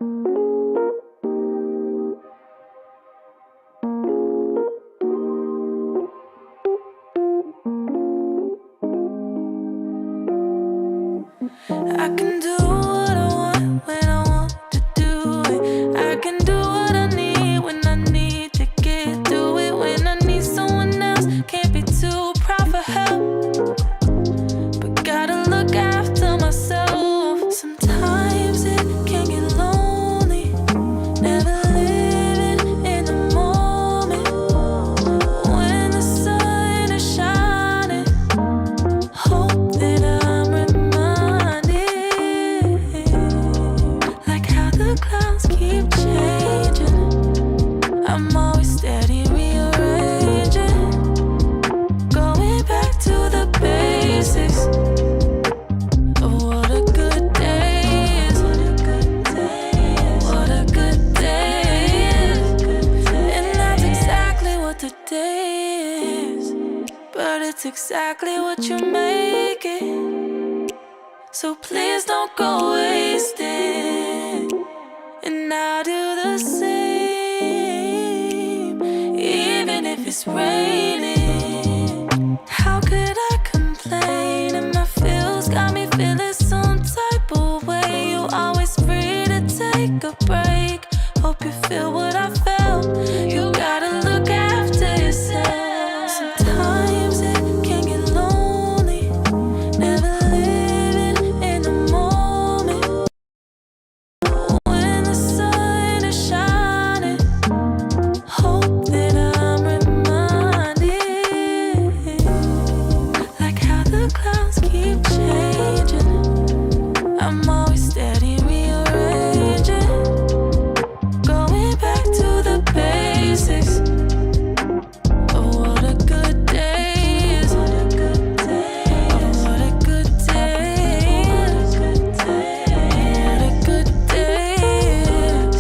I can do what I want when I want to do it. I can do what I need when I need to get through it. When I need someone else, can't be too proud for help, but gotta look after myself. Sometimes it can get lonely, never living in the moment. When the sun is shining, hope that I'm reminded, like how the clouds keep changing. I'm always steady rearranging, going back to the basics of what a good day is. What a good day is. And that's exactly what the day is. But it's exactly what you make it. So please don't go wasting. And I'll do the same, even if it's raining. How could I complain? And my feels got me feeling some type of way. You always free to take a break. Hope you feel what I felt. You gotta look after yourself. Sometimes it can get lonely, never living in the moment. When the sun is shining, hope that I'm reminded, like how the clouds keep changing. I'm always steady rearranging, going back to the basics of what a good day is. What a good day is. What a good day is. What a good day is.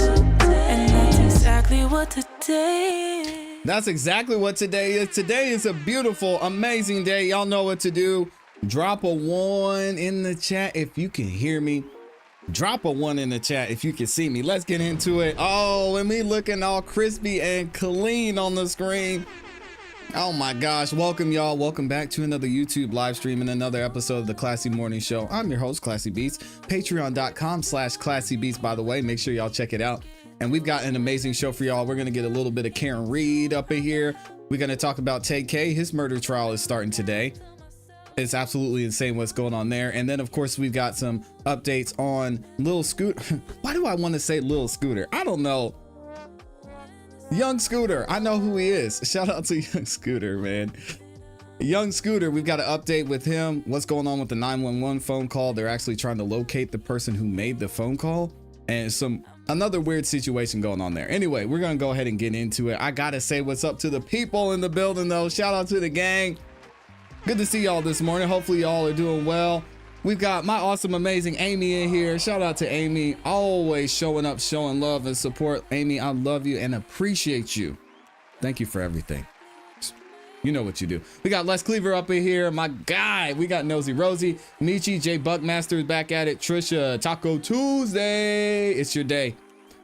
And that's exactly what today is. That's exactly what today is. Today is a beautiful, amazing day. Y'all know what to do. Drop a 1 in the chat if you can hear me. Drop a 1 in the chat if you can see me. Let's get into it. Oh, and me looking all crispy and clean on the screen. Oh my gosh. Welcome, y'all. Welcome back to another YouTube live stream and another episode of the ClassE Morning Show. I'm your host, ClassE Beats. Patreon.com/ClassE Beats, by the way. Make sure y'all check it out. And we've got an amazing show for y'all. We're going to get a little bit of Karen Reed up in here. We're going to talk about TAY. His murder trial is starting today. It's absolutely insane what's going on there. And then, of course, we've got some updates on Lil Scooter. Why do I want to say Lil Scooter? I don't know. Young Scooter. I know who he is. Shout out to Young Scooter, man. Young Scooter, we've got an update with him. What's going on with the 911 phone call? They're actually trying to locate the person who made the phone call. And another weird situation going on there. Anyway, we're going to go ahead and get into it. I got to say what's up to the people in the building, though. Shout out to the gang. Good to see y'all this morning. Hopefully y'all are doing well. We've got my awesome, amazing Amy in here. Shout out to Amy. Always showing up, showing love and support. Amy, I love you and appreciate you. Thank you for everything. You know what you do. We got Les Cleaver up in here. My guy. We got Nosy Rosie. Michi, J Buckmaster is back at it. Trisha, Taco Tuesday. It's your day.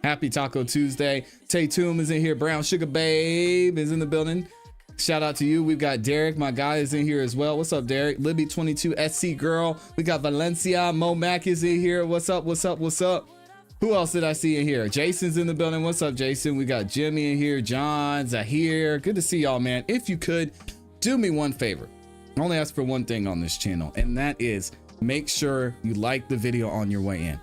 Happy Taco Tuesday. Tay Toom is in here. Brown Sugar Babe is in the building. Shout out to you. We've got Derek, my guy, is in here as well. What's up, Derek? Libby22 SC Girl. We got Valencia. Mo Mac is in here. What's up? What's up? What's up? Who else did I see in here? Jason's in the building. What's up, Jason? We got Jimmy in here. John, Zahir. Good to see y'all, man. If you could, do me one favor. I only ask for one thing on this channel, and that is make sure you like the video on your way in.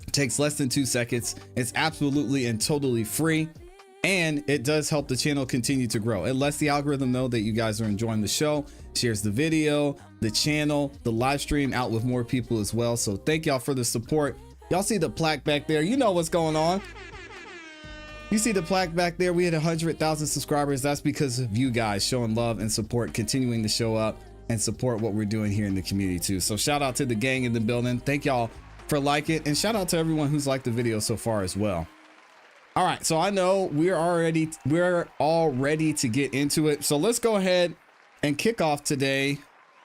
It takes less than 2 seconds. It's absolutely and totally free. And it does help the channel continue to grow. It lets the algorithm know that you guys are enjoying the show, shares the video, the channel, the live stream out with more people as well. So thank y'all for the support. Y'all see the plaque back there. You know what's going on. You see the plaque back there. We hit 100,000 subscribers. That's because of you guys showing love and support, continuing to show up and support what we're doing here in the community too. So shout out to the gang in the building. Thank y'all for liking it, and shout out to everyone who's liked the video so far as well. All right, so I know we're all ready to get into it. So let's go ahead and kick off today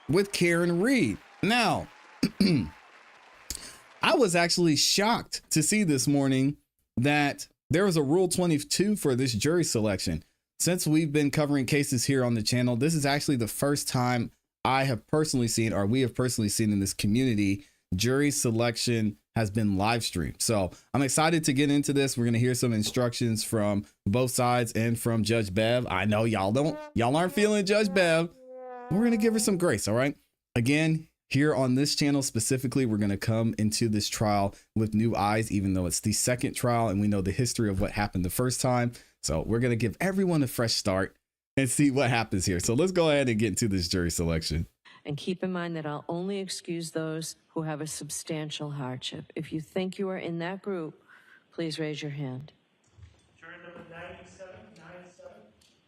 with Karen Reed. Now, I was actually shocked to see this morning that there was a Rule 22 for this jury selection. Since we've been covering cases here on the channel, this is actually the first time I have personally seen, or we have personally seen in this community, jury selection has been live streamed. So I'm excited to get into this. We're going to hear some instructions from both sides and from Judge Bev. I know y'all aren't feeling Judge Bev. We're going to give her some grace. All right. Again, here on this channel specifically, we're going to come into this trial with new eyes, even though it's the second trial and we know the history of what happened the first time. So we're going to give everyone a fresh start and see what happens here. So let's go ahead and get into this jury selection. And keep in mind that I'll only excuse those who have a substantial hardship. If you think you are in that group, please raise your hand. Jury number 97, 97.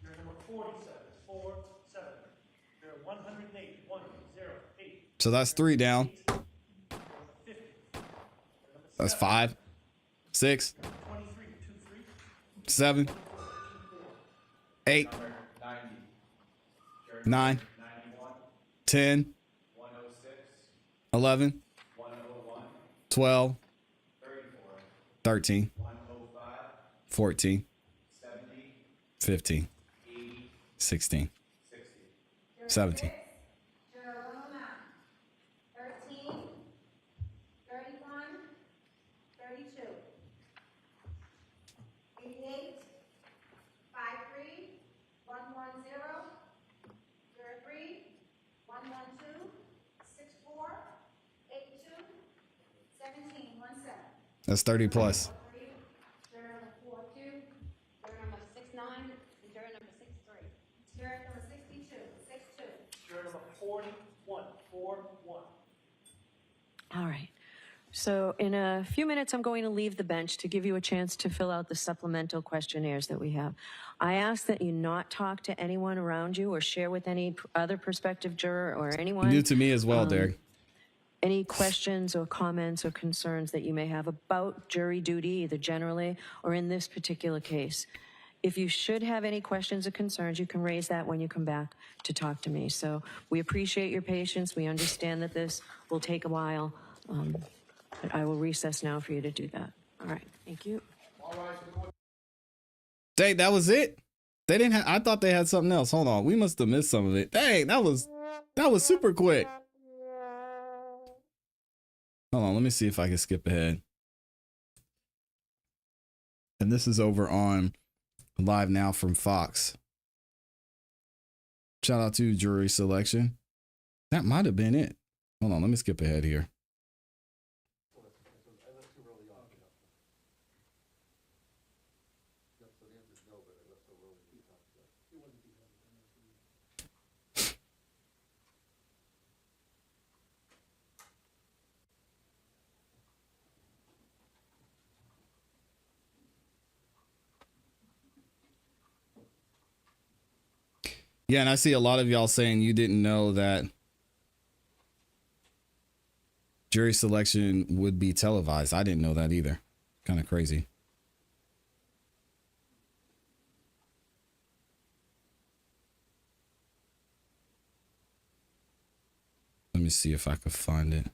Jury number 47, 47. Jury 108, 108. So that's 3 down. 50. That's 5, 6, 23, 23. 7, 8, 9, 10, 11, 12, 13, 14, 15, 16, 17. 13, 31, 32, 88, 53, 110, 03, 112, 64, 82, 17, 17. That's 30 plus. Juror number 42, juror number 69, and juror number 63. Juror number 62, 62. Jury number 41, 41. All right. So in a few minutes, I'm going to leave the bench to give you a chance to fill out the supplemental questionnaires that we have. I ask that you not talk to anyone around you or share with any other prospective juror or anyone. New to me as well, Derek. Any questions or comments or concerns that you may have about jury duty, either generally or in this particular case. If you should have any questions or concerns, you can raise that when you come back to talk to me. So we appreciate your patience. We understand that this will take a while. But I will recess now for you to do that. All right. Thank you. Dang, that was it? They didn't have, I thought they had something else. Hold on. We must have missed some of it. Dang, that was super quick. Hold on, let me see if I can skip ahead. And this is over on Live Now from Fox. Shout out to jury selection. That might have been it. Hold on, let me skip ahead here. Yeah, and I see a lot of y'all saying you didn't know that jury selection would be televised. I didn't know that either. Kind of crazy. Let me see if I could find it.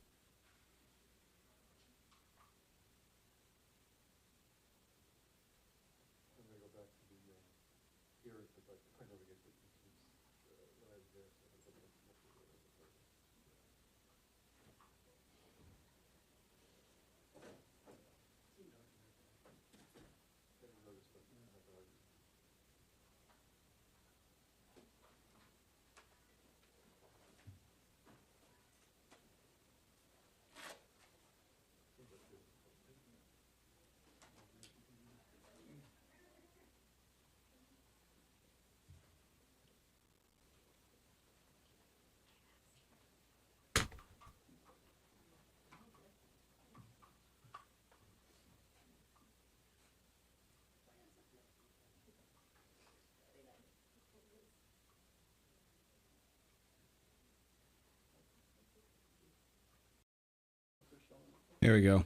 Here we go.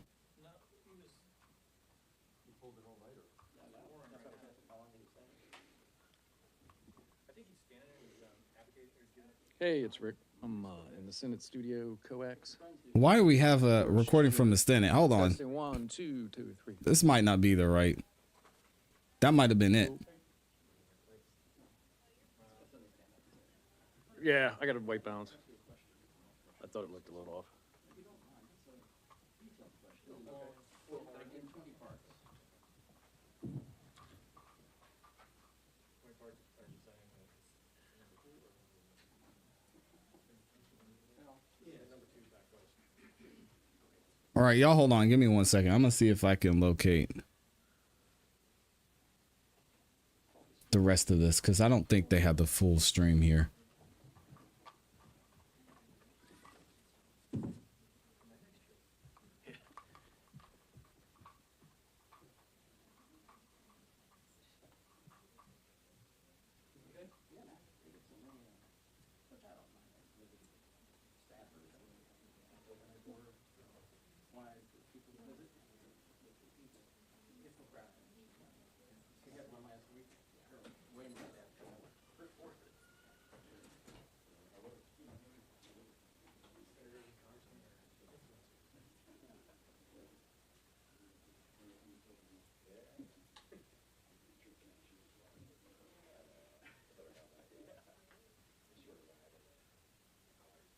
Hey, it's Rick. I'm in the Senate studio, coax. Why do we have a recording from the Senate? Hold on. Testing 1, 2, 2, 3. This might not be the right. That might have been it. Yeah, I got a white balance. I thought it looked a little off. All right, y'all hold on. Give me 1 second. I'm going to see if I can locate the rest of this because I don't think they have the full stream here.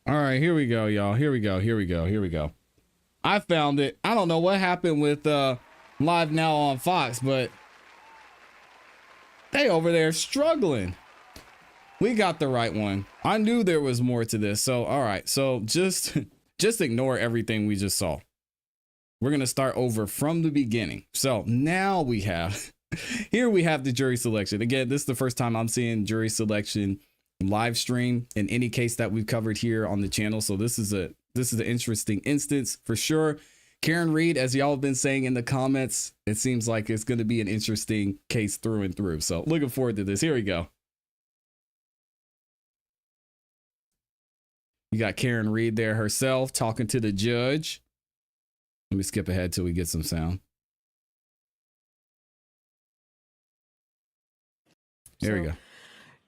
All right, here we go, y'all. Here we go. I found it. I don't know what happened with Live Now on Fox, but they over there struggling. We got the right one. I knew there was more to this. So, all right. So just ignore everything we just saw. We're going to start over from the beginning. So now we have, here we have the jury selection. Again, this is the first time I'm seeing jury selection live stream in any case that we've covered here on the channel. So this is an interesting instance for sure. Karen Reed, as y'all have been saying in the comments, it seems like it's going to be an interesting case through and through. So looking forward to this. Here we go. You got Karen Reed there herself talking to the judge. Let me skip ahead till we get some sound. There we go.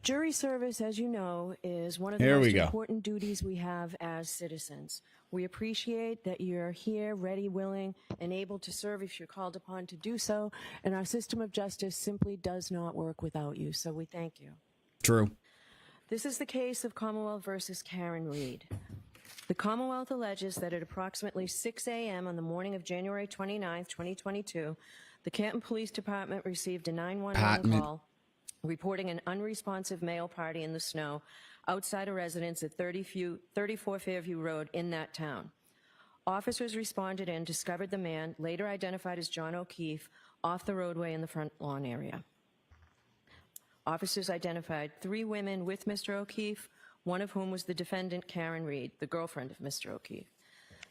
Jury service, as you know, is one of the most important duties we have as citizens. We appreciate that you're here, ready, willing, and able to serve if you're called upon to do so, and our system of justice simply does not work without you, so we thank you. True. This is the case of Commonwealth versus Karen Reed. The Commonwealth alleges that at approximately 6 a.m. on the morning of January 29, 2022, the Canton Police Department received a 911 call reporting an unresponsive male party in the snow outside a residence at 34 Fairview Road in that town. Officers responded and discovered the man, later identified as John O'Keefe, off the roadway in the front lawn area. Officers identified 3 women with Mr. O'Keefe, one of whom was the defendant, Karen Reed, the girlfriend of Mr. O'Keefe.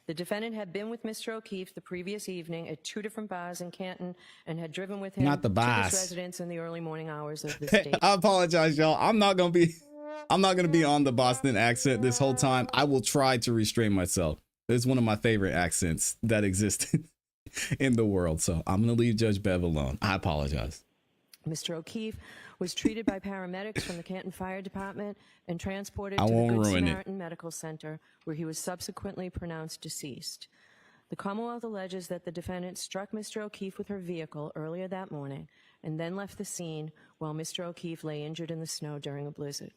The defendant had been with Mr. O'Keefe the previous evening at 2 different bars in Canton and had driven with him to his residence in the early morning hours of the state. I apologize, y'all. I'm not gonna be on the Boston accent this whole time. I will try to restrain myself. It's one of my favorite accents that exist in the world. So I'm gonna leave Judge Bev alone. I apologize. Mr. O'Keefe was treated by paramedics from the Canton Fire Department and transported to the Good Samaritan Medical Center, where he was subsequently pronounced deceased. The Commonwealth alleges that the defendant struck Mr. O'Keefe with her vehicle earlier that morning and then left the scene while Mr. O'Keefe lay injured in the snow during a blizzard.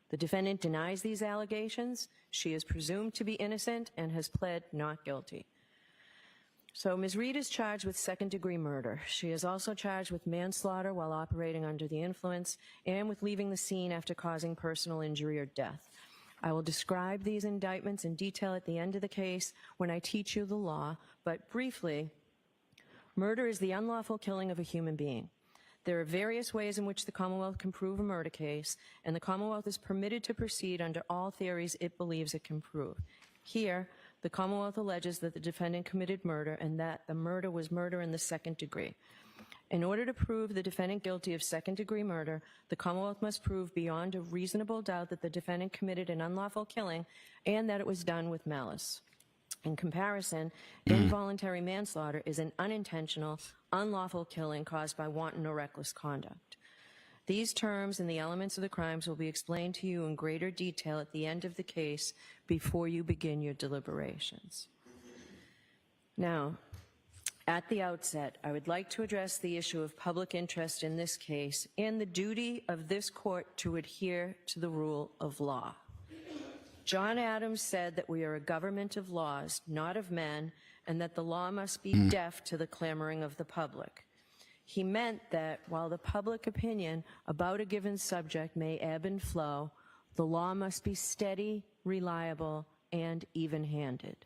The defendant denies these allegations. She is presumed to be innocent and has pled not guilty. So Ms. Reed is charged with second-degree murder. She is also charged with manslaughter while operating under the influence and with leaving the scene after causing personal injury or death. I will describe these indictments in detail at the end of the case when I teach you the law, but briefly, murder is the unlawful killing of a human being. There are various ways in which the Commonwealth can prove a murder case, and the Commonwealth is permitted to proceed under all theories it believes it can prove. Here, the Commonwealth alleges that the defendant committed murder and that the murder was murder in the second degree. In order to prove the defendant guilty of second-degree murder, the Commonwealth must prove beyond a reasonable doubt that the defendant committed an unlawful killing and that it was done with malice. In comparison, involuntary manslaughter is an unintentional, unlawful killing caused by wanton or reckless conduct. These terms and the elements of the crimes will be explained to you in greater detail at the end of the case before you begin your deliberations. Now, at the outset, I would like to address the issue of public interest in this case and the duty of this court to adhere to the rule of law. John Adams said that we are a government of laws, not of men, and that the law must be deaf to the clamoring of the public. He meant that while the public opinion about a given subject may ebb and flow, the law must be steady, reliable, and even-handed.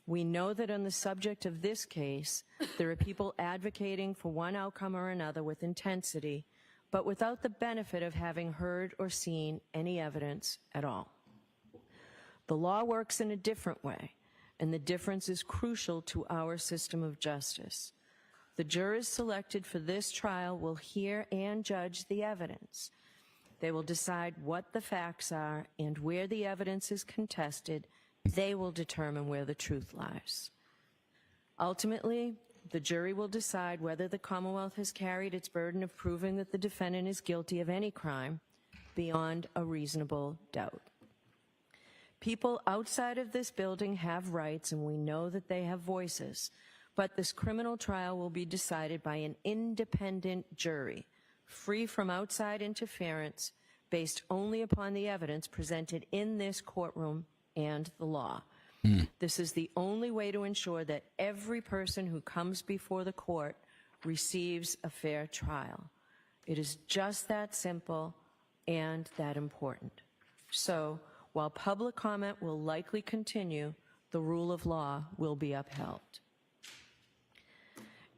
We know that on the subject of this case, there are people advocating for one outcome or another with intensity, but without the benefit of having heard or seen any evidence at all. The law works in a different way, and the difference is crucial to our system of justice. The jurors selected for this trial will hear and judge the evidence. They will decide what the facts are, and where the evidence is contested, they will determine where the truth lies. Ultimately, the jury will decide whether the Commonwealth has carried its burden of proving that the defendant is guilty of any crime beyond a reasonable doubt. People outside of this building have rights, and we know that they have voices. But this criminal trial will be decided by an independent jury, free from outside interference, based only upon the evidence presented in this courtroom and the law. This is the only way to ensure that every person who comes before the court receives a fair trial. It is just that simple and that important. So, while public comment will likely continue, the rule of law will be upheld.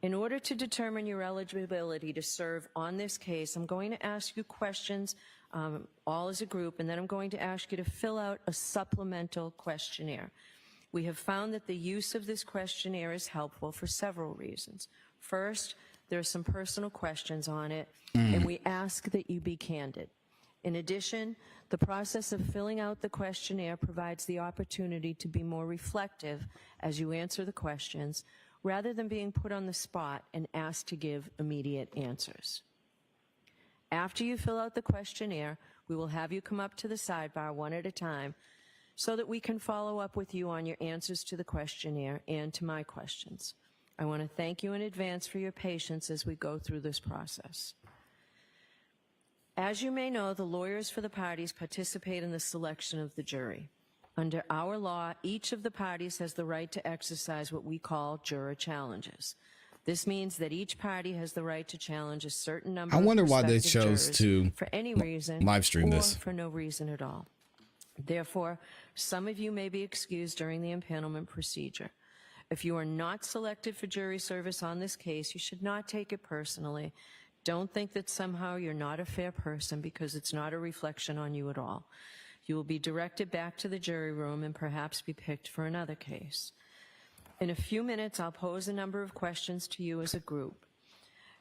In order to determine your eligibility to serve on this case, I'm going to ask you questions, all as a group, and then I'm going to ask you to fill out a supplemental questionnaire. We have found that the use of this questionnaire is helpful for several reasons. First, there are some personal questions on it, and we ask that you be candid. In addition, the process of filling out the questionnaire provides the opportunity to be more reflective as you answer the questions, rather than being put on the spot and asked to give immediate answers. After you fill out the questionnaire, we will have you come up to the sidebar one at a time so that we can follow up with you on your answers to the questionnaire and to my questions. I want to thank you in advance for your patience as we go through this process. As you may know, the lawyers for the parties participate in the selection of the jury. Under our law, each of the parties has the right to exercise what we call juror challenges. This means that each party has the right to challenge a certain number I wonder of why they prospective chose jurors to for any reason live stream or this. for no reason at all. Therefore, some of you may be excused during the impanelment procedure. If you are not selected for jury service on this case, you should not take it personally. Don't think that somehow you're not a fair person, because it's not a reflection on you at all. You will be directed back to the jury room and perhaps be picked for another case. In a few minutes, I'll pose a number of questions to you as a group.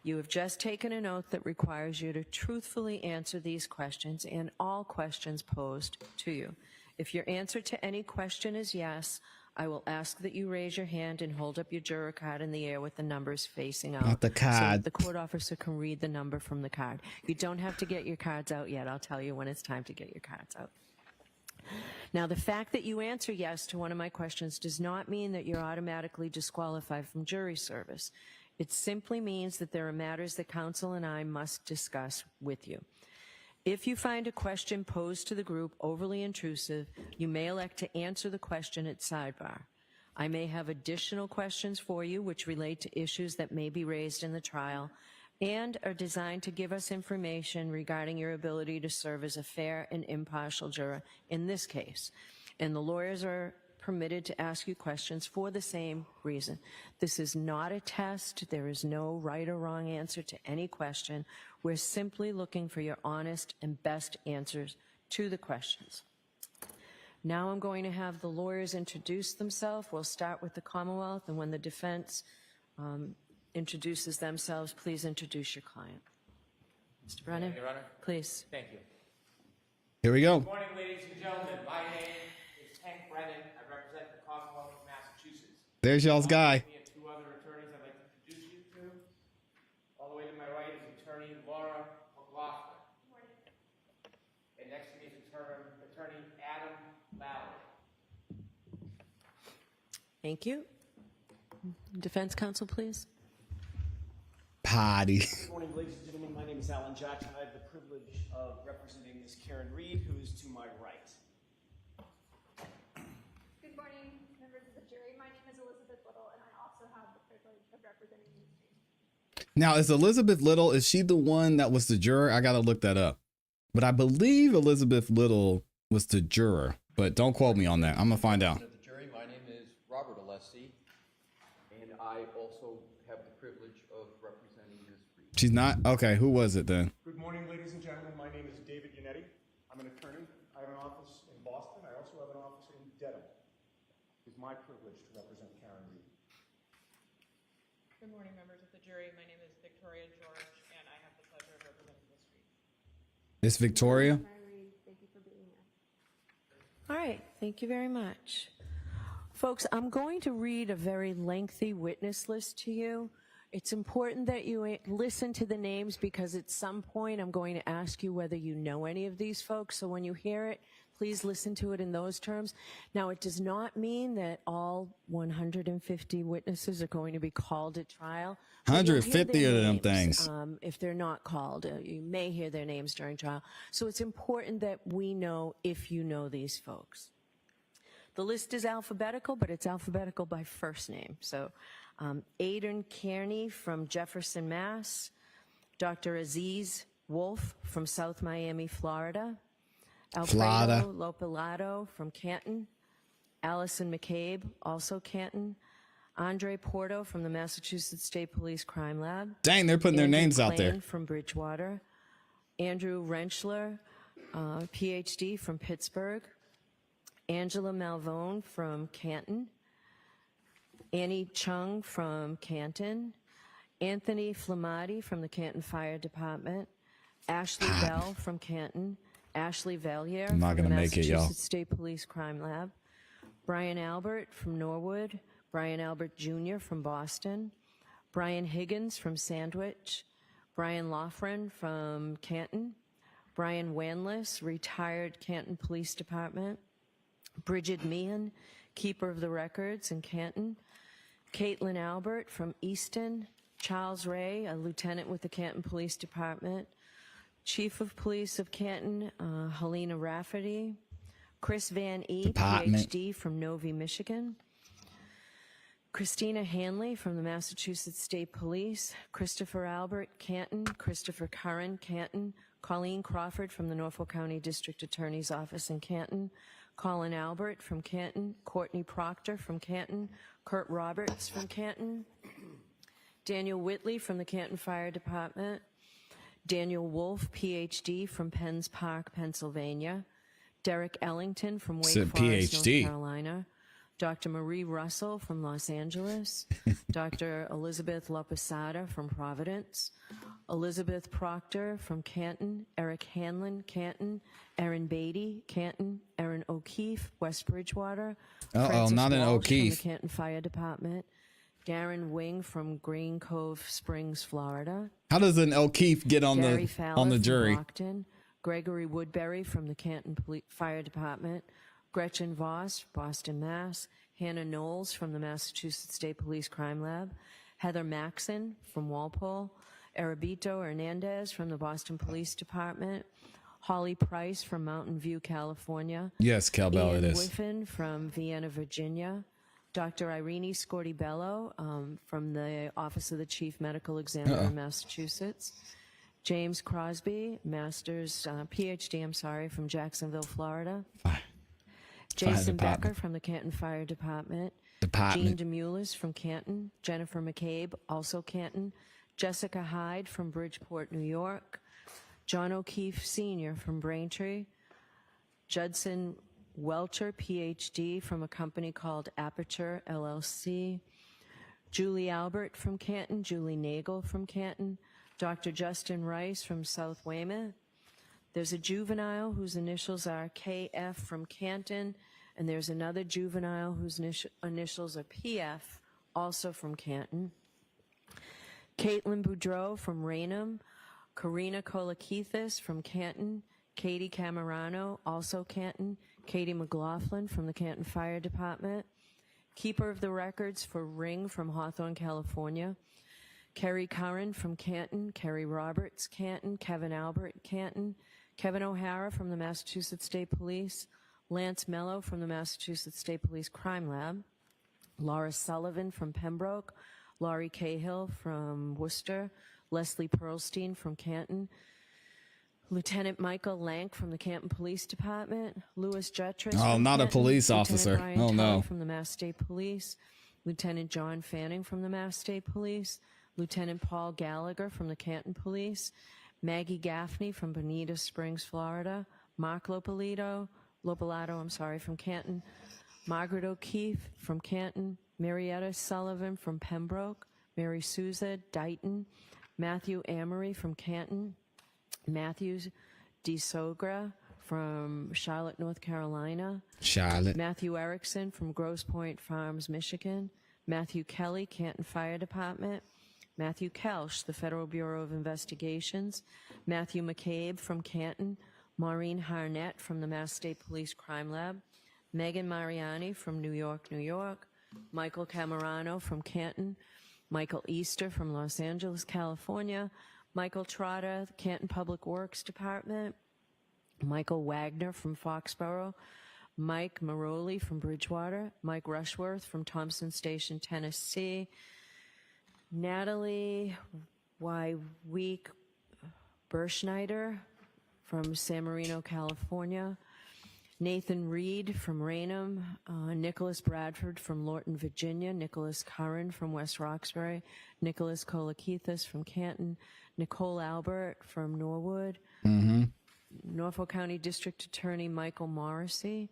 You have just taken an oath that requires you to truthfully answer these questions and all questions posed to you. If your answer to any question is yes, I will ask that you raise your hand and hold up your juror card in the air with the numbers facing out. Not the So card. that the court officer can read the number from the card. You don't have to get your cards out yet. I'll tell you when it's time to get your cards out. Now, the fact that you answer yes to one of my questions does not mean that you're automatically disqualified from jury service. It simply means that there are matters that counsel and I must discuss with you. If you find a question posed to the group overly intrusive, you may elect to answer the question at sidebar. I may have additional questions for you which relate to issues that may be raised in the trial and are designed to give us information regarding your ability to serve as a fair and impartial juror in this case. And the lawyers are permitted to ask you questions for the same reason. This is not a test. There is no right or wrong answer to any question. We're simply looking for your honest and best answers to the questions. Now I'm going to have the lawyers introduce themselves. We'll start with the Commonwealth, and when the defense introduces themselves, please introduce your client. Mr. Brennan, Your Honor. please. Thank you. Here we go. Good morning, ladies and gentlemen. My name is Hank Brennan. I represent the Commonwealth of Massachusetts. There's y'all's guy. Me and two other attorneys I'd like to introduce you to. All the way to my right is attorney Laura McLaughlin. Thank you. Defense counsel, please. Potty. Good morning, ladies and gentlemen. My name is Alan Jackson. I have the privilege of representing Ms. Karen Reed, who is to my right. Good morning, members of the jury. My name is Elizabeth Little, and I also have the privilege of representing Ms. Reed. Now, is Elizabeth Little, is she the one that was the juror? I got to look that up. But I believe Elizabeth Little was the juror, but don't quote me on that. I'm going to find out. The jury, my name is Robert Alessi, and I also have the privilege of representing Ms. Reed. She's not? Okay, who was it then? Good morning, ladies and gentlemen. My name is David Yannetti. I'm an attorney. I have an office in Boston. I also have an office in Dedham. It's my privilege to represent Karen Reed. Good morning, members of the jury. My name is Victoria George, and I have the pleasure of representing Ms. Reed. It's Victoria? Thank you for being here. All right, thank you very much. Folks, I'm going to read a very lengthy witness list to you. It's important that you listen to the names because at some point I'm going to ask you whether you know any of these folks. So when you hear it, please listen to it in those terms. Now, it does not mean that all 150 witnesses are going to be called at trial. But you'll hear 150 their of them names, things. if they're not called, you may hear their names during trial. So it's important that we know if you know these folks. The list is alphabetical, but it's alphabetical by first name. So Aidan Kearney from Jefferson, Mass. Dr. Aziz Wolf from South Miami, Florida. Alfredo Lopelato from Canton. Allison McCabe, also Canton. Andre Porto from the Massachusetts State Police Crime Lab. Dang, they're putting their Andrew names out there. Klain from Bridgewater. Andrew Rentschler, PhD from Pittsburgh. Angela Malvone from Canton. Annie Chung from Canton. Anthony Flamati from the Canton Fire Department. Ashley Bell from Canton. Ashley Valliere I'm not from the gonna make it, y'all. Massachusetts State Police Crime Lab. Brian Albert from Norwood. Brian Albert Jr. from Boston. Brian Higgins from Sandwich. Brian Loughran from Canton. Brian Wanless, retired Canton Police Department. Bridget Meehan, keeper of the records in Canton. Caitlin Albert from Easton. Charles Ray, a lieutenant with the Canton Police Department. Chief of Police of Canton, Helena Rafferty. Chris Van E, Department. PhD from Novi, Michigan. Christina Hanley from the Massachusetts State Police. Christopher Albert, Canton. Christopher Curran, Canton. Colleen Crawford from the Norfolk County District Attorney's Office in Canton. Colin Albert from Canton. Courtney Proctor from Canton. Kurt Roberts from Canton. Daniel Whitley from the Canton Fire Department. Daniel Wolf, PhD from Penns Park, Pennsylvania. Derek Ellington from Wake Said Forest, PhD. North Carolina. Dr. Marie Russell from Los Angeles. Dr. Elizabeth Loposada from Providence. Elizabeth Proctor from Canton. Eric Hanlon, Canton. Erin Beatty, Canton. Erin O'Keefe, West Bridgewater. Francis not an Walsh O'Keefe. from the Canton Fire Department. Darren Wing from Green Cove Springs, Florida. How does an O'Keefe get on Gary the Fowler on the from jury? Brockton. Gregory Woodbury from the Canton Fire Department. Gretchen Voss, Boston, Mass. Hannah Knowles from the Massachusetts State Police Crime Lab. Heather Maxon from Walpole. Arabito Hernandez from the Boston Police Department. Holly Price from Mountain View, California. Yes, Cowbell, Ian it is. Whiffen from Vienna, Virginia. Dr. Irene Scortibello from the Office of the Chief Medical Examiner in Massachusetts. James Crosby, Master's, PhD, from Jacksonville, Florida. Jason Department. Becker from the Canton Fire Department. Department. Jean DeMulis from Canton. Jennifer McCabe, also Canton. Jessica Hyde from Bridgeport, New York. John O'Keefe Sr. from Braintree. Judson Welcher, PhD, from a company called Aperture, LLC. Julie Albert from Canton. Julie Nagel from Canton. Dr. Justin Rice from South Weymouth. There's a juvenile whose initials are KF from Canton, and there's another juvenile whose initials are PF, also from Canton. Caitlin Boudreau from Raynham. Karina Kolakethis from Canton. Katie Camerano, also Canton. Katie McLaughlin from the Canton Fire Department. Keeper of the records for Ring from Hawthorne, California. Kerry Curran from Canton, Kerry Roberts, Canton, Kevin Albert, Canton, Kevin O'Hara from the Massachusetts State Police, Lance Mello from the Massachusetts State Police Crime Lab, Laura Sullivan from Pembroke, Laurie Cahill from Worcester, Leslie Pearlstein from Canton, Lieutenant Michael Lank from the Canton Police Department, Louis Jutras Oh, from not a Canton, police Lieutenant officer. Brian Oh, Tully no. from the Mass State Police, Lieutenant John Fanning from the Mass State Police, Lieutenant Paul Gallagher from the Canton Police, Maggie Gaffney from Bonita Springs, Florida, Mark Lopalato, from Canton, Margaret O'Keefe from Canton, Marietta Sullivan from Pembroke, Mary Souza, Dighton, Matthew Amory from Canton, Matthew DeSogra from Charlotte, North Carolina, Charlotte. Matthew Erickson from Grosse Pointe Farms, Michigan, Matthew Kelly, Canton Fire Department, Matthew Kelsch, the Federal Bureau of Investigations, Matthew McCabe from Canton, Maureen Harnett from the Mass State Police Crime Lab, Megan Mariani from New York, New York, Michael Camerano from Canton, Michael Easter from Los Angeles, California, Michael Trotta, Canton Public Works Department, Michael Wagner from Foxborough, Mike Maroli from Bridgewater, Mike Rushworth from Thompson Station, Tennessee, Natalie Week Berschneider from San Marino, California, Nathan Reed from Raynham, Nicholas Bradford from Lorton, Virginia, Nicholas Curran from West Roxbury, Nicholas Kolakithis from Canton, Nicole Albert from Norwood, Norfolk County District Attorney Michael Morrissey,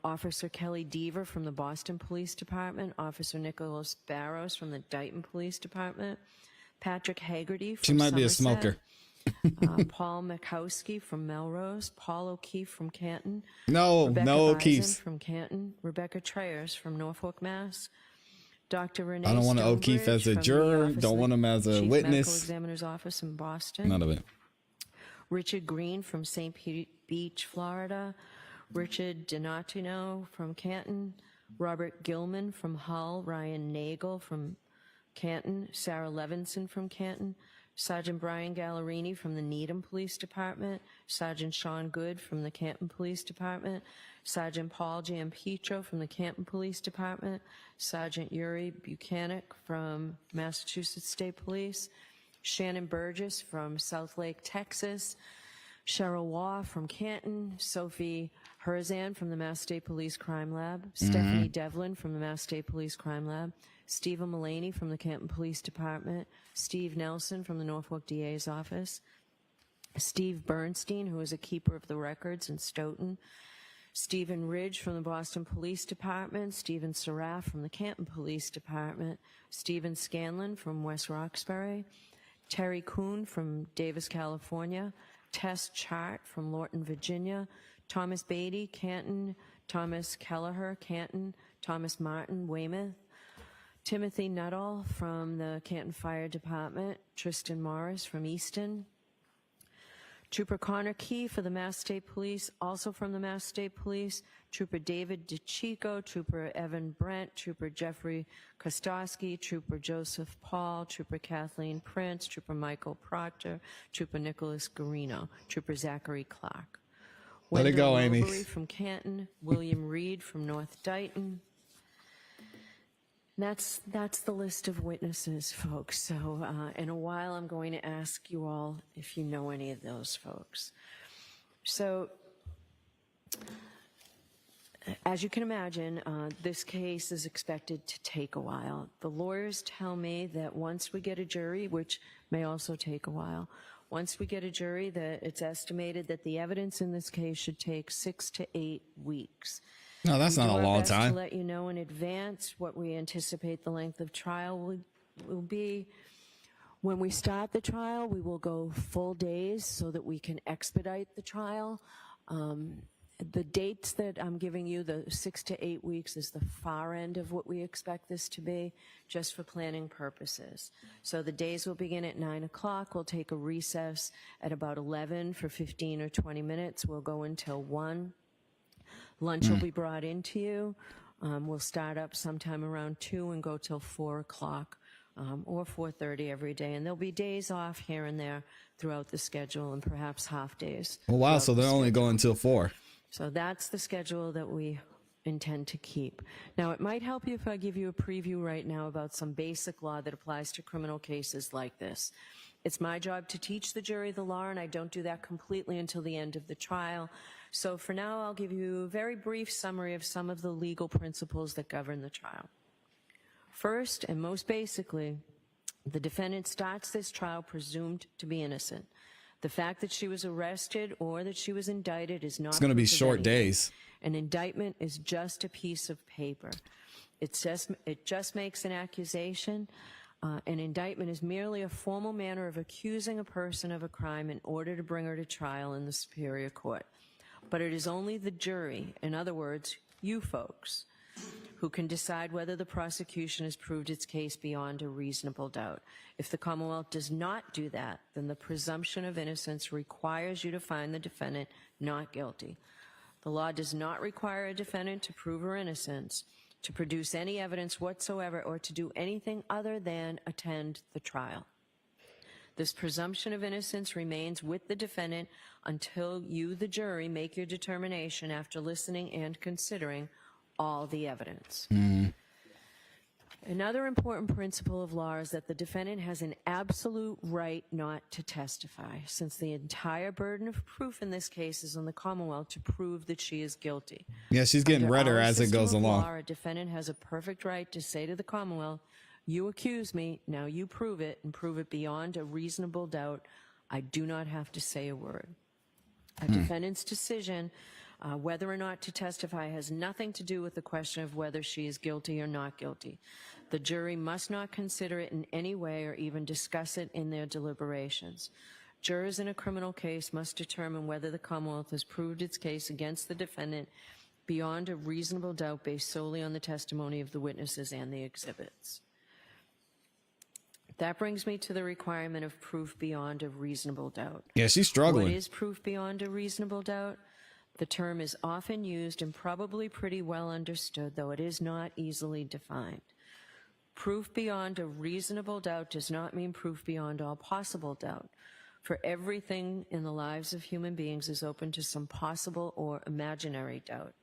Officer Kelly Deaver from the Boston Police Department, Officer Nicholas Barrows from the Dighton Police Department, Patrick Haggerty from She might be a Somerset, smoker. Paul Mikowski from Melrose, Paul O'Keefe from Canton, No, Rebecca no Bison O'Keefe's. from Canton, Rebecca Treyers from Norfolk, Mass, Dr. Renee I don't want O'Keefe as a Stonebridge from the juror. Office Don't of want him as a Chief witness. Medical Examiner's Office in Boston. None of it. Richard Green from St. Beach, Florida, Richard Donatino from Canton, Robert Gilman from Hull, Ryan Nagel from Canton, Sarah Levinson from Canton, Sergeant Brian Gallerini from the Needham Police Department, Sergeant Sean Good from the Canton Police Department, Sergeant Paul Giampietro from the Canton Police Department, Sergeant Yuri Buchanan from Massachusetts State Police, Shannon Burgess from South Lake, Texas, Cheryl Waugh from Canton, Sophie Herzan from the Mass State Police Crime Lab, Stephanie Devlin from the Mass State Police Crime Lab, Stephen Mullaney from the Canton Police Department, Steve Nelson from the Norfolk DA's office, Steve Bernstein, who is a keeper of the records in Stoughton, Stephen Ridge from the Boston Police Department, Stephen Seraph from the Canton Police Department, Stephen Scanlon from West Roxbury, Terry Kuhn from Davis, California, Tess Chart from Lorton, Virginia, Thomas Beatty, Canton, Thomas Kelleher, Canton, Thomas Martin, Weymouth, Timothy Nuttall from the Canton Fire Department, Tristan Morris from Easton, Trooper Connor Key for the Mass State Police, also from the Mass State Police, Trooper David DeChico, Trooper Evan Brent, Trooper Jeffrey Kostowski, Trooper Joseph Paul, Trooper Kathleen Prince, Trooper Michael Proctor, Trooper Nicholas Garino, Trooper Zachary Clark. Let it go, Amy. Wendell Robery from Canton, William Reed from North Dighton. That's the list of witnesses, folks. So in a while, I'm going to ask you all if you know any of those folks. So as you can imagine, this case is expected to take a while. The lawyers tell me that once we get a jury, which may also take a while, once we get a jury, that it's estimated that the evidence in this case should take 6 to 8 weeks. No, that's not a long To time. let you know in advance what we anticipate the length of trial will be. When we start the trial, we will go full days so that we can expedite the trial. The dates that I'm giving you, the 6 to 8 weeks, is the far end of what we expect this to be, just for planning purposes. So the days will begin at 9 o'clock. We'll take a recess at about 11 for 15 or 20 minutes. We'll go until 1. Lunch will be brought into you. We'll start up sometime around 2 and go till 4 o'clock or 4:30 every day. And there'll be days off here and there throughout the schedule and perhaps half days. Oh, wow. throughout So the they're only schedule. going till 4. So that's the schedule that we intend to keep. Now, it might help you if I give you a preview right now about some basic law that applies to criminal cases like this. It's my job to teach the jury the law, and I don't do that completely until the end of the trial. So for now, I'll give you a very brief summary of some of the legal principles that govern the trial. First, and most basically, the defendant starts this trial presumed to be innocent. The fact that she was arrested or that she was indicted is not. It's going to be proof of short anything. days. An indictment is just a piece of paper. It just makes an accusation. An indictment is merely a formal manner of accusing a person of a crime in order to bring her to trial in the superior court. But it is only the jury, in other words, you folks, who can decide whether the prosecution has proved its case beyond a reasonable doubt. If the Commonwealth does not do that, then the presumption of innocence requires you to find the defendant not guilty. The law does not require a defendant to prove her innocence, to produce any evidence whatsoever, or to do anything other than attend the trial. This presumption of innocence remains with the defendant until you, the jury, make your determination after listening and considering all the evidence. Another important principle of law is that the defendant has an absolute right not to testify, since the entire burden of proof in this case is on the Commonwealth to prove that she is guilty. Yeah, she's getting Under redder our as it system goes of along. law, a defendant has a perfect right to say to the Commonwealth, you accuse me, now you prove it, and prove it beyond a reasonable doubt. I do not have to say a word. A defendant's decision whether or not to testify has nothing to do with the question of whether she is guilty or not guilty. The jury must not consider it in any way or even discuss it in their deliberations. Jurors in a criminal case must determine whether the Commonwealth has proved its case against the defendant beyond a reasonable doubt based solely on the testimony of the witnesses and the exhibits. That brings me to the requirement of proof beyond a reasonable doubt. Yeah, she's struggling. What is proof beyond a reasonable doubt? The term is often used and probably pretty well understood, though it is not easily defined. Proof beyond a reasonable doubt does not mean proof beyond all possible doubt. For everything in the lives of human beings is open to some possible or imaginary doubt.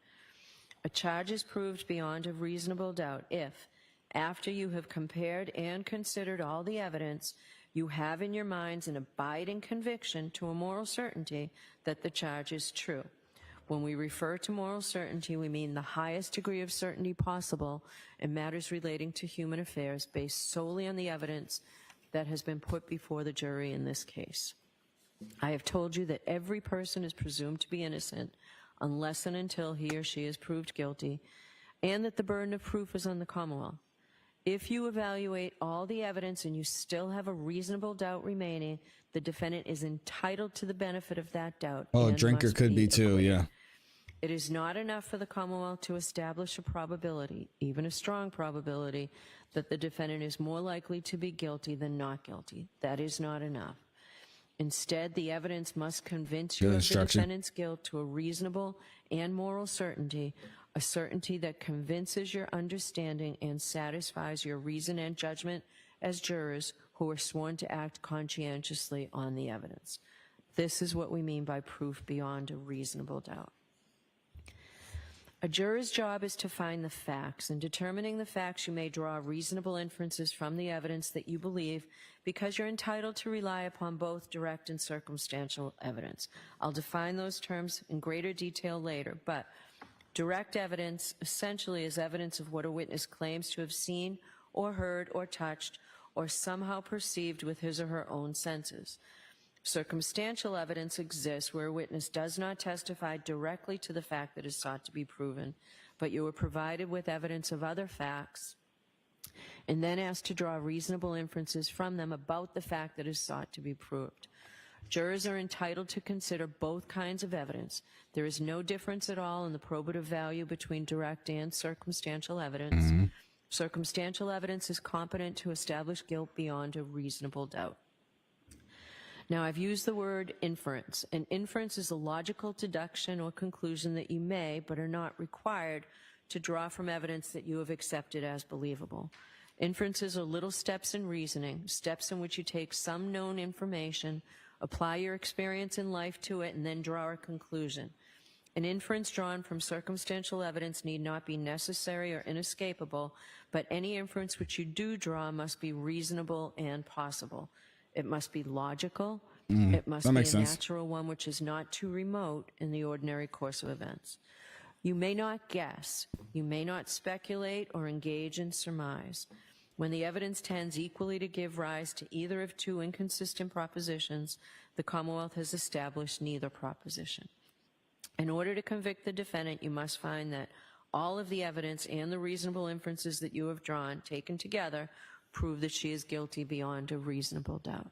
A charge is proved beyond a reasonable doubt if, after you have compared and considered all the evidence, you have in your minds an abiding conviction to a moral certainty that the charge is true. When we refer to moral certainty, we mean the highest degree of certainty possible in matters relating to human affairs based solely on the evidence that has been put before the jury in this case. I have told you that every person is presumed to be innocent unless and until he or she is proved guilty, and that the burden of proof is on the Commonwealth. If you evaluate all the evidence and you still have a reasonable doubt remaining, the defendant is entitled to the benefit of that doubt. Oh, and drinker must could be too, acquitted. yeah. It is not enough for the Commonwealth to establish a probability, even a strong probability, that the defendant is more likely to be guilty than not guilty. That is not enough. Instead, the evidence must convince you Good of the instruction. defendant's guilt to a reasonable and moral certainty, a certainty that convinces your understanding and satisfies your reason and judgment as jurors who are sworn to act conscientiously on the evidence. This is what we mean by proof beyond a reasonable doubt. A juror's job is to find the facts. In determining the facts, you may draw reasonable inferences from the evidence that you believe because you're entitled to rely upon both direct and circumstantial evidence. I'll define those terms in greater detail later, but direct evidence essentially is evidence of what a witness claims to have seen or heard or touched or somehow perceived with his or her own senses. Circumstantial evidence exists where a witness does not testify directly to the fact that is sought to be proven, but you are provided with evidence of other facts and then asked to draw reasonable inferences from them about the fact that is sought to be proved. Jurors are entitled to consider both kinds of evidence. There is no difference at all in the probative value between direct and circumstantial evidence. Circumstantial evidence is competent to establish guilt beyond a reasonable doubt. Now, I've used the word inference. An inference is a logical deduction or conclusion that you may, but are not required, to draw from evidence that you have accepted as believable. Inferences are little steps in reasoning, steps in which you take some known information, apply your experience in life to it, and then draw a conclusion. An inference drawn from circumstantial evidence need not be necessary or inescapable, but any inference which you do draw must be reasonable and possible. It must be logical. It must that be a makes sense. natural one which is not too remote in the ordinary course of events. You may not guess, you may not speculate or engage in surmise. When the evidence tends equally to give rise to either of two inconsistent propositions, the Commonwealth has established neither proposition. In order to convict the defendant, you must find that all of the evidence and the reasonable inferences that you have drawn, taken together, prove that she is guilty beyond a reasonable doubt.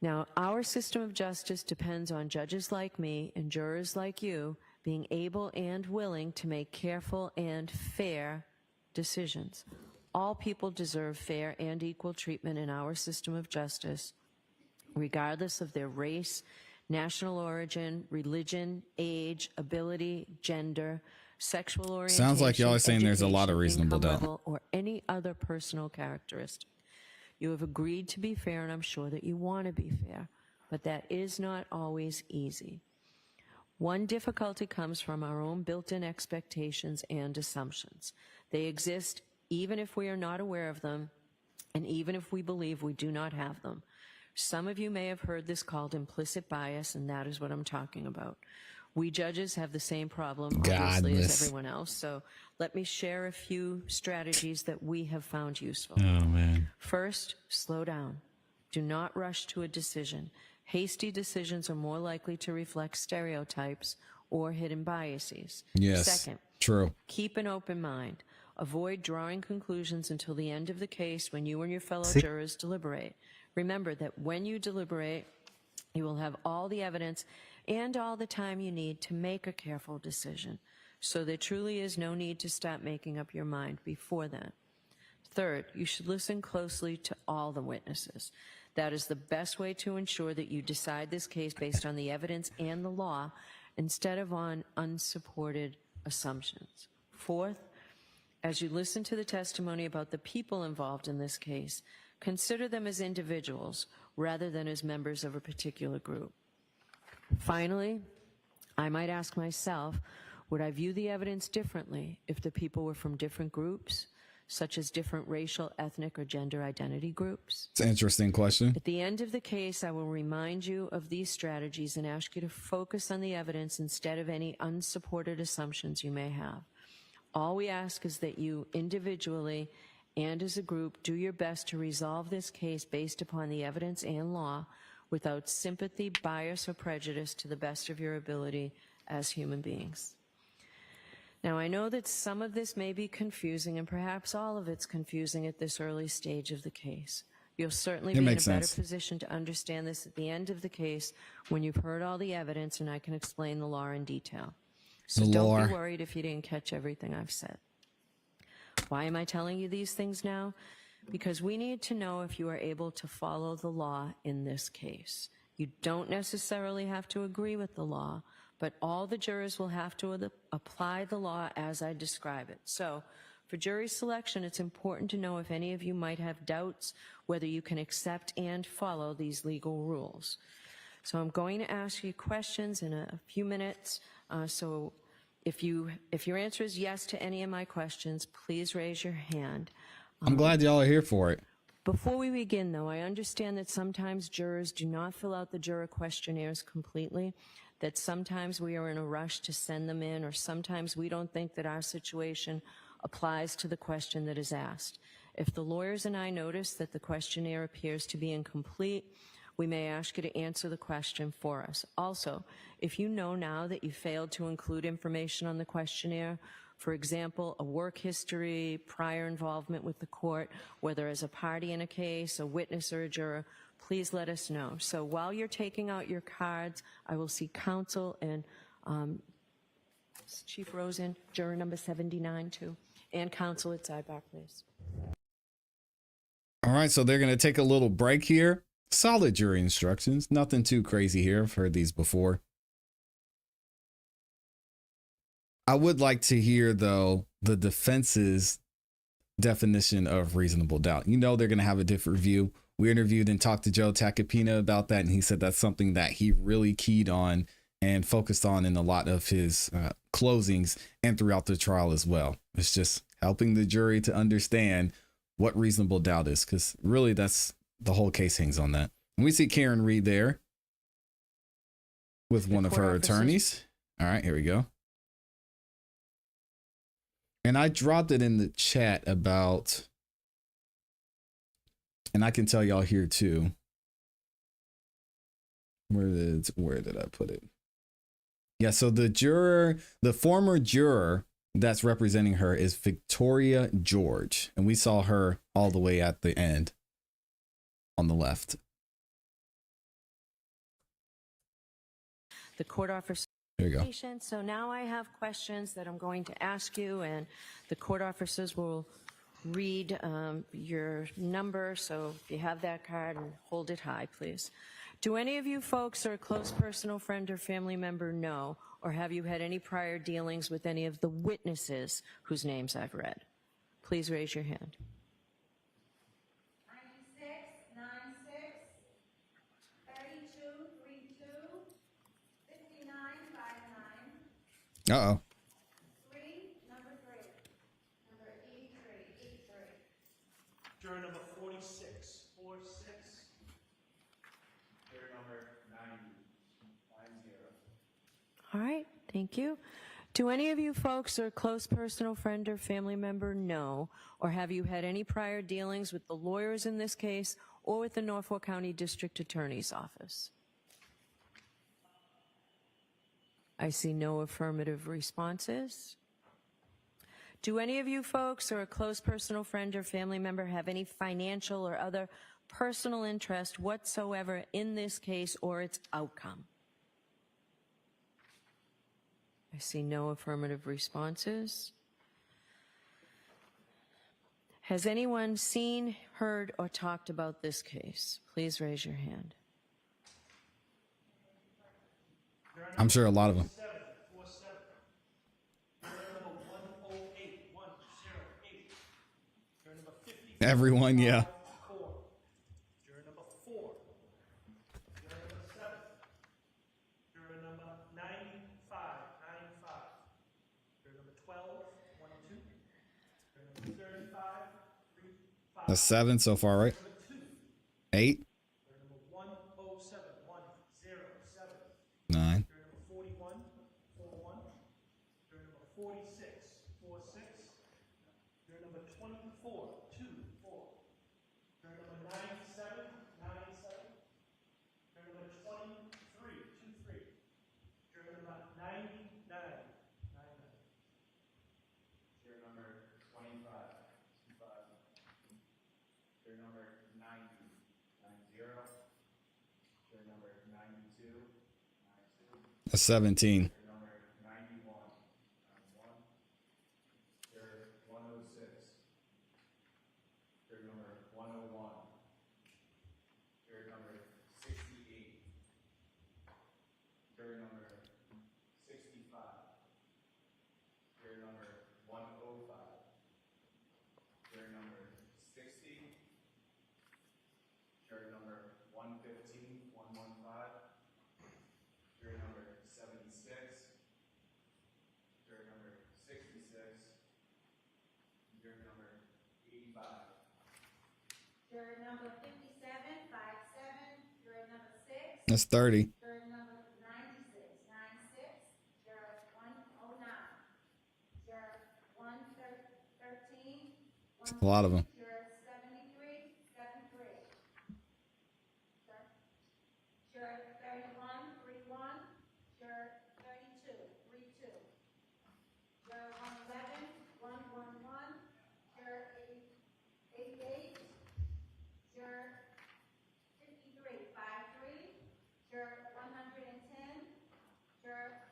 Now, our system of justice depends on judges like me and jurors like you being able and willing to make careful and fair decisions. All people deserve fair and equal treatment in our system of justice, regardless of their race, national origin, religion, age, ability, gender, sexual orientation. Sounds like y'all are saying there's a lot of education, reasonable income doubt. level, or any other personal characteristic. You have agreed to be fair, and I'm sure that you want to be fair, but that is not always easy. One difficulty comes from our own built-in expectations and assumptions. They exist even if we are not aware of them, and even if we believe we do not have them. Some of you may have heard this called implicit bias, and that is what I'm talking about. We judges have the same problem, obviously, as everyone else, so let me share a few strategies that we have found useful. Oh, man. First, slow down. Do not rush to a decision. Hasty decisions are more likely to reflect stereotypes or hidden biases. Yes. Second, True. keep an open mind. Avoid drawing conclusions until the end of the case when you and your fellow jurors deliberate. Remember that when you deliberate, you will have all the evidence and all the time you need to make a careful decision. So there truly is no need to stop making up your mind before then. Third, you should listen closely to all the witnesses. That is the best way to ensure that you decide this case based on the evidence and the law instead of on unsupported assumptions. Fourth, as you listen to the testimony about the people involved in this case, consider them as individuals rather than as members of a particular group. Finally, I might ask myself, would I view the evidence differently if the people were from different groups, such as different racial, ethnic, or gender identity groups? It's an interesting question. At the end of the case, I will remind you of these strategies and ask you to focus on the evidence instead of any unsupported assumptions you may have. All we ask is that you individually and as a group do your best to resolve this case based upon the evidence and law without sympathy, bias, or prejudice, to the best of your ability as human beings. Now, I know that some of this may be confusing, and perhaps all of it's confusing at this early stage of the case. You'll certainly be in a better position to understand this at the end of the case when you've heard all the evidence and I can explain the law in detail. So don't be worried if you didn't catch everything I've said. Why am I telling you these things now? Because we need to know if you are able to follow the law in this case. You don't necessarily have to agree with the law, but all the jurors will have to apply the law as I describe it. So for jury selection, it's important to know if any of you might have doubts whether you can accept and follow these legal rules. So I'm going to ask you questions in a few minutes. So if your answer is yes to any of my questions, please raise your hand. I'm glad y'all are here for it. Before we begin, though, I understand that sometimes jurors do not fill out the juror questionnaires completely, that sometimes we are in a rush to send them in, or sometimes we don't think that our situation applies to the question that is asked. If the lawyers and I notice that the questionnaire appears to be incomplete, we may ask you to answer the question for us. Also, if you know now that you failed to include information on the questionnaire, for example, a work history, prior involvement with the court, whether as a party in a case, a witness, or a juror, please let us know. So while you're taking out your cards, I will see counsel and Chief Rosen, juror number 79 too, and counsel at sidebar, please. All right, so they're going to take a little break here. Solid jury instructions. Nothing too crazy here. I've heard these before. I would like to hear, though, the defense's definition of reasonable doubt. You know, they're going to have a different view. We interviewed and talked to Joe Tacopina about that, and he said that's something that he really keyed on and focused on in a lot of his closings and throughout the trial as well. It's just helping the jury to understand what reasonable doubt is, because really that's the whole case hangs on that. And we see Karen Reed there with one of her attorneys. All right, here we go. And I dropped it in the chat about, and I can tell y'all here too. Where did I put it? Yeah, so the former juror that's representing her is Victoria George. And we saw her all the way at the end on the left. The court offers. There you go. So now I have questions that I'm going to ask you, and the court officers will read your number. So if you have that card, and hold it high, please. Do any of you folks or a close personal friend or family member know, or have you had any prior dealings with any of the witnesses whose names I've read? Please raise your hand. 96, 96, 32, 32, 59, 59. Uh-oh. Number 83, 83. Juror number 46, 46. Juror number 90, 90. All right, thank you. Do any of you folks or a close personal friend or family member know, or have you had any prior dealings with the lawyers in this case or with the Norfolk County District Attorney's Office? I see no affirmative responses. Do any of you folks or a close personal friend or family member have any financial or other personal interest whatsoever in this case or its outcome? I see no affirmative responses. Has anyone seen, heard, or talked about this case? Please raise your hand. I'm sure a lot of them. 47. Juror number 108, 108. Juror number 50. Everyone, yeah. 4. Juror number 4. Juror number 7. Juror number 95, 95. Juror number 12, 1 2. Juror number 35, 3 5. That's 7 so far, right? 8. Juror number 107, 107. 9. Juror number 41, 41. Juror number 46, 46. Juror number 24, 2 4. Juror number 97, 97. Juror number 23, 2 3. Juror number 99, 99. Juror number 25, 25. Juror number 90, 90. Juror number 92, 92. That's 17. Juror number 91, 91. Juror 106. Juror number 101. Juror number 68. Juror number 65. Juror number 105. Juror number 60. Juror number 115, 115. Juror number 76. Juror number 66. Juror number 85. Juror number 57, 57. Juror number 6. That's 30. Juror number 96, 96. Juror 109. Juror 113. That's a lot of them. Juror 73, 73. Juror 31, 31. Juror 32, 32. Juror 111, 111. Juror 88. Juror 53, 53. Juror 110. Juror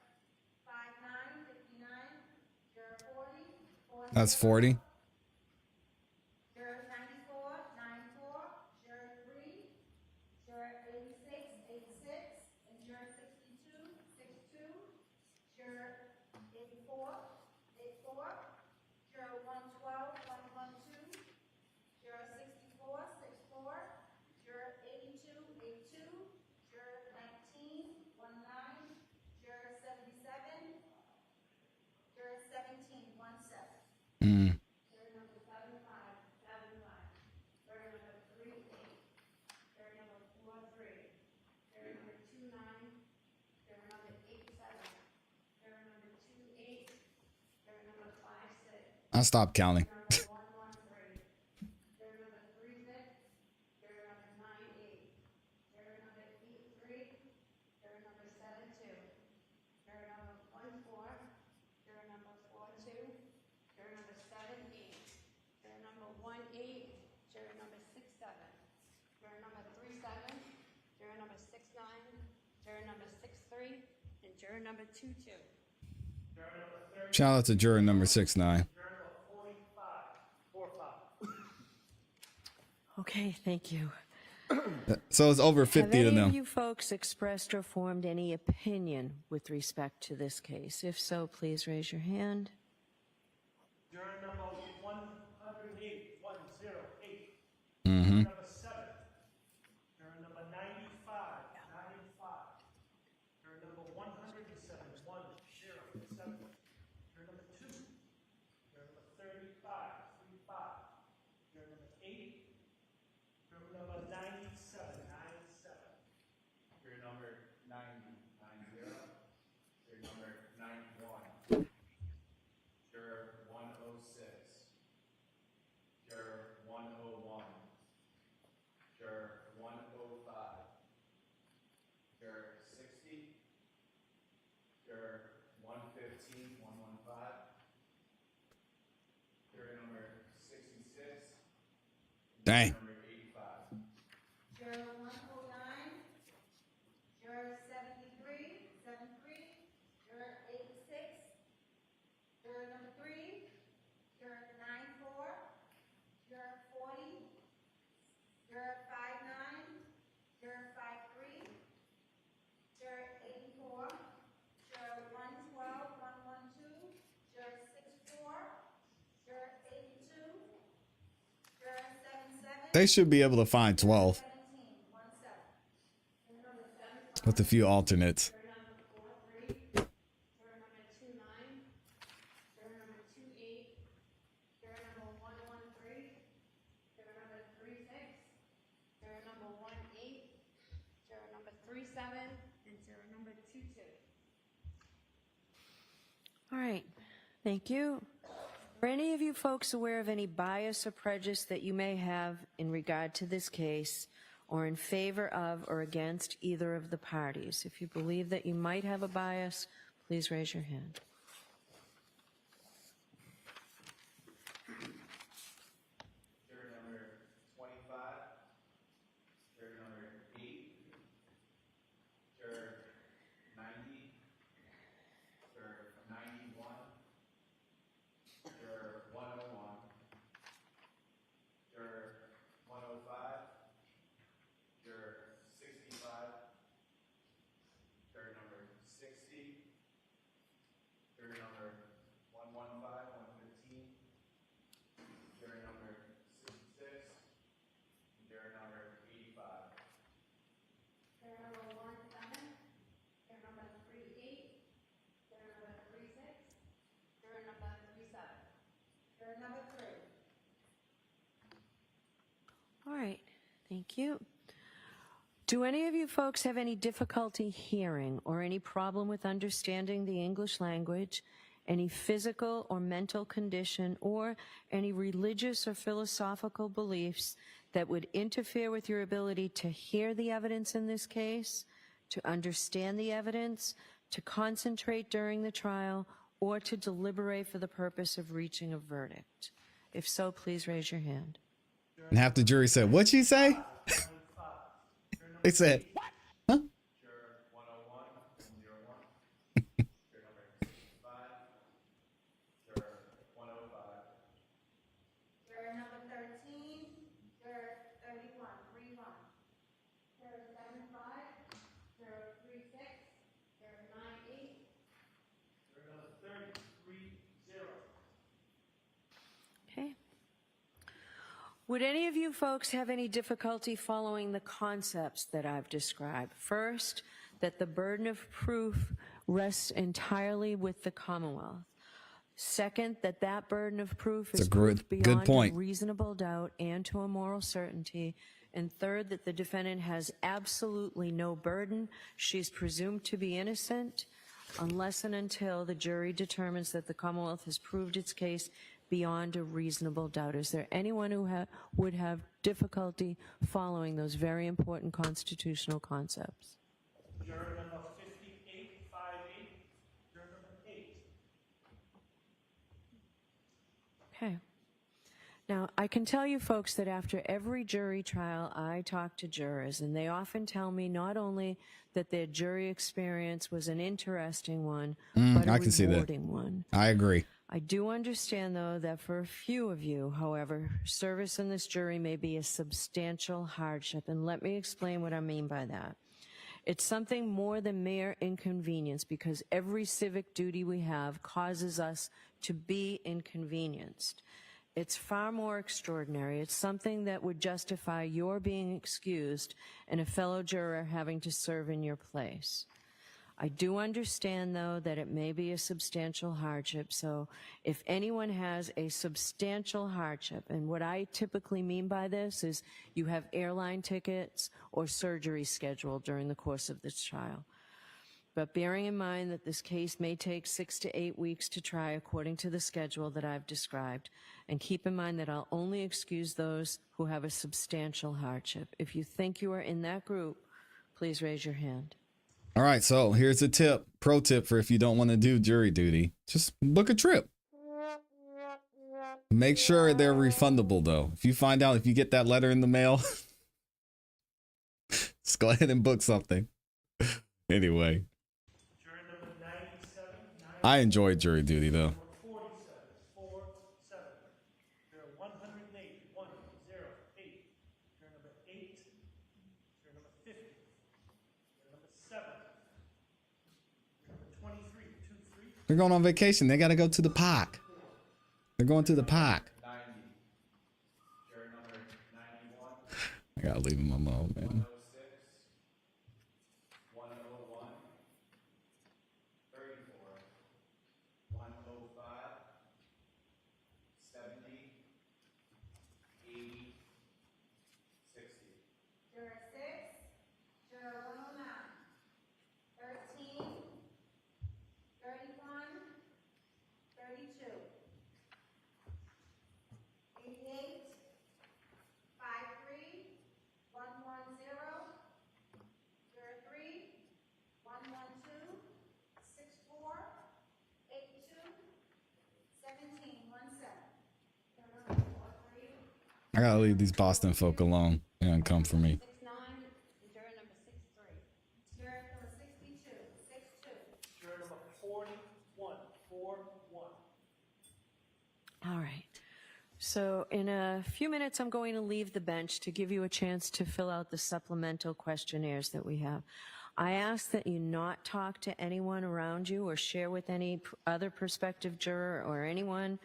59, 59. Juror 40, 40. That's 40. Juror 94, 94. Juror 3. Juror Juror number 7575. Juror number 38. Juror number 43. Juror number 29. Juror number 87. Juror number 28. Juror number 56. I stopped counting. Juror number 113. Juror number 36. Juror number 98. Juror number 83. Juror number 72. Juror number 14. Juror number 42. Juror number 78. Juror number 18. Juror number 67. Juror number 37. Juror number 69. Juror number 63. And juror number 22. Shout out to juror number 69. Okay, thank you. So it's over Have 50 to any of them. you folks expressed or formed any opinion with respect to this case? If so, please raise your hand. Juror number 108, 108. Mm-hmm. Number 7. Juror number 95, 95. Juror number 107, 107. Juror number 2. Juror number 35, 35. Juror number 8. Juror number 97, 97. Juror number 90, 90. Juror number 91. Juror 106. Juror 101. Juror 105. Juror 60. Juror 115, 115. Juror number 66. Dang. Number 85. Juror 109. Juror 73, 73. Juror 86. Juror number 3. Juror 94. Juror 40. Juror 59. Juror 53. Juror 84. Juror 112, 112. Juror 64. Juror 82. Juror 77. They should be able to find 12 17, 17. Juror number 75. with a few alternates. Juror number 43. Juror number 29. Juror number 28. Juror number 113. Juror number 36. Juror number 18. Juror number 37. And juror number 22. All right, thank you. Are any of you folks aware of any bias or prejudice that you may have in regard to this case or in favor of or against either of the parties? If you believe that you might have a bias, please raise your hand. Juror number 25. Juror number 8. Juror 90. Juror 91. Juror 101. Juror 105. Juror 65. Juror number 60. Juror number 115, 115. Juror number 66. And juror number 85. Juror number 17. Juror number 38. Juror number 36. Juror number 37. Juror number 3. All right, thank you. Do any of you folks have any difficulty hearing or any problem with understanding the English language, any physical or mental condition, or any religious or philosophical beliefs that would interfere with your ability to hear the evidence in this case, to understand the evidence, to concentrate during the trial, or to deliberate for the purpose of reaching a verdict? If so, please raise your hand. And half the jury said, "What'd she say?" They said, "Huh?" Juror 101, 101. Juror number 65. Juror 105. Juror number 13. Juror 31, 31. Juror 75. Juror 36. Juror 98. Juror number 33, 0. Okay. Would any of you folks have any difficulty following the concepts that I've described? First, that the burden of proof rests entirely with the Commonwealth. Second, that burden of proof It's is a proved good beyond point. a reasonable doubt and to a moral certainty. And third, that the defendant has absolutely no burden. She's presumed to be innocent unless and until the jury determines that the Commonwealth has proved its case beyond a reasonable doubt. Is there anyone who would have difficulty following those very important constitutional concepts? Juror number 5858, juror number 8. Okay. Now, I can tell you folks that after every jury trial, I talk to jurors, and they often tell me not only that their jury experience was an interesting one, but a I can see that. rewarding one. I agree. I do understand, though, that for a few of you, however, service in this jury may be a substantial hardship, and let me explain what I mean by that. It's something more than mere inconvenience, because every civic duty we have causes us to be inconvenienced. It's far more extraordinary. It's something that would justify your being excused and a fellow juror having to serve in your place. I do understand, though, that it may be a substantial hardship. So if anyone has a substantial hardship, and what I typically mean by this is you have airline tickets or surgery scheduled during the course of this trial. But bearing in mind that this case may take 6 to 8 weeks to try according to the schedule that I've described, and keep in mind that I'll only excuse those who have a substantial hardship. If you think you are in that group, please raise your hand. All right, so here's a tip, pro tip for if you don't want to do jury duty. Just book a trip. Make sure they're refundable, though. If you find out, if you get that letter in the mail, just go ahead and book something. Anyway. Juror number 97, I enjoy jury duty, though. 47, 47. Juror 108, 108. Juror number 8. Juror number 50. Juror number 7. Juror number 23, 23. They're going on vacation. They got to go to the park. They're going to the park. 90. Juror number 91. I got to leave them alone, man. 101, 34, 105, 70, 80, 60. Juror 6, juror 109, 13, 31, 32, 88, 53, 110, juror 3, 112, 64, 82, 17, 17. Juror number 43, I got to leave these Boston folk alone. They're going to come for me. 69, juror number 63. Juror number 62, 62. Juror number 41, 41. All right. So in a few minutes, I'm going to leave the bench to give you a chance to fill out the supplemental questionnaires that we have. I ask that you not talk to anyone around you or share with any other prospective juror or anyone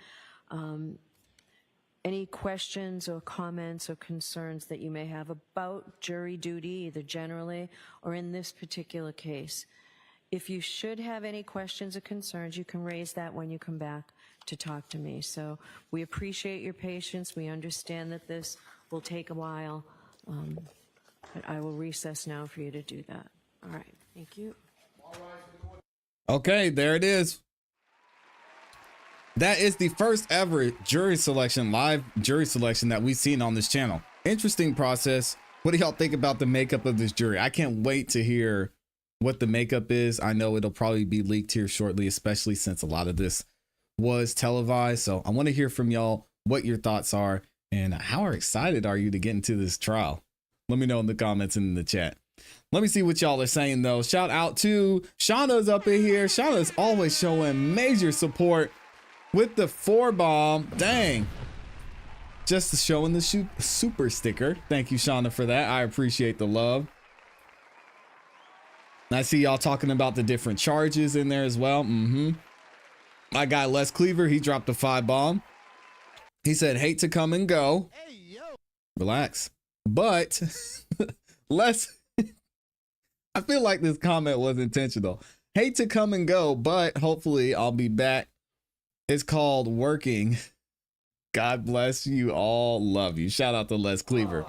any questions or comments or concerns that you may have about jury duty, either generally or in this particular case. If you should have any questions or concerns, you can raise that when you come back to talk to me. So we appreciate your patience. We understand that this will take a while, but I will recess now for you to do that. All right. Thank you. Okay, there it is. That is the first ever jury selection, live jury selection that we've seen on this channel. Interesting process. What do y'all think about the makeup of this jury? I can't wait to hear what the makeup is. I know it'll probably be leaked here shortly, especially since a lot of this was televised. So I want to hear from y'all what your thoughts are and how excited are you to get into this trial? Let me know in the comments and in the chat. Let me see what y'all are saying, though. Shout out to Shauna's up in here. Shauna's always showing major support with the 4-bomb. Dang. Just showing the super sticker. Thank you, Shauna, for that. I appreciate the love. And I see y'all talking about the different charges in there as well. My guy, Les Cleaver, he dropped a 5-bomb. He said, hate to come and go. Hey, yo. Relax. But Les, I feel like this comment was intentional. Hate to come and go, but hopefully I'll be back It's called Working. God bless you all. Love you. Shout out to Les Cleaver.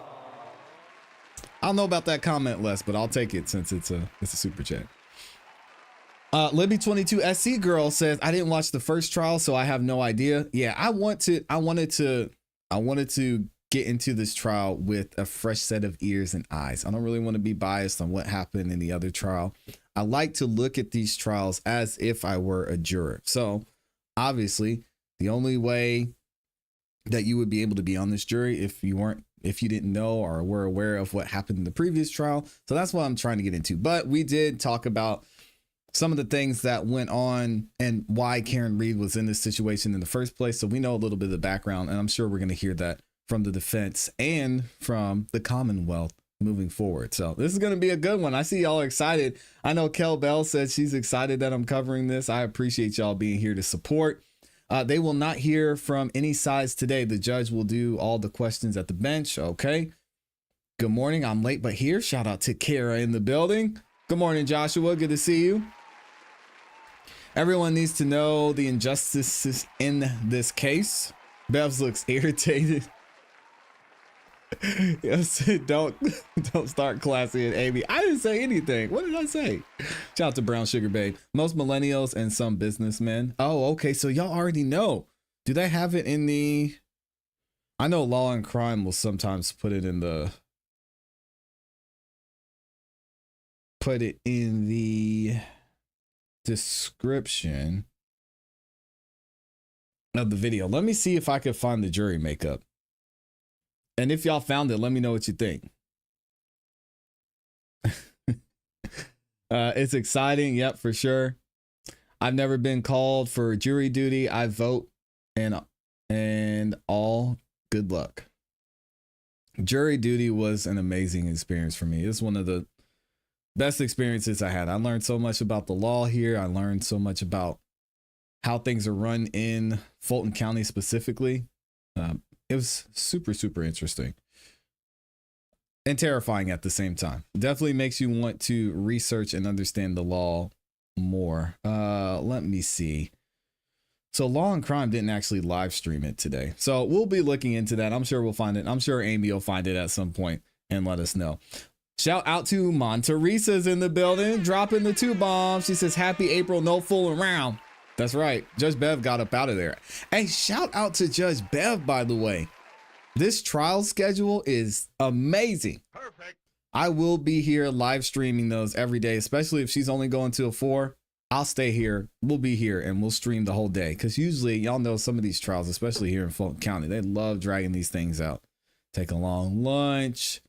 I don't know about that comment, Les, but I'll take it since it's a super chat. Libby22 SC girl says, I didn't watch the first trial, so I have no idea. Yeah, I wanted to get into this trial with a fresh set of ears and eyes. I don't really want to be biased on what happened in the other trial. I like to look at these trials as if I were a juror. So obviously the only way that you would be able to be on this jury if you didn't know or were aware of what happened in the previous trial. So that's what I'm trying to get into. But we did talk about some of the things that went on and why Karen Reed was in this situation in the first place. So we know a little bit of the background, and I'm sure we're going to hear that from the defense and from the Commonwealth moving forward. So this is going to be a good one. I see y'all are excited. I know Kel Bell said she's excited that I'm covering this. I appreciate y'all being here to support. They will not hear from any sides today. The judge will do all the questions at the bench. Okay. Good morning. I'm late, but here. Shout out to Kara in the building. Good morning, Joshua. Good to see you. Everyone needs to know the injustices in this case. Bevs looks irritated. Yes, don't start ClassE and Amy. I didn't say anything. What did I say? Shout out to Brown Sugar Babe. Most millennials and some businessmen. Oh, okay. So y'all already know. Do they have it in the? I know Law and Crime will sometimes put it in the description of the video. Let me see if I could find the jury makeup. And if y'all found it, let me know what you think. It's exciting. Yep, for sure. I've never been called for jury duty. I vote and all good luck. Jury duty was an amazing experience for me. It's one of the best experiences I had. I learned so much about the law here. I learned so much about how things are run in Fulton County specifically. It was super, super interesting and terrifying at the same time. Definitely makes you want to research and understand the law more. Let me see. So Law and Crime didn't actually live stream it today. So we'll be looking into that. I'm sure we'll find it. I'm sure Amy will find it at some point and let us know. Shout out to Monteresa's in the building, dropping the 2 bombs. She says, happy April, no fooling around. That's right. Judge Bev got up out of there. Hey, shout out to Judge Bev, by the way. This trial schedule is amazing. Perfect. I will be here live streaming those every day, especially if she's only going till 4. I'll stay here. We'll be here and we'll stream the whole day. Because usually, y'all know some of these trials, especially here in Fulton County, they love dragging these things out. Take a long lunch.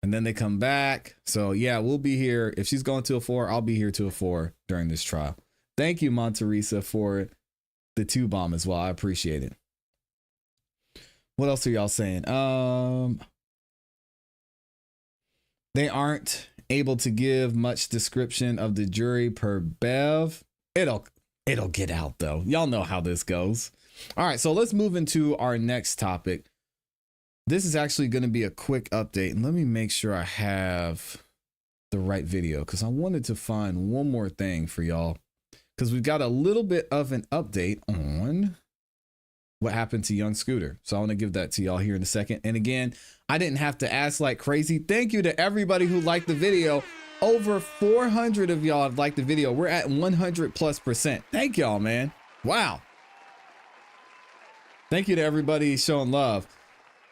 And then they come back. So yeah, we'll be here. If she's going till 4, I'll be here till 4 during this trial. Thank you, Monteresa, for the 2 bomb as well. I appreciate it. What else are y'all saying? They aren't able to give much description of the jury per Bev. It'll get out though. Y'all know how this goes. All right, so let's move into our next topic. This is actually going to be a quick update, and let me make sure I have the right video because I wanted to find one more thing for y'all. Because we've got a little bit of an update on what happened to young Scooter. So I want to give that to y'all here in a second. And again, I didn't have to ask like crazy. Thank you to everybody who liked the video. Over 400 of y'all have liked the video. We're at 100+%. Thank y'all, man. Wow. Thank you to everybody showing love.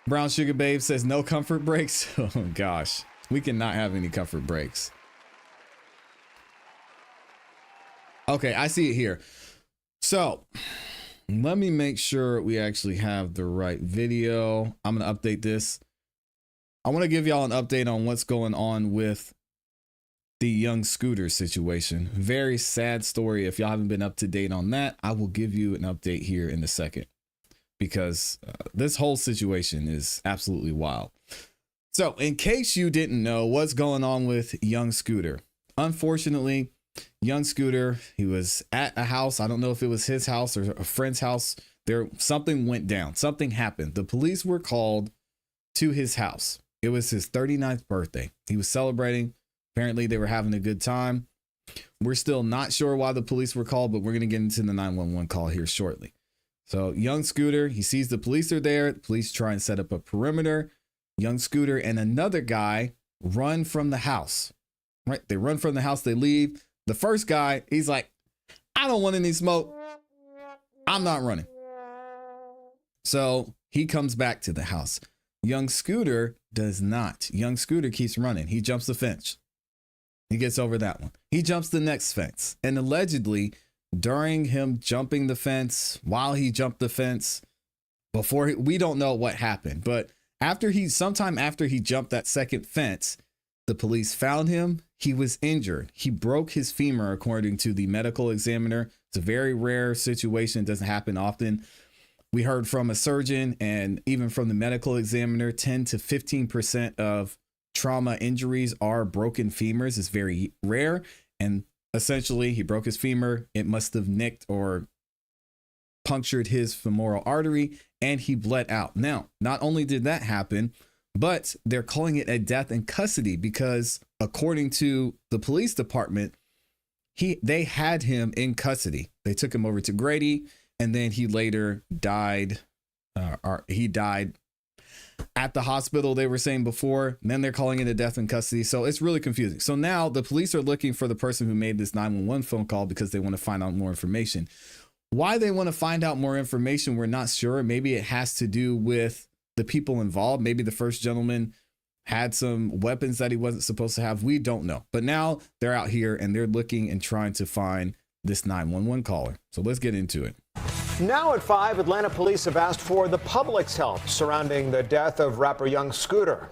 Brown Sugar Babe says no comfort breaks. Oh gosh, we cannot have any comfort breaks. Okay, I see it here. So let me make sure we actually have the right video. I'm going to update this. I want to give y'all an update on what's going on with the young Scooter situation. Very sad story. If y'all haven't been up to date on that, I will give you an update here in a second because this whole situation is absolutely wild. So in case you didn't know what's going on with young Scooter, unfortunately, young Scooter, he was at a house. I don't know if it was his house or a friend's house. Something went down. Something happened. The police were called to his house. It was his 39th birthday. He was celebrating. Apparently they were having a good time. We're still not sure why the police were called, but we're going to get into the 911 call here shortly. So young Scooter, he sees the police are there. The police try and set up a perimeter. Young Scooter and another guy run from the house, right? They run from the house. They leave. The first guy, he's like, I don't want any smoke. I'm not running. So he comes back to the house. Young Scooter does not. Young Scooter keeps running. He jumps the fence. He gets over that one. He jumps the next fence. And allegedly, during him jumping the fence, while he jumped the fence, we don't know what happened. But sometime after he jumped that second fence, the police found him. He was injured. He broke his femur, according to the medical examiner. It's a very rare situation. It doesn't happen often. We heard from a surgeon and even from the medical examiner, 10 to 15% of trauma injuries are broken femurs. It's very rare. And essentially, he broke his femur. It must have nicked or punctured his femoral artery, and he bled out. Now, not only did that happen, but they're calling it a death in custody because according to the police department, they had him in custody. They took him over to Grady, and then he later died. He died at the hospital, they were saying before. And then they're calling it a death in custody. So it's really confusing. So now the police are looking for the person who made this 911 phone call because they want to find out more information. Why they want to find out more information, we're not sure. Maybe it has to do with the people involved. Maybe the first gentleman had some weapons that he wasn't supposed to have. We don't know. But now they're out here and they're looking and trying to find this 911 caller. So let's get into it. Now at 5, Atlanta police have asked for the public's help surrounding the death of rapper Young Scooter.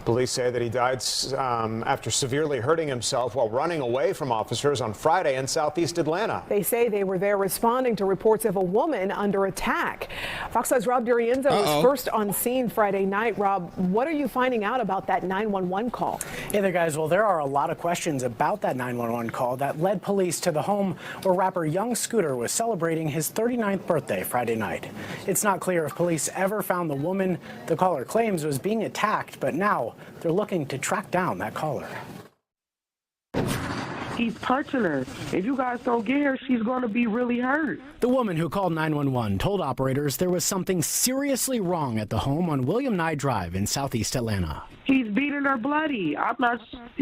Police say that he died after severely hurting himself while running away from officers on Friday in southeast Atlanta. They say they were there responding to reports of a woman under attack. Fox 5's Rob Durienzo was first on scene Friday night. Rob, what are you finding out about that 911 call? Hey there, guys. Well, there are a lot of questions about that 911 call that led police to the home where rapper Young Scooter was celebrating his 39th birthday Friday night. It's not clear if police ever found the woman the caller claims was being attacked, but now they're looking to track down that caller. He's punching her. If you guys don't get her, she's going to be really hurt. The woman who called 911 told operators there was something seriously wrong at the home on William Nye Drive in southeast Atlanta. He's beating her bloody.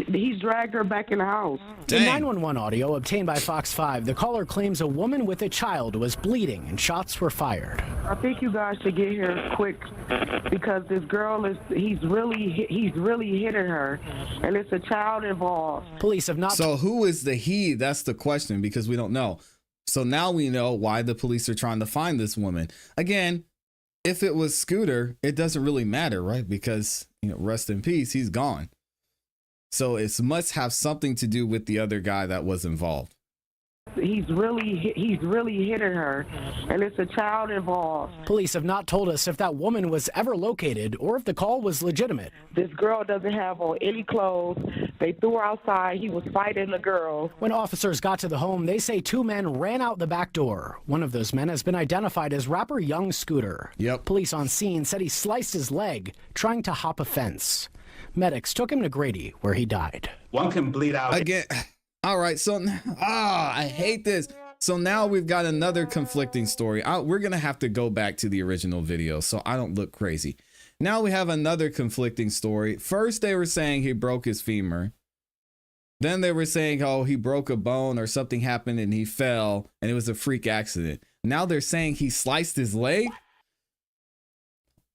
He's dragged her back in the house. In 911 audio obtained by Fox 5, the caller claims a woman with a child was bleeding and shots were fired. I think you guys should get here quick because this girl he's really hitting her, and it's a child involved. Police have not. So who is the he? That's the question, because we don't know. So now we know why the police are trying to find this woman. Again, if it was Scooter, it doesn't really matter, right? Because, rest in peace, he's gone. So it must have something to do with the other guy that was involved. He's really hitting her, and it's a child involved. Police have not told us if that woman was ever located or if the call was legitimate. This girl doesn't have on any clothes. They threw her outside. He was fighting the girl. When officers got to the home, they say 2 men ran out the back door. One of those men has been identified as rapper Young Scooter. Yep. Police on scene said he sliced his leg trying to hop a fence. Medics took him to Grady, where he died. One can bleed out. Again. All right, so I hate this. So now we've got another conflicting story. We're going to have to go back to the original video so I don't look crazy. Now we have another conflicting story. First, they were saying he broke his femur. Then they were saying, oh, he broke a bone or something happened and he fell and it was a freak accident. Now they're saying he sliced his leg.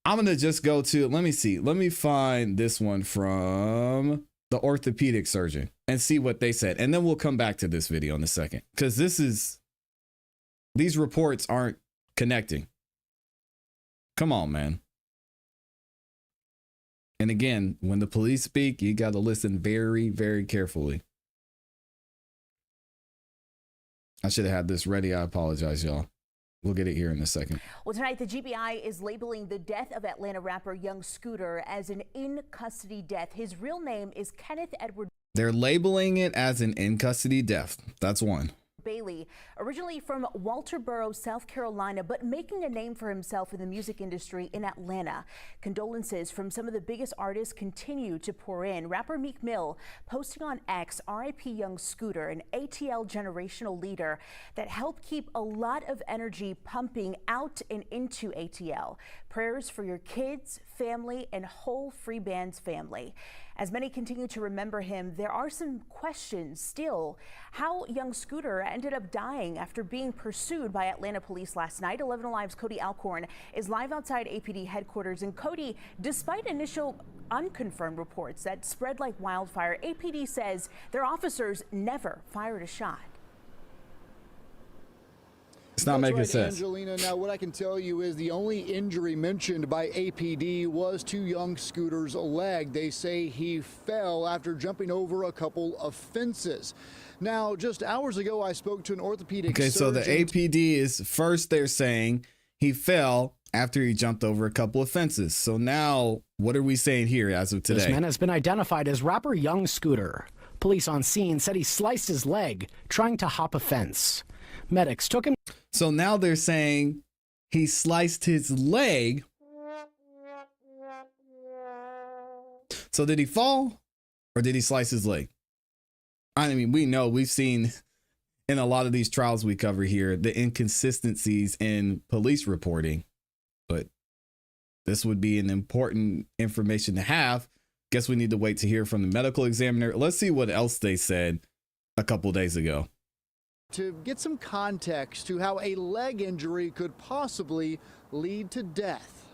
I'm going to just go to, let me see. Let me find this one from the orthopedic surgeon and see what they said. And then we'll come back to this video in a second, because these reports aren't connecting. Come on, man. And again, when the police speak, you got to listen very, very carefully. I should have had this ready. I apologize, y'all. We'll get it here in a second. Well, tonight, the GBI is labeling the death of Atlanta rapper Young Scooter as an in-custody death. His real name is Kenneth Edward. They're labeling it as an in-custody death. That's one. Bailey, originally from Walterboro, South Carolina, but making a name for himself in the music industry in Atlanta. Condolences from some of the biggest artists continue to pour in. Rapper Meek Mill posting on X, R.I.P. Young Scooter, an ATL generational leader that helped keep a lot of energy pumping out and into ATL. Prayers for your kids, family, and whole Free Bands family. As many continue to remember him, there are some questions still. How Young Scooter ended up dying after being pursued by Atlanta police last night. 11 Alive's Cody Alcorn is live outside APD headquarters. And Cody, despite initial unconfirmed reports that spread like wildfire, APD says their officers never fired a shot. It's not making sense. Angelina, now what I can tell you is the only injury mentioned by APD was to Young Scooter's leg. They say he fell after jumping over a couple of fences. Now, just hours ago, I spoke to an orthopedic surgeon. So the APD is first they're saying he fell after he jumped over a couple of fences. So now what are we saying here as of today? This man has been identified as rapper Young Scooter. Police on scene said he sliced his leg trying to hop a fence. Medics took him. So now they're saying he sliced his leg. So did he fall or did he slice his leg? I mean, we know, we've seen in a lot of these trials we cover here, the inconsistencies in police reporting, but this would be an important information to have. Guess we need to wait to hear from the medical examiner. Let's see what else they said a couple days ago. To get some context to how a leg injury could possibly lead to death.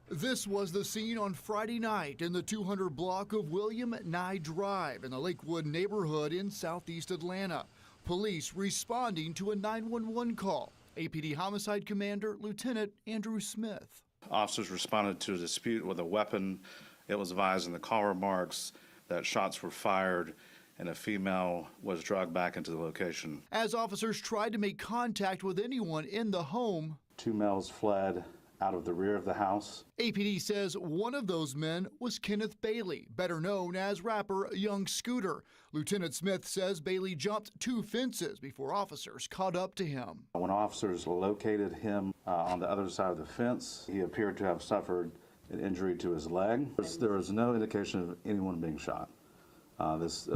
This was the scene on Friday night in the 200 block of William Nye Drive in the Lakewood neighborhood in southeast Atlanta. Police responding to a 911 call. APD Homicide Commander Lieutenant Andrew Smith. Officers responded to a dispute with a weapon. It was advised in the call remarks that shots were fired and a female was dragged back into the location. As officers tried to make contact with anyone in the home, 2 males fled out of the rear of the house. APD says one of those men was Kenneth Bailey, better known as rapper Young Scooter. Lieutenant Smith says Bailey jumped 2 fences before officers caught up to him. When officers located him on the other side of the fence, he appeared to have suffered an injury to his leg. There was no indication of anyone being shot.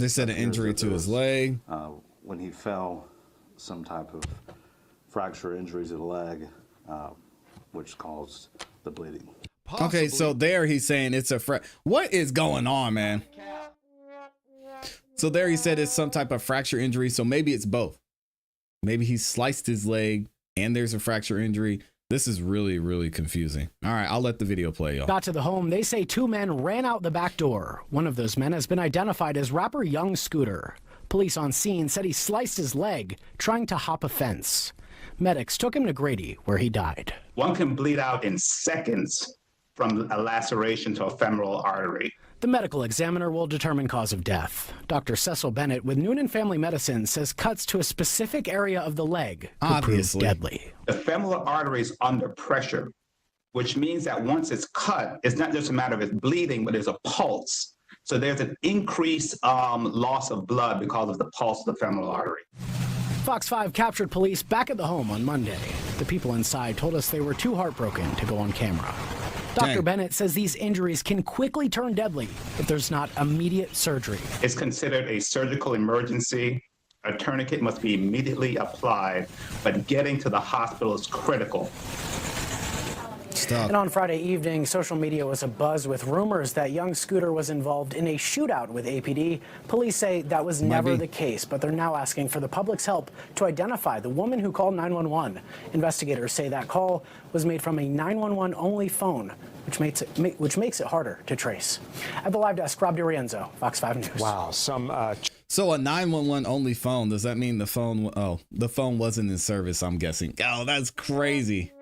They said an injury to his leg. When he fell, some type of fracture injuries to the leg, which caused the bleeding. Okay, so there he's saying it's a what is going on, man? So there he said it's some type of fracture injury. So maybe it's both. Maybe he sliced his leg and there's a fracture injury. This is really, really confusing. All right, I'll let the video play, y'all. Got to the home, they say 2 men ran out the back door. One of those men has been identified as rapper Young Scooter. Police on scene said he sliced his leg trying to hop a fence. Medics took him to Grady, where he died. One can bleed out in seconds from a laceration to a femoral artery. The medical examiner will determine cause of death. Dr. Cecil Bennett with Noonan Family Medicine says cuts to a specific area of the leg could prove deadly. The femoral artery is under pressure, which means that once it's cut, it's not just a matter of it bleeding, but there's a pulse. So there's an increased loss of blood because of the pulse of the femoral artery. Fox 5 captured police back at the home on Monday. The people inside told us they were too heartbroken to go on camera. Dr. Bennett says these injuries can quickly turn deadly if there's not immediate surgery. It's considered a surgical emergency. A tourniquet must be immediately applied, but getting to the hospital is critical. And on Friday evening, social media was abuzz with rumors that Young Scooter was involved in a shootout with APD. Police say that was never the case, but they're now asking for the public's help to identify the woman who called 911. Investigators say that call was made from a 911 only phone, which makes it harder to trace. At the live desk, Rob DiRienzo, Fox 5 News. Wow, so a 911 only phone, does that mean the phone wasn't in service, I'm guessing? Oh, that's crazy.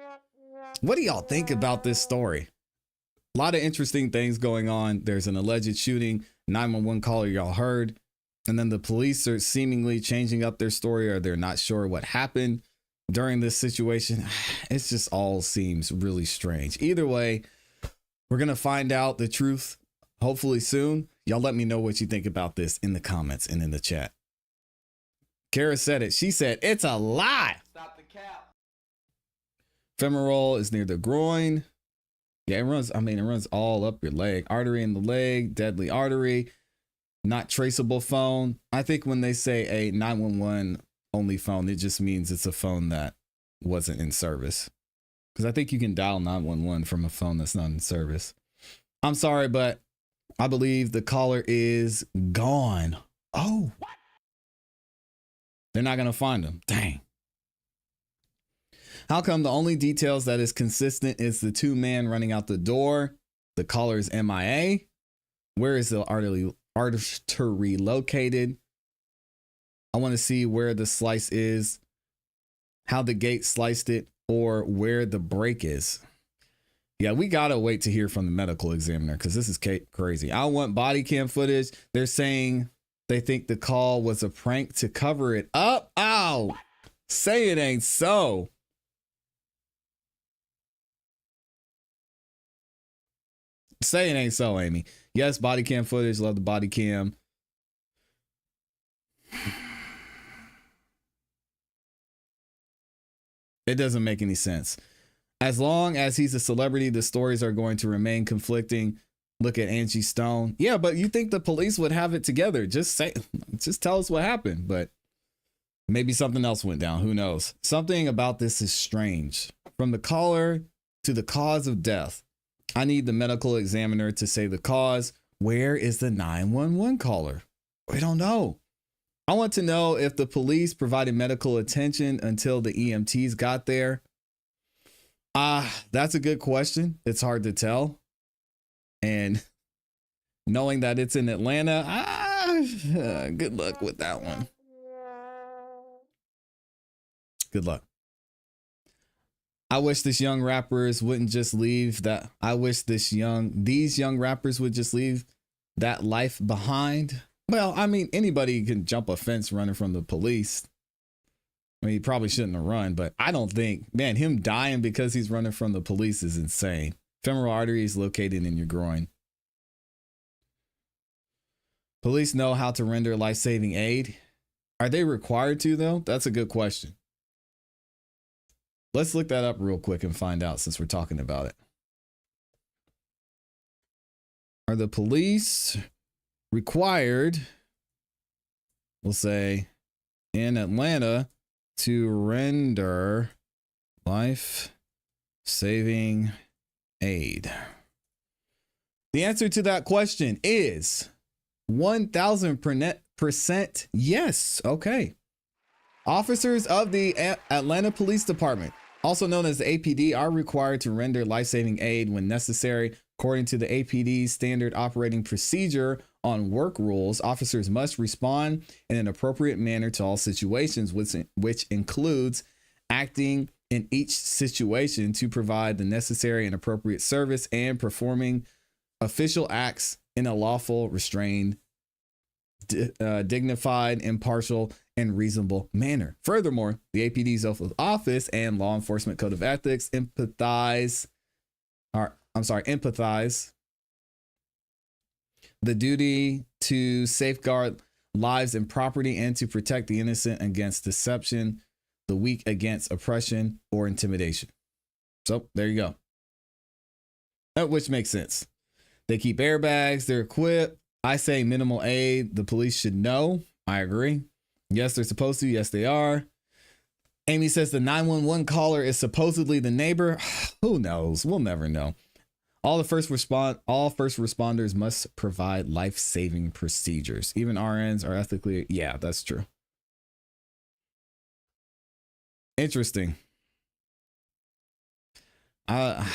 What do y'all think about this story? A lot of interesting things going on. There's an alleged shooting, 911 caller y'all heard, and then the police are seemingly changing up their story, or they're not sure what happened during this situation. It just all seems really strange. Either way, we're going to find out the truth hopefully soon. Y'all let me know what you think about this in the comments and in the chat. Kara said it. She said, it's a lie. Stop the cap. Femoral is near the groin. Yeah, it runs all up your leg. Artery in the leg, deadly artery, not traceable phone. I think when they say a 911 only phone, it just means it's a phone that wasn't in service. Because I think you can dial 911 from a phone that's not in service. I'm sorry, but I believe the caller is gone. Oh, they're not going to find him. Dang. How come the only details that is consistent is the two men running out the door? The caller is MIA. Where is the artery located? I want to see where the slice is, how the gate sliced it, or where the break is. Yeah, we got to wait to hear from the medical examiner because this is crazy. I want body cam footage. They're saying they think the call was a prank to cover it up. Ow! Say it ain't so. Say it ain't so, Amy. Yes, body cam footage. Love the body cam. It doesn't make any sense. As long as he's a celebrity, the stories are going to remain conflicting. Look at Angie Stone. Yeah, but you think the police would have it together. Just tell us what happened. But maybe something else went down. Who knows? Something about this is strange. From the caller to the cause of death. I need the medical examiner to say the cause. Where is the 911 caller? We don't know. I want to know if the police provided medical attention until the EMTs got there. That's a good question. It's hard to tell. And knowing that it's in Atlanta, good luck with that one. Good luck. I wish these young rappers wouldn't just leave that. I wish these young rappers would just leave that life behind. Well, I mean, anybody can jump a fence running from the police. I mean, he probably shouldn't have run, but I don't think, man, him dying because he's running from the police is insane. Femoral artery is located in your groin. Police know how to render life-saving aid. Are they required to, though? That's a good question. Let's look that up real quick and find out since we're talking about it. Are the police required, we'll say, in Atlanta to render life-saving aid? The answer to that question is 1000% yes. Okay. Officers of the Atlanta Police Department, also known as the APD, are required to render life-saving aid when necessary. According to the APD's standard operating procedure on work rules, officers must respond in an appropriate manner to all situations, which includes acting in each situation to provide the necessary and appropriate service and performing official acts in a lawful, restrained, dignified, impartial, and reasonable manner. Furthermore, the APD's oath of office and law enforcement code of ethics empathize the duty to safeguard lives and property and to protect the innocent against deception, the weak against oppression or intimidation. So there you go. Which makes sense. They keep airbags, they're equipped. I say minimal aid. The police should know. I agree. Yes, they're supposed to. Yes, they are. Amy says the 911 caller is supposedly the neighbor. Who knows? We'll never know. All first responders must provide life-saving procedures. Even RNs are ethically. Yeah, that's true. Interesting. I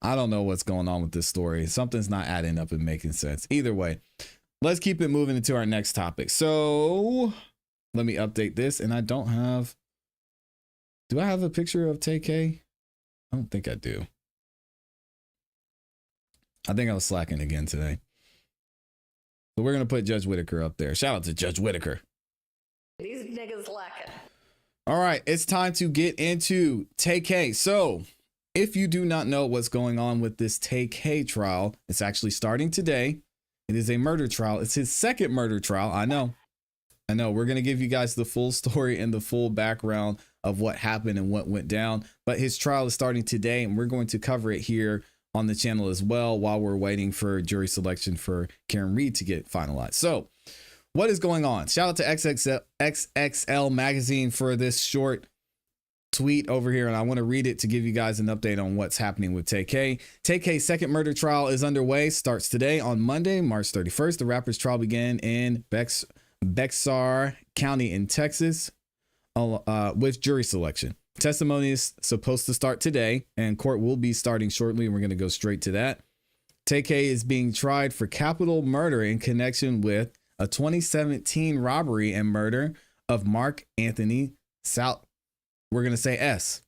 don't know what's going on with this story. Something's not adding up and making sense. Either way, let's keep it moving into our next topic. So let me update this. And I don't have. Do I have a picture of TAY? I don't think I do. I think I was slacking again today. But we're going to put Judge Whitaker up there. Shout out to Judge Whitaker. These niggas lacking. All right, it's time to get into TAY. So if you do not know what's going on with this TAY trial, it's actually starting today. It is a murder trial. It's his second murder trial. I know. I know we're going to give you guys the full story and the full background of what happened and what went down. But his trial is starting today, and we're going to cover it here on the channel as well while we're waiting for jury selection for Karen Reed to get finalized. So what is going on? Shout out to XXL Magazine for this short tweet over here, and I want to read it to give you guys an update on what's happening with TAY. TAY's second murder trial is underway, starts today on Monday, March 31st. The rapper's trial began in Bexar County in Texas with jury selection. Testimony is supposed to start today, and court will be starting shortly, and we're going to go straight to that. TAY is being tried for capital murder in connection with a 2017 robbery and murder of Mark Anthony South, we're going to say S,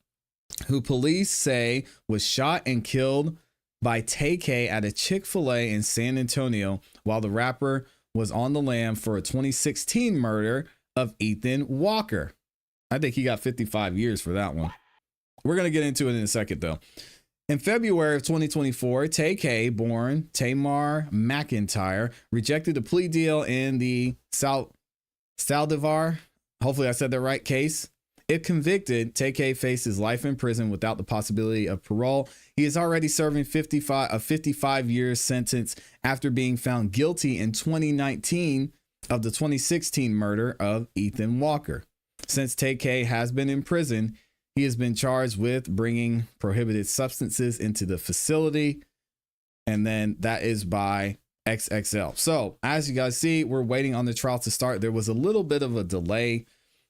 who police say was shot and killed by TAY at a Chick-fil-A in San Antonio while the rapper was on the lam for a 2016 murder of Ethan Walker. I think he got 55 years for that one. We're going to get into it in a second, though. In February of 2024, TAY, born Tamar McIntyre, rejected a plea deal in the Saldivar, hopefully I said that right, case. If convicted, TAY faces life in prison without the possibility of parole. He is already serving a 55-year sentence after being found guilty in 2019 of the 2016 murder of Ethan Walker. Since TAY has been in prison, he has been charged with bringing prohibited substances into the facility, and then that is by XXL. So as you guys see, we're waiting on the trial to start. There was a little bit of a delay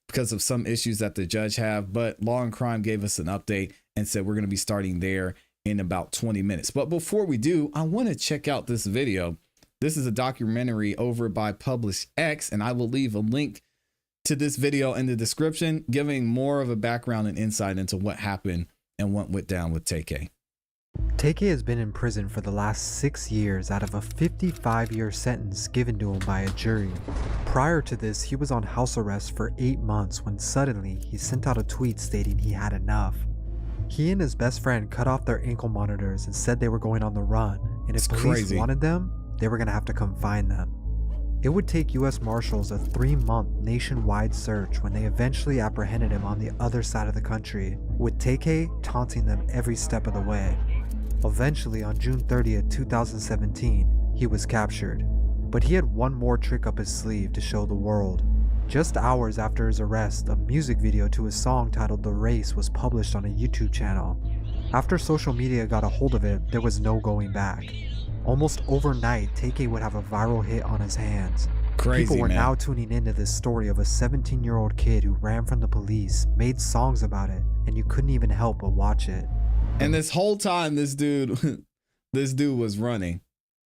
because of some issues that the judge have, but Law and Crime gave us an update and said we're going to be starting there in about 20 minutes. But before we do, I want to check out this video. This is a documentary over by Publish X, and I will leave a link to this video in the description, giving more of a background and insight into what happened and what went down with TAY. TAY has been in prison for the last 6 years out of a 55-year sentence given to him by a jury. Prior to this, he was on house arrest for 8 months when suddenly he sent out a tweet stating he had enough. He and his best friend cut off their ankle monitors and said they were going on the run, and if police wanted them, they were going to have to come find them. It would take US Marshals a 3-month nationwide search when they eventually apprehended him on the other side of the country, with TAY taunting them every step of the way. Eventually, on June 30th, 2017, he was captured. But he had one more trick up his sleeve to show the world. Just hours after his arrest, a music video to his song titled The Race was published on a YouTube channel. After social media got a hold of it, there was no going back. Almost overnight, TAY would have a viral hit on his hands. Crazy, people were man. now tuning into this story of a 17-year-old kid who ran from the police, made songs about it, and you couldn't even help but watch it. And this whole time, this dude was running.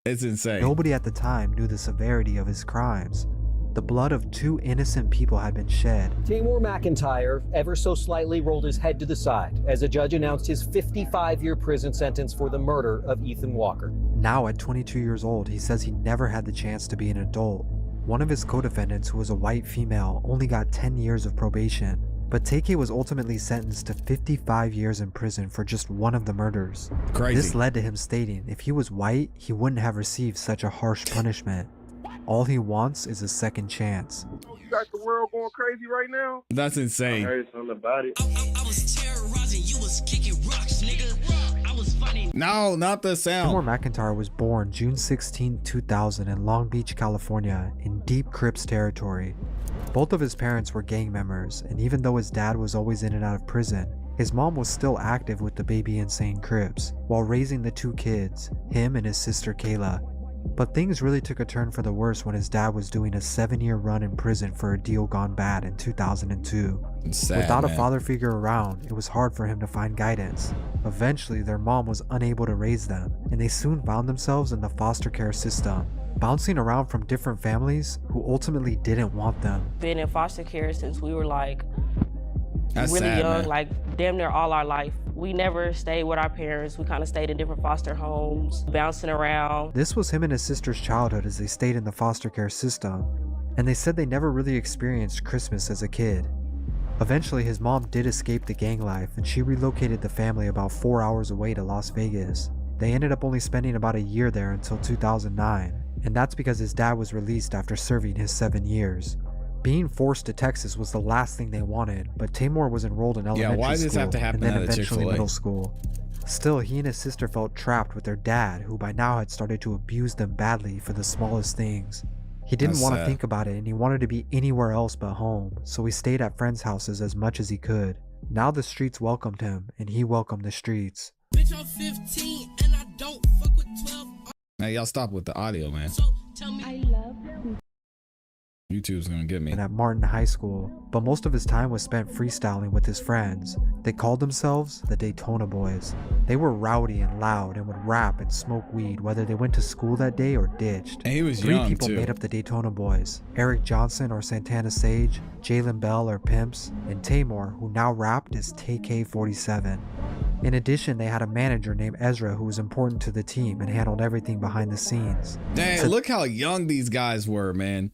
It's insane. Nobody at the time knew the severity of his crimes. The blood of 2 innocent people had been shed. Tamar McIntyre ever so slightly rolled his head to the side as a judge announced his 55-year prison sentence for the murder of Ethan Walker. Now at 22 years old, he says he never had the chance to be an adult. One of his co-defendants, who was a white female, only got 10 years of probation. But TAY was ultimately sentenced to 55 years in prison for just one of the murders. Crazy. This led to him stating if he was white, he wouldn't have received such a harsh punishment. All he wants is a second chance. You got the world going crazy right now? That's insane. I heard something about it. I was terrorizing, you was kicking rocks, nigga. I was fighting. No, not the sound. Tamar McIntyre was born June 16, 2000 in Long Beach, California, in Deep Crips territory. Both of his parents were gang members, and even though his dad was always in and out of prison, his mom was still active with the Baby Insane Crips, while raising the 2 kids, him and his sister Kayla. But things really took a turn for the worse when his dad was doing a 7-year run in prison for a deal gone bad in 2002. Without a father figure around, it was hard for him to find guidance. Eventually, their mom was unable to raise them, and they soon found themselves in the foster care system, bouncing around from different families who ultimately didn't want them. Been in foster care since we were like That's really sad, young, man. like damn near all our life. We never stayed with our parents. We kind of stayed in different foster homes, bouncing around. This was him and his sister's childhood as they stayed in the foster care system, and they said they never really experienced Christmas as a kid. Eventually, his mom did escape the gang life, and she relocated the family about 4 hours away to Las Vegas. They ended up only spending about a year there until 2009, and that's because his dad was released after serving his 7 years. Being forced to Texas was the last thing they wanted, but Tamor was enrolled in elementary why does this school have to happen and then at a eventually Chick-fil-A? middle school. Still, he and his sister felt trapped with their dad, who by now had started to abuse them badly for the smallest things. He didn't That's want to sad. think about it, and he wanted to be anywhere else but home, so he stayed at friends' houses as much as he could. Now the streets welcomed him, and he welcomed the streets. Bitch, I'm 15 and I don't fuck with 12. Now y'all stop with the audio, man. So tell me I love you. YouTube's gonna get me. And at Martin High School, but most of his time was spent freestyling with his friends. They called themselves the Daytona Boys. They were rowdy and loud and would rap and smoke weed whether they went to school that day or ditched. And he was Three young, people too. made up the Daytona Boys: Eric Johnson or Santana Sage, Jalen Bell or Pimps, and Tamor, who now rapped as TAY-47. In addition, they had a manager named Ezra who was important to the team and handled everything behind the scenes. Dang, look how young these guys were, man.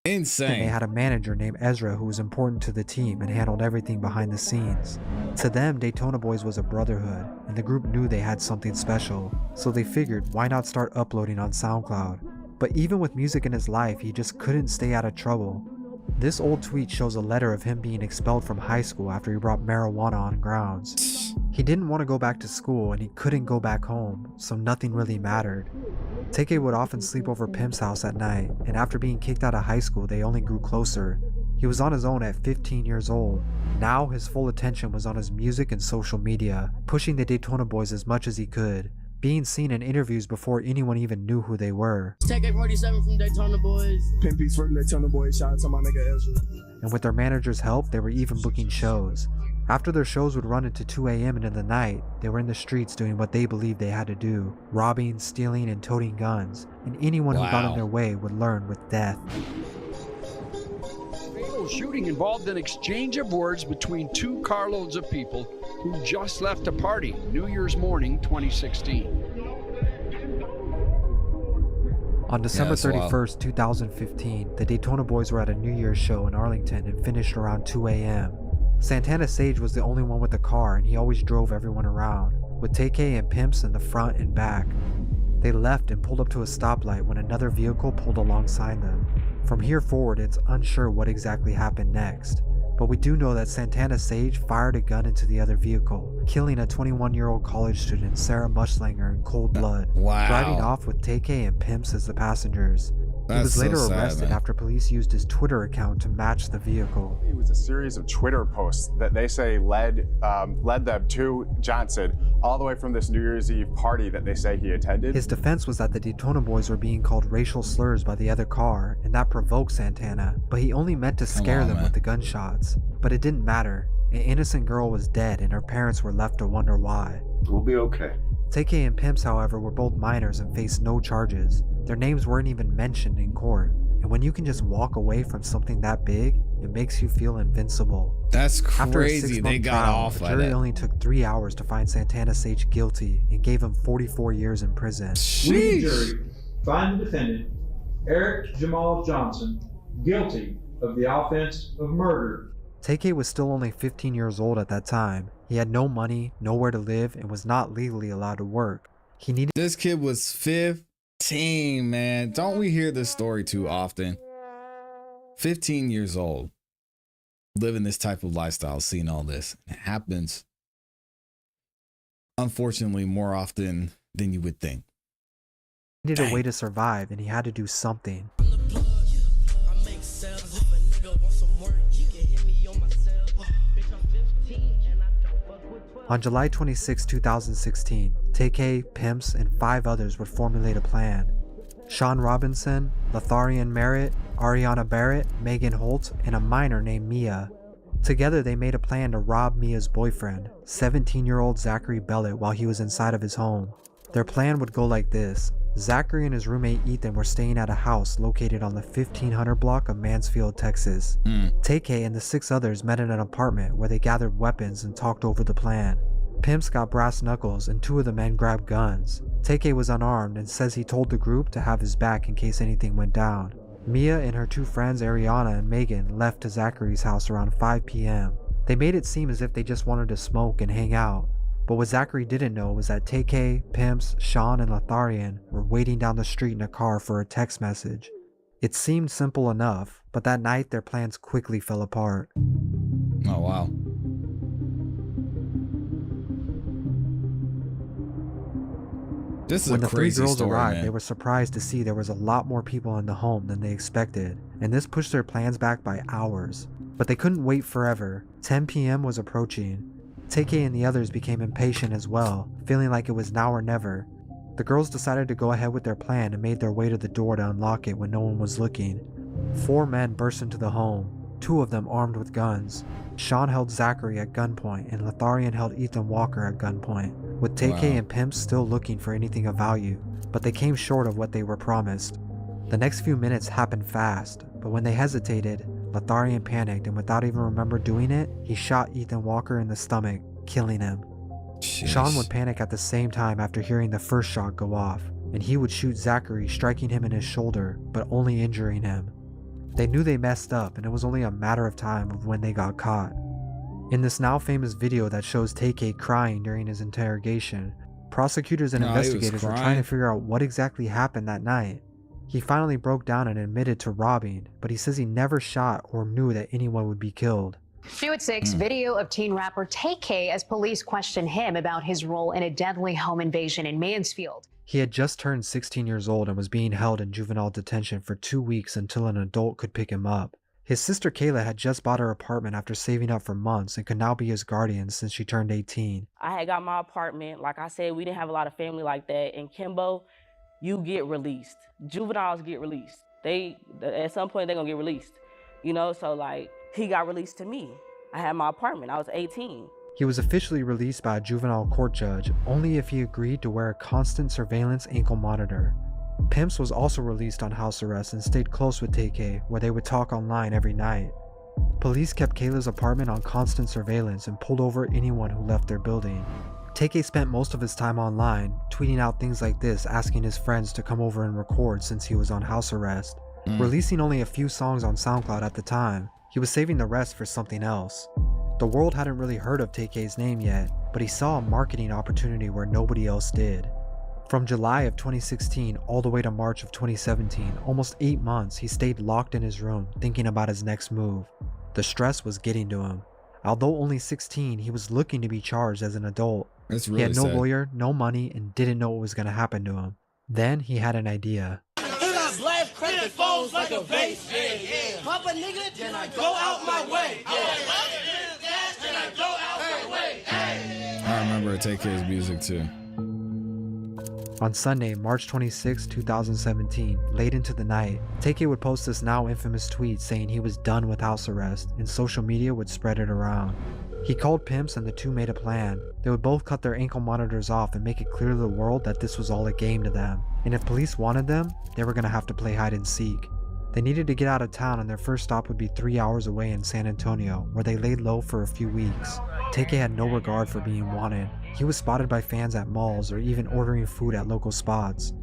Insane. And they had a manager named Ezra who was important to the team and handled everything behind the scenes. To them, Daytona Boys was a brotherhood, and the group knew they had something special, so they figured why not start uploading on SoundCloud. But even with music in his life, he just couldn't stay out of trouble. This old tweet shows a letter of him being expelled from high school after he brought marijuana on grounds. He didn't want to go back to school and he couldn't go back home, so nothing really mattered. TAY would often sleep over Pimp's house at night, and after being kicked out of high school, they only grew closer. He was on his own at 15 years old. Now his full attention was on his music and social media, pushing the Daytona Boys as much as he could, being seen in interviews before anyone even knew who they were. TAY-47 from Daytona Boys. Pimpy's from Daytona Boys. Shout out to my nigga Ezra. And with their manager's help, they were even booking shows. After their shows would run into 2 a.m. and in the night, they were in the streets doing what they believed they had to do, robbing, stealing, and toting guns, and anyone who got in their way would learn with death. Fatal shooting involved an exchange of words between two carloads of people who just left a party New Year's morning 2016. On December 31st, 2015, the Daytona Boys were at a New Year's show in Arlington and finished around 2 a.m. Santana Sage was the only one with a car, and he always drove everyone around, with TAY and Pimps in the front and back. They left and pulled up to a stoplight when another vehicle pulled alongside them. From here forward, it's unsure what exactly happened next, but we do know that Santana Sage fired a gun into the other vehicle, killing a 21-year-old college student, Sarah Mushlanger, in cold blood, driving off with TAY and Pimps as the passengers. He was later arrested after police used his Twitter account to match the vehicle. It was a series of Twitter posts that they say led them to Johnson all the way from this New Year's Eve party that they say he attended. His defense was that the Daytona Boys were being called racial slurs by the other car, and that provoked Santana, but he only meant to scare them with the gunshots. But it didn't matter. An innocent girl was dead, and her parents were left to wonder why. We'll be okay. TAY and Pimps, however, were both minors and faced no charges. Their names weren't even mentioned in court. And when you can just walk away from something that big, it makes you feel invincible. That's After a crazy. 6-month They got trial, off the like jury that. only took 3 hours to find Santana Sage guilty and gave him 44 years in prison. We, the jury, find the defendant, Eric Jamal Johnson, guilty of the offense of murder. TAY was still only 15 years old at that time. He had no money, nowhere to live, and was not legally allowed to work. He needed— This kid was 15, man. Don't we hear this story too often? 15 years old, living this type of lifestyle, seeing all this. It happens, unfortunately, more often than you would think. needed a way to survive, and he had to do something. On July 26, 2016, TAY, Pimps, and 5 others would formulate a plan. Sean Robinson, Lotharian Merritt, Ariana Barrett, Megan Holt, and a minor named Mia. Together they made a plan to rob Mia's boyfriend, 17-year-old Zachary Bellet, while he was inside of his home. Their plan would go like this. Zachary and his roommate Ethan were staying at a house located on the 1500 block of Mansfield, Texas. TAY and the 6 others met in an apartment where they gathered weapons and talked over the plan. Pimps got brass knuckles and 2 of the men grabbed guns. TAY was unarmed and says he told the group to have his back in case anything went down. Mia and her 2 friends Ariana and Megan left to Zachary's house around 5 p.m. They made it seem as if they just wanted to smoke and hang out. But what Zachary didn't know was that TAY, Pimps, Sean, and Lotharian were waiting down the street in a car for a text message. It seemed simple enough, but that night their plans quickly fell apart. Oh, wow. This is when a the three crazy girls story, arrived, man. they were surprised to see there was a lot more people in the home than they expected, and this pushed their plans back by hours. But they couldn't wait forever. 10 p.m. was approaching. TAY and the others became impatient as well, feeling like it was now or never. The girls decided to go ahead with their plan and made their way to the door to unlock it when no one was looking. 4 men burst into the home, 2 of them armed with guns. Sean held Zachary at gunpoint and Lotharian held Ethan Walker at gunpoint, with TAY and Pimps still looking for anything of value, but they came short of what they were promised. The next few minutes happened fast, but when they hesitated, Lotharian panicked and without even remember doing it, he shot Ethan Walker in the stomach, killing him. Jeez. Sean would panic at the same time after hearing the first shot go off, and he would shoot Zachary, striking him in his shoulder, but only injuring him. They knew they messed up, and it was only a matter of time of when they got caught. In this now famous video that shows TAY crying during his interrogation, prosecutors and investigators were trying to figure out what exactly happened that night. He finally broke down and admitted to robbing, but he says he never shot or knew that anyone would be killed. New at 6, video of teen rapper TAY as police question him about his role in a deadly home invasion in Mansfield. He had just turned 16 years old and was being held in juvenile detention for 2 weeks until an adult could pick him up. His sister Kayla had just bought her apartment after saving up for months and could now be his guardian since she turned 18. I had got my apartment. Like I said, we didn't have a lot of family like that. In Kimbo, you get released. Juveniles get released. At some point, they're going to get released. You know, so like, he got released to me. I had my apartment. I was 18. He was officially released by a juvenile court judge only if he agreed to wear a constant surveillance ankle monitor. Pimps was also released on house arrest and stayed close with TAY, where they would talk online every night. Police kept Kayla's apartment on constant surveillance and pulled over anyone who left their building. TAY spent most of his time online, tweeting out things like this, asking his friends to come over and record since he was on house arrest. Releasing only a few songs on SoundCloud at the time, he was saving the rest for something else. The world hadn't really heard of TAY's name yet, but he saw a marketing opportunity where nobody else did. From July of 2016 all the way to March of 2017, almost 8 months, he stayed locked in his room thinking about his next move. The stress was getting to him. Although only 16, he was looking to be charged as an adult. He had no lawyer, no money, and didn't know what was going to happen to him. Then he had an idea. Life crack the phones like a bass. Pop a nigga, then I go out my way. Then I go out my way. I remember TAY's music too. On Sunday, March 26, 2017, late into the night, TAY would post this now infamous tweet saying he was done with house arrest, and social media would spread it around. He called Pimps and the two made a plan. They would both cut their ankle monitors off and make it clear to the world that this was all a game to them, and if police wanted them, they were going to have to play hide and seek. They needed to get out of town, and their first stop would be 3 hours away in San Antonio, where they laid low for a few weeks. TAY had no regard for being wanted. He was spotted by fans at malls or even ordering food at local spots.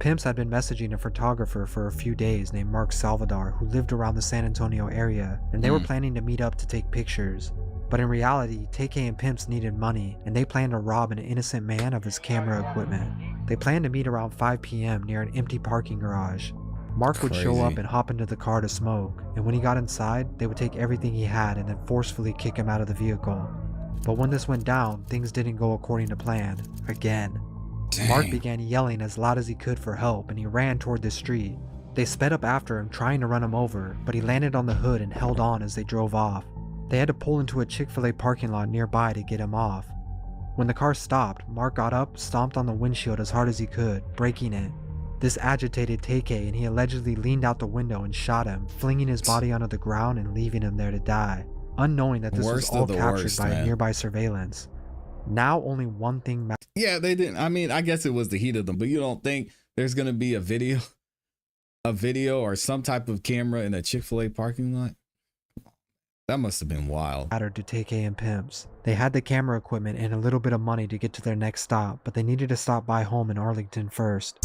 Pimps had been messaging a photographer for a few days named Mark Salvador who lived around the San Antonio area, and they were planning to meet up to take pictures. But in reality, TAY and Pimps needed money, and they planned to rob an innocent man of his camera equipment. They planned to meet around 5 p.m. near an empty parking garage. Mark would show up and hop into the car to smoke, and when he got inside, they would take everything he had and then forcefully kick him out of the vehicle. But when this went down, things didn't go according to plan, again. Dang. Mark began yelling as loud as he could for help, and he ran toward the street. They sped up after him, trying to run him over, but he landed on the hood and held on as they drove off. They had to pull into a Chick-fil-A parking lot nearby to get him off. When the car stopped, Mark got up, stomped on the windshield as hard as he could, breaking it. This agitated TAY, and he allegedly leaned out the window and shot him, flinging his body onto the ground and leaving him there to die, unknowing that this was all captured by nearby surveillance. Now only one thing matters. Yeah, they didn't. I mean, I guess it was the heat of them, but you don't think there's going to be a video or some type of camera in a Chick-fil-A parking lot? That must have been wild. Mattered to TAY and Pimps. They had the camera equipment and a little bit of money to get to their next stop, but they needed to stop by home in Arlington first.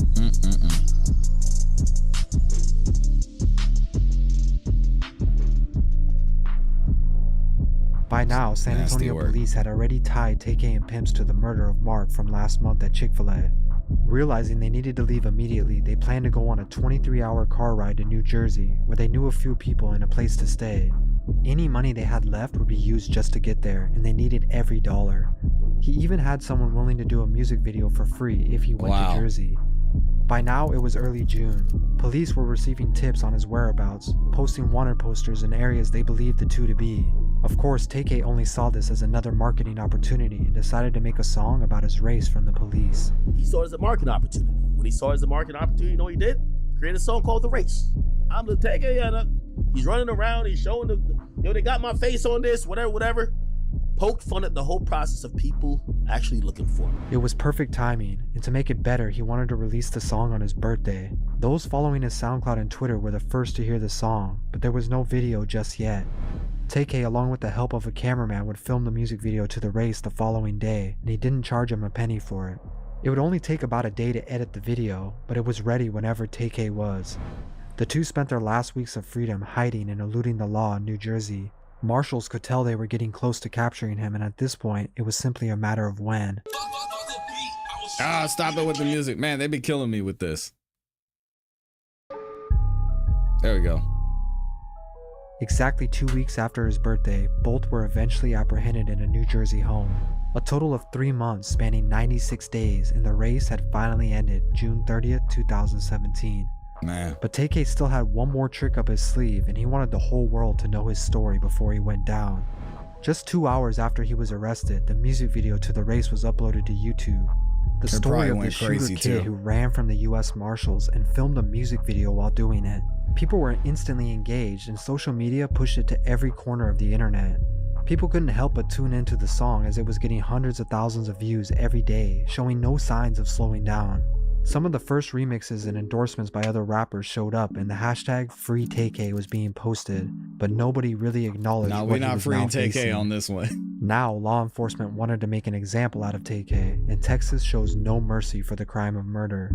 By now, San Antonio police had already tied TAY and Pimps to the murder of Mark from last month at Chick-fil-A. Realizing they needed to leave immediately, they planned to go on a 23-hour car ride to New Jersey, where they knew a few people and a place to stay. Any money they had left would be used just to get there, and they needed every dollar. He even had someone willing to do a music video for free if he went to Jersey. By now, it was early June. Police were receiving tips on his whereabouts, posting wanted posters in areas they believed the two to be. Of course, TAY only saw this as another marketing opportunity and decided to make a song about his race from the police. He saw it as a marketing opportunity. When he saw it as a marketing opportunity, you know what he did? Created a song called The Race. I'm the TAY, and he's running around, he's showing they got my face on this, whatever. Poked fun at the whole process of people actually looking for him. It was perfect timing, and to make it better, he wanted to release the song on his birthday. Those following his SoundCloud and Twitter were the first to hear the song, but there was no video just yet. TAY, along with the help of a cameraman, would film the music video to The Race the following day, and he didn't charge him a penny for it. It would only take about a day to edit the video, but it was ready whenever TAY was. The two spent their last weeks of freedom hiding and eluding the law in New Jersey. Marshals could tell they were getting close to capturing him, and at this point, it was simply a matter of when. Ah, stop it with the music. Man, they be killing me with this. There we go. Exactly 2 weeks after his birthday, both were eventually apprehended in a New Jersey home. A total of 3 months spanning 96 days, and the race had finally ended June 30th, 2017. Man. But TAY still had one more trick up his sleeve, and he wanted the whole world to know his story before he went down. Just 2 hours after he was arrested, the music video to The Race was uploaded to YouTube. The story of the shooter kid who ran from the US Marshals and filmed a music video while doing it. People were instantly engaged, and social media pushed it to every corner of the internet. People couldn't help but tune into the song as it was getting hundreds of thousands of views every day, showing no signs of slowing down. Some of the first remixes and endorsements by other rappers showed up, and the hashtag #FreeTAY was being posted, but nobody really acknowledged what he was now facing. No, we're not freeing TAY on this one. Now, law enforcement wanted to make an example out of TAY, and Texas shows no mercy for the crime of murder.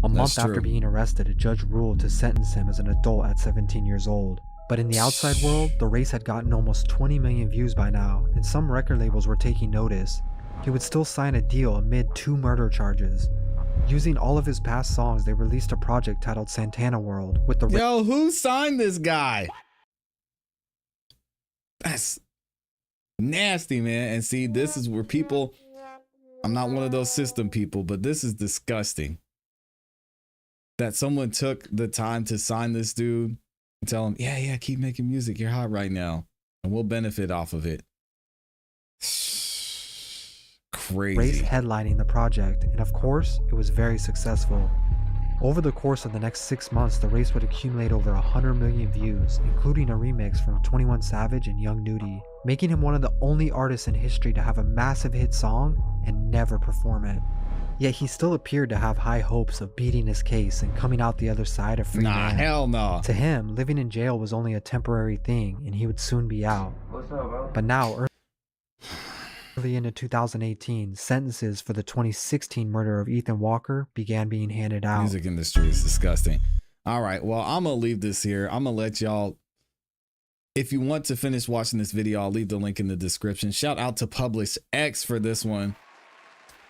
A month after being arrested, a judge ruled to sentence him as an adult at 17 years old. But in the outside world, The Race had gotten almost 20 million views by now, and some record labels were taking notice. He would still sign a deal amid 2 murder charges. Using all of his past songs, they released a project titled Santana World with the... Yo, who signed this guy? That's nasty, man. And see, this is where people... I'm not one of those system people, but this is disgusting. That someone took the time to sign this dude and tell him, yeah, keep making music. You're hot right now, and we'll benefit off of it. Crazy. Race headlining the project, and of course, it was very successful. Over the course of the next 6 months, The Race would accumulate over 100 million views, including a remix from 21 Savage and Young Nudy, making him one of the only artists in history to have a massive hit song and never perform it. Yet he still appeared to have high hopes of beating his case and coming out the other side a free man. Hell no. To him, living in jail was only a temporary thing, and he would soon be out. What's up, bro? But now, early into 2018, sentences for the 2016 murder of Ethan Walker began being handed out. Music industry is disgusting. All right, well, I'm gonna leave this here. I'm gonna let y'all, if you want to finish watching this video, I'll leave the link in the description. Shout out to Publish X for this one.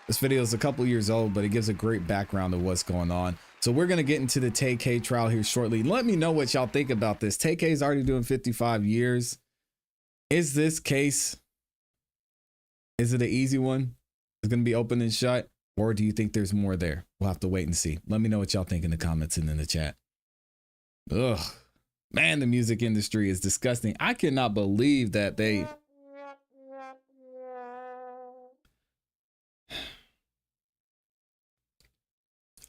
This video is a couple years old, but it gives a great background of what's going on. So we're gonna get into the TAY trial here shortly. Let me know what y'all think about this. TAY is already doing 55 years. Is this case, is it an easy one? It's gonna be open and shut, or do you think there's more there? We'll have to wait and see. Let me know what y'all think in the comments and in the chat. Ugh, man, the music industry is disgusting. I cannot believe that they...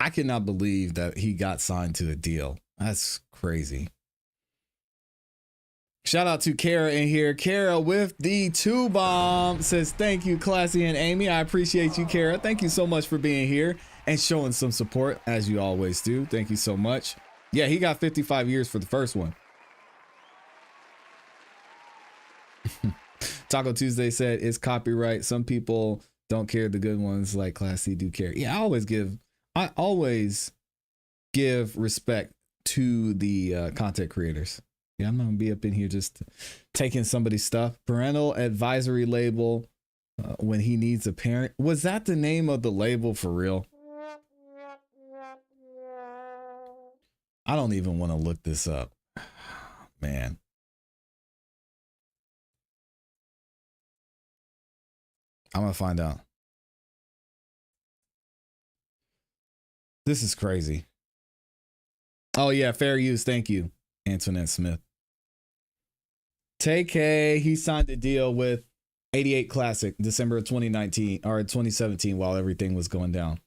I cannot believe that he got signed to a deal. That's crazy. Shout out to Kara in here. Kara with the 2 bomb says, thank you, ClassE and Amy. I appreciate you, Kara. Thank you so much for being here and showing some support, as you always do. Thank you so much. Yeah, he got 55 years for the first one. Taco Tuesday said, it's copyright. Some people don't care. The good ones like ClassE do care. Yeah, I always give respect to the content creators. Yeah, I'm not gonna be up in here just taking somebody's stuff. Parental advisory label when he needs a parent. Was that the name of the label for real? I don't even want to look this up. Man. I'm going to find out. This is crazy. Oh, yeah. Fair use. Thank you, Antoinette Smith. TAY, he signed a deal with 88 Classic December of 2019 or 2017 while everything was going down.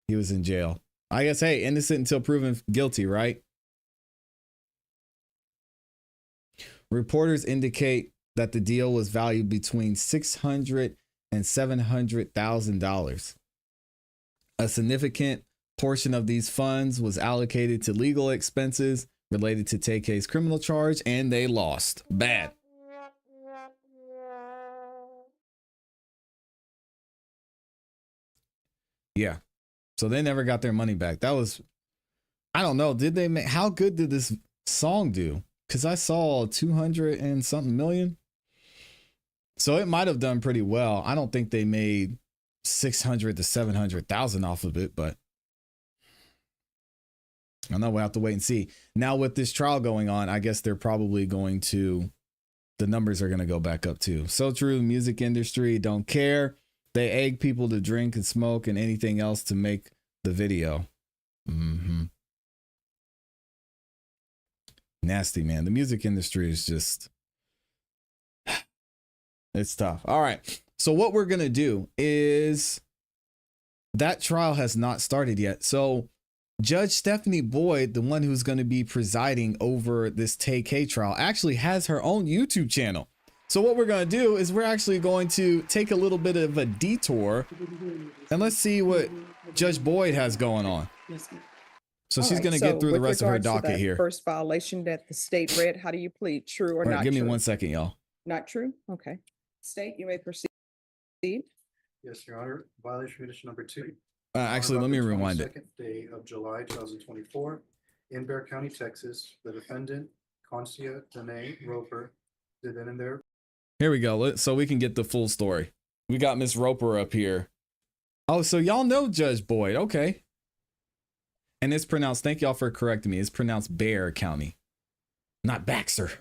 He was in jail. I guess, hey, innocent until proven guilty, right? Reporters indicate that the deal was valued between $600,000 and $700,000. A significant portion of these funds was allocated to legal expenses related to TAY's criminal charge, and they lost. Bad. Yeah. So they never got their money back. That was, I don't know. Did they make, how good did this song do? Because I saw 200 and something million. So it might have done pretty well. I don't think they made 600 to 700,000 off of it, but I know we'll have to wait and see. Now with this trial going on, I guess they're probably going to, the numbers are going to go back up too. So true. Music industry don't care. They egg people to drink and smoke and anything else to make the video. Nasty, man. The music industry is just, it's tough. All right. So what we're going to do is, that trial has not started yet. So Judge Stephanie Boyd, the one who's going to be presiding over this TAY trial, actually has her own YouTube channel. So what we're going to do is we're actually going to take a little bit of a detour and let's see what Judge Boyd has going on. So she's going to get through the rest of her docket here. First violation that the state read, how do you plead? True or All right, not give true? me 1 second, y'all. Not true? Okay. State, you may proceed. Yes, Your Honor. Violation condition number 2. Actually, let me rewind it. Second day of July 2024, in Bexar County, Texas, the defendant, Concia Danae Roper, did then and there. Here we go. So we can get the full story. We got Miss Roper up here. Oh, so y'all know Judge Boyd. Okay. And it's pronounced, thank y'all for correcting me. It's pronounced Bexar County, not Baxter.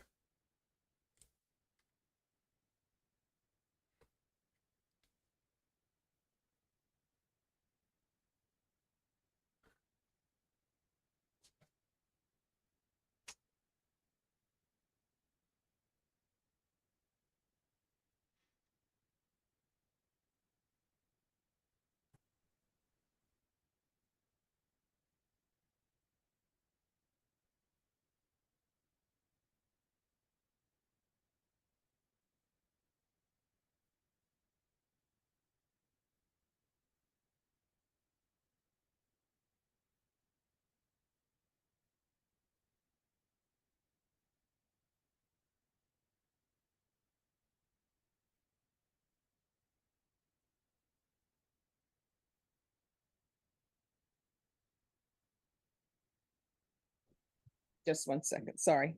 Just 1 second. Sorry.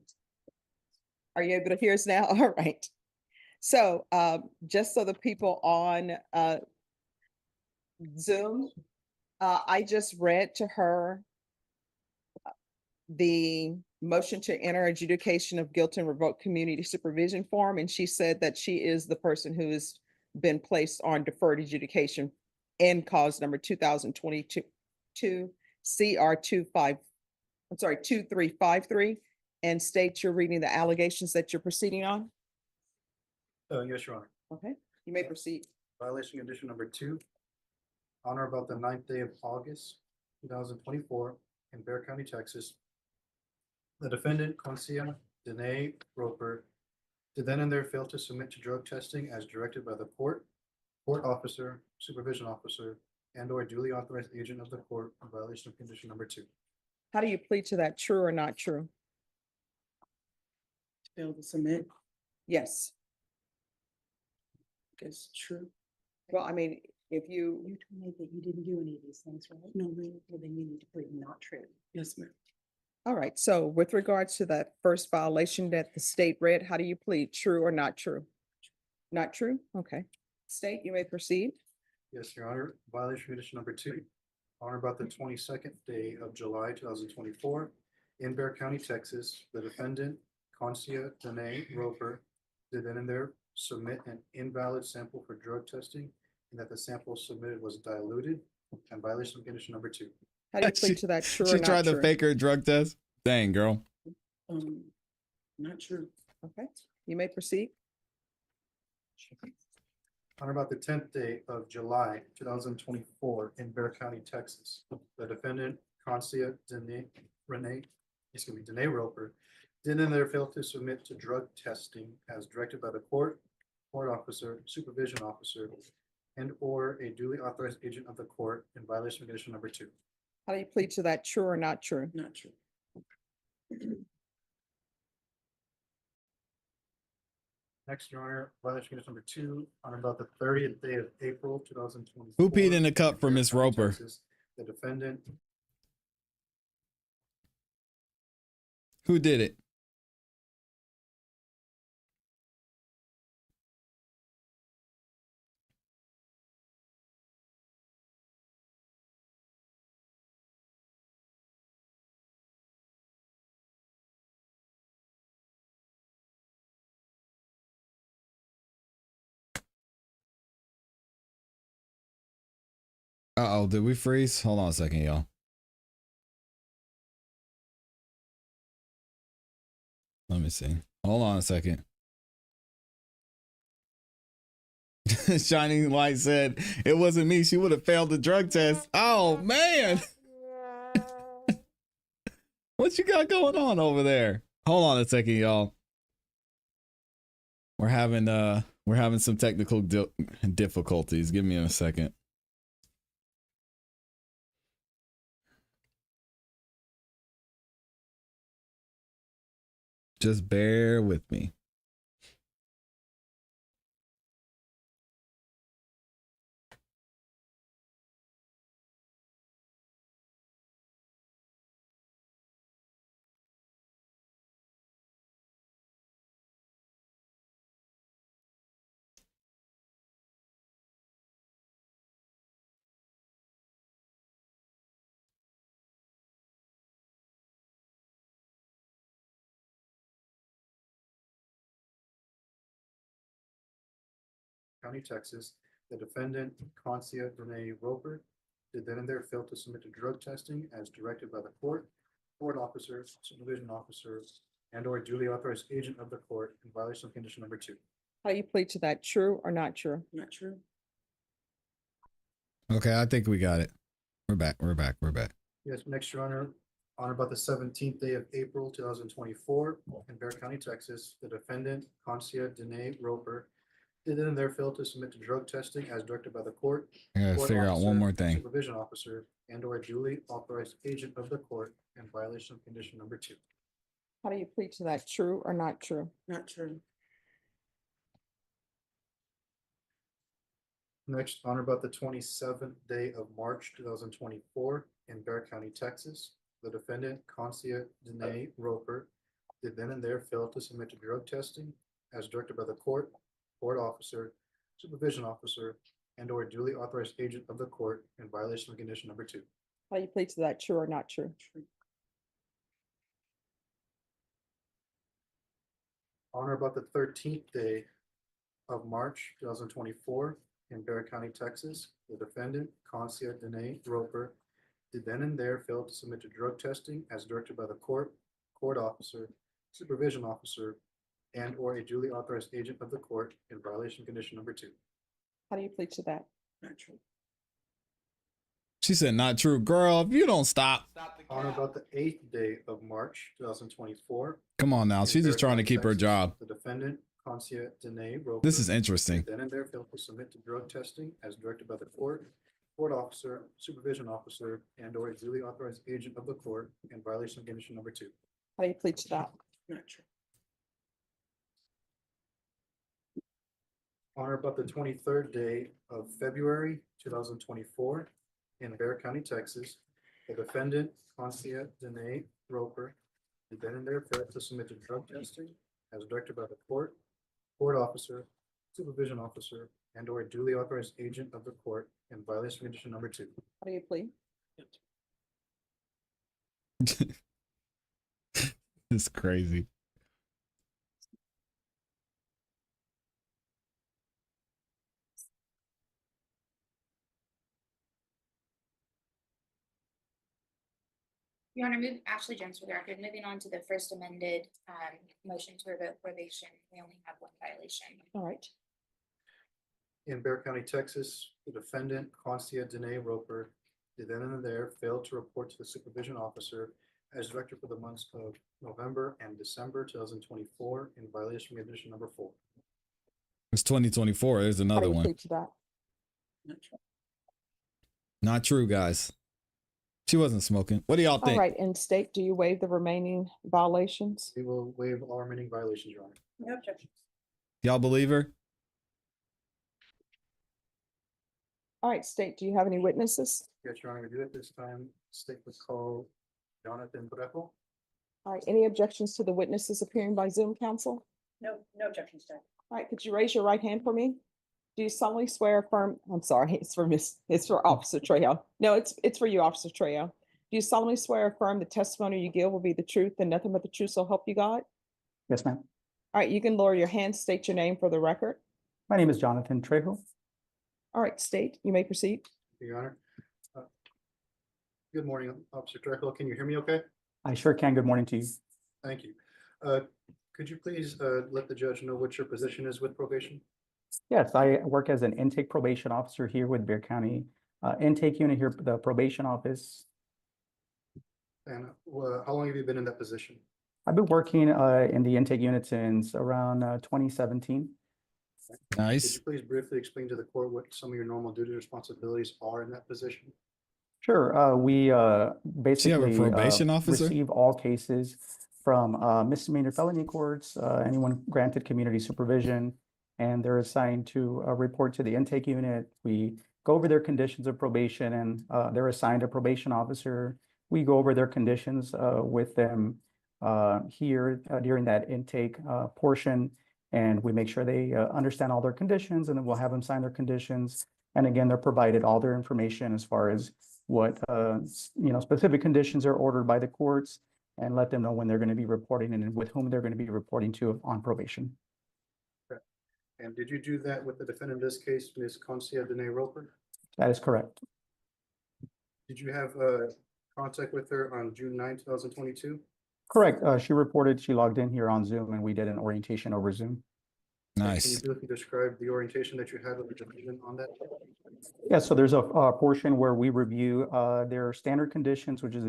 Are you able to hear us now? All right. So just so the people on Zoom, I just read to her the motion to enter adjudication of guilt and revoke community supervision form, and she said that she is the person who has been placed on deferred adjudication in cause number 2022 CR 2353, and state you're reading the allegations that you're proceeding on. Yes, Your Honor. Okay, you may proceed. Violation condition number 2. On or about the 9th day of August 2024, in Bexar County, Texas, the defendant, Concia Danae Roper, did then and there fail to submit to drug testing as directed by the court officer, supervision officer, and or duly authorized agent of the court in violation of condition number 2. How do you plead to that? True or not true? Fail to submit. Yes. Guess true. Well, I mean, if you told me that you didn't do any of these things, right? No, ma'am. Well, then you need to plead not true. Yes, ma'am. all right. So with regards to that first violation that the state read, how do you plead? True or not true? Not true? Okay. State, you may proceed. Yes, Your Honor. Violation condition number 2. On or about the 22nd day of July 2024, In Bear County, Texas, the defendant, Concia Danae Roper, did then and there submit an invalid sample for drug testing, and that the sample submitted was diluted in violation of condition number 2. How do you plead to that? True or She not tried to true? fake her drug test. Dang, girl. Not true. Okay, you may proceed. On about the 10th day of July, 2024, in Bear County, Texas, the defendant, Concia Danae Roper, did in there fail to submit to drug testing as directed by the court officer, supervision officer, and or a duly authorized agent of the court in violation of condition number 2. How do you plead to that? True or not true? Not true. Next, Your Honor, violation condition number 2, on about the 30th day of April, 2024. Who peed in the cup for Miss Roper? Texas, the defendant, Who did it? Uh-oh, did we freeze? Hold on a second, y'all. Let me see. Hold on a second. Shining Light said, it wasn't me. She would have failed the drug test. Oh, man. What you got going on over there? Hold on a second, y'all. We're having some technical difficulties. Give me a second. Just bear with me. County, Texas, the defendant, Concia Danae Roper, did then and there fail to submit to drug testing as directed by the court officer, supervision officer, and or duly authorized agent of the court in violation of condition number 2. How do you plead to that? True or not true? Not true. Okay, I think we got it. We're back. Yes, next, Your Honor, on about the 17th day of April, 2024, in Bear County, Texas, the defendant, Concia Danae Roper, did then and there fail to submit to drug testing as directed by the court. I gotta court figure out officer, one more thing. Supervision officer, and or duly authorized agent of the court in violation of condition number 2. How do you plead to that? True or not true? Not true. Next, on about the 27th day of March, 2024, in Bear County, Texas, the defendant, Concia Danae Roper, did then and there fail to submit to drug testing as directed by the court officer, supervision officer, and or duly authorized agent of the court in violation of condition number 2. How do you plead to that? True or not true? True. On or about the 13th day of March, 2024, in Bear County, Texas, the defendant, Concia Danae Roper, did then and there fail to submit to drug testing as directed by the court officer, supervision officer, and or a duly authorized agent of the court in violation of condition number 2. How do you plead to that? Not true. She said, not true. Girl, if you don't stop. On about the 8th day of March, 2024. Come on now. She's just trying to keep her job. The defendant, Concia Danae Roper. This is interesting. Then and there failed to submit to drug testing as directed by the court officer, supervision officer, and or a duly authorized agent of the court in violation of condition number 2. How do you plead to that? Not true. On or about the 23rd day of February, 2024, in Bear County, Texas, the defendant, Concia Danae Roper, did then and there failed to submit to drug testing as directed by the court officer, supervision officer, and or a duly authorized agent of the court in violation of condition number 2. How do you plead? It's crazy. Your Honor, move Ashley Jones for the record. Moving on to the first amended motion to revoke probation. We only have one violation. All right. In Bexar County, Texas, the defendant, Consia Danae Roper, did then and there failed to report to the supervision officer as director for the months of November and December 2024 in violation of condition number 4. It's 2024. There's another one. To that? Not true, guys. She wasn't smoking. What do y'all think? All right, and state, do you waive the remaining violations? We will waive all remaining violations, Your Honor. No objections. Y'all believe her? All right, state, do you have any witnesses? Yes, Your Honor, we do at this time. State would call Jonathan Breppel. All right, any objections to the witnesses appearing by Zoom, counsel? No objections, Judge. All right, could you raise your right hand for me? Do you solemnly swear affirm, I'm sorry, it's for Officer Trejo. No, it's for you, Officer Trejo. Do you solemnly swear affirm the testimony you give will be the truth and nothing but the truth, so help you God? Yes, ma'am. All right, you can lower your hand, state your name for the record. My name is Jonathan Trejo. All right, state, you may proceed. Your Honor. Good morning, Officer Trejo. Can you hear me okay? I sure can. Good morning to you. Thank you. Could you please let the judge know what your position is with probation? Yes, I work as an intake probation officer here with Bexar County Intake Unit here, the probation office. And how long have you been in that position? I've been working in the intake unit since around 2017. Nice. Could you please briefly explain to the court what some of your normal duty responsibilities are in that position? Sure. We basically probation officer? receive all cases from misdemeanor felony courts, anyone granted community supervision, and they're assigned to report to the intake unit. We go over their conditions of probation, and they're assigned a probation officer. We go over their conditions with them here during that intake portion, and we make sure they understand all their conditions, and then we'll have them sign their conditions. And again, they're provided all their information as far as what specific conditions are ordered by the courts, and let them know when they're going to be reporting and with whom they're going to be reporting to on probation. Okay. And did you do that with the defendant in this case, Ms. Consia Danae Roper? That is correct. Did you have contact with her on June 9, 2022? Correct. She reported she logged in here on Zoom, and we did an orientation over Zoom. Nice. Can you briefly describe the orientation that you had with the defendant on that? Yeah, so there's a portion where we review their standard conditions, which is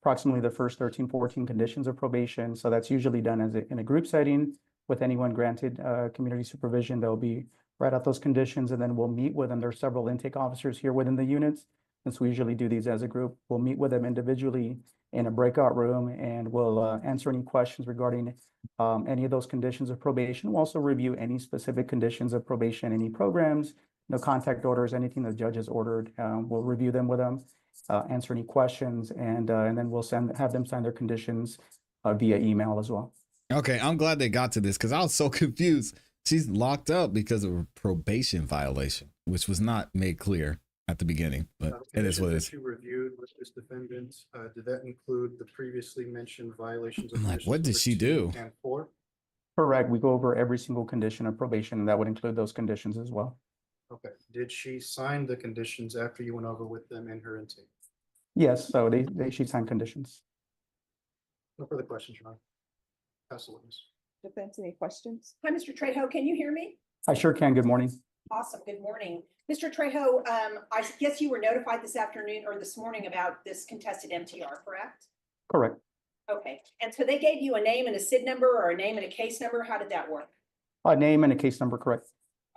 approximately the first 13, 14 conditions of probation. So that's usually done in a group setting with anyone granted community supervision. They'll be write out those conditions, and then we'll meet with them. There's several intake officers here within the units. Since we usually do these as a group, we'll meet with them individually in a breakout room, and we'll answer any questions regarding any of those conditions of probation. We'll also review any specific conditions of probation, any programs, no contact orders, anything the judge has ordered. We'll review them with them, answer any questions, and then we'll have them sign their conditions via email as well. Okay, I'm glad they got to this because I was so confused. She's locked up because of a probation violation, which was not made clear at the beginning, but it is what it is. You reviewed with this defendant, did that include the previously mentioned violations? I'm like, what did she do? And 4? Correct. We go over every single condition of probation, and that would include those conditions as well. Okay. Did she sign the conditions after you went over with them in her intake? Yes, so she signed conditions. No further questions, Your Honor. Pass the witness. Defense, any questions? Hi, Mr. Trejo, can you hear me? I sure can. Good morning. Awesome, good morning. Mr. Trejo, I guess you were notified this afternoon or this morning about this contested MTR, correct? Correct. Okay, and so they gave you a name and a SID number or a name and a case number? How did that work? A name and a case number, correct.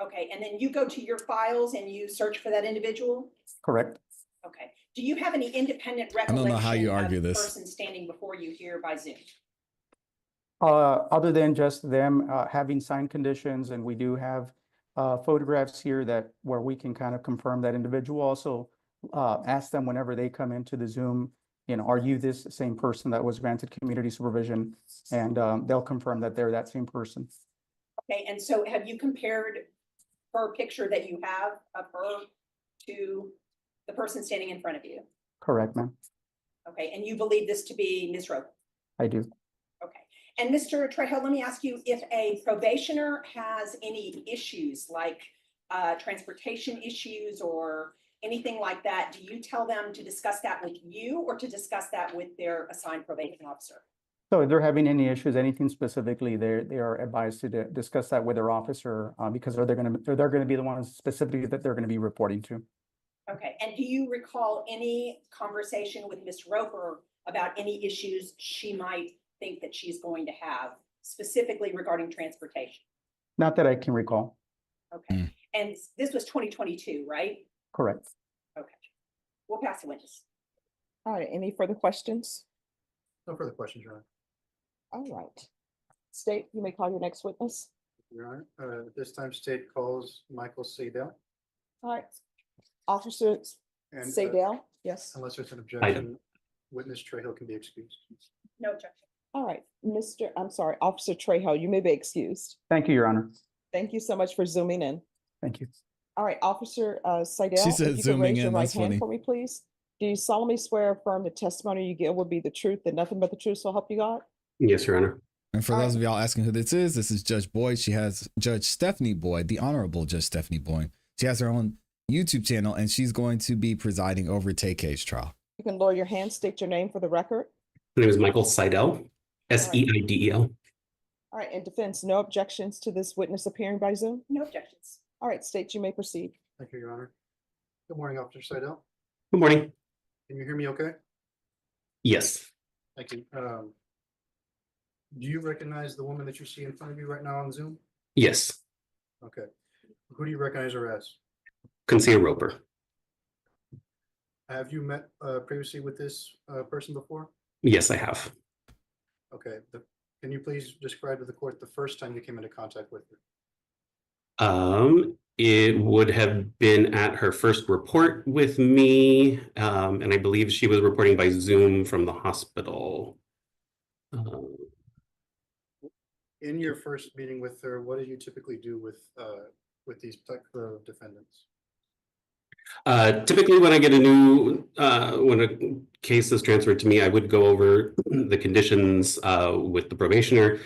Okay, and then you go to your files and you search for that individual? Correct. Okay. Do you have any independent I don't know how you argue of the this. person standing before you here by Zoom? Other than just them having signed conditions, and we do have photographs here where we can kind of confirm that individual. Also ask them whenever they come into the Zoom, are you this same person that was granted community supervision? And they'll confirm that they're that same person. Okay, and so have you compared her picture that you have of her to the person standing in front of you? Correct, ma'am. Okay, and you believe this to be Ms. Roper? I do. Okay. And Mr. Trejo, let me ask you, if a probationer has any issues like transportation issues or anything like that, do you tell them to discuss that with you or to discuss that with their assigned probation officer? So if they're having any issues, anything specifically, they are advised to discuss that with their officer because they're going to be the ones specifically that they're going to be reporting to. Okay, and do you recall any conversation with Ms. Roper about any issues she might think that she's going to have, specifically regarding transportation? Not that I can recall. Okay, and this was 2022, right? Correct. Okay, we'll pass the witness. All right, any further questions? No further questions, Your Honor. All right. State, you may call your next witness. Your Honor, at this time, state calls Michael Seidel. All right. Officer And, Seidel, yes. Unless there's an objection, witness Trejo can be excused. No objection. All right, Officer Trejo, you may be excused. Thank you, Your Honor. Thank you so much for zooming in. Thank you. All right, Officer Seidel. She said if you could zooming raise your in, right that's hand funny. for me, please. Do you solemnly swear or affirm the testimony you give will be the truth and nothing but the truth, so help you God? Yes, Your Honor. And for those of y'all asking who this is Judge Boyd. She has Judge Stephanie Boyd, the Honorable Judge Stephanie Boyd. She has her own YouTube channel, and she's going to be presiding over TAY's trial. You can lower your hand, state your name for the record. My name is Michael Seidel, Seidel. All right, in defense, no objections to this witness appearing by Zoom? No objections. All right, state, you may proceed. Thank you, Your Honor. Good morning, Officer Seidel. Good morning. Can you hear me okay? Yes. Thank you. Do you recognize the woman that you see in front of you right now on Zoom? Yes. Okay. Who do you recognize her as? Consia Roper. Have you met previously with this person before? Yes, I have. Okay. Can you please describe to the court the first time you came into contact with her? It would have been at her first report with me, and I believe she was reporting by Zoom from the hospital. In your first meeting with her, what do you typically do with these type of defendants? Typically, when I get when a case is transferred to me, I would go over the conditions with the probationer.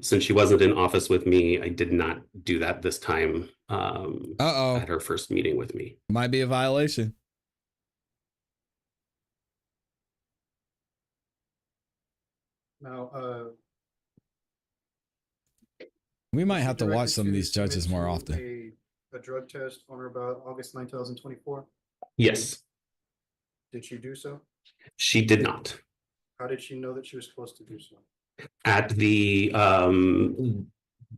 Since she wasn't in office with me, I did not do that this time at her first meeting with me. Might be a violation. Now, We might have to directed watch some of these judges submit more to often. A drug test on or about August 9, 2024. Yes. Did she do so? She did not. How did she know that she was supposed to do so? At the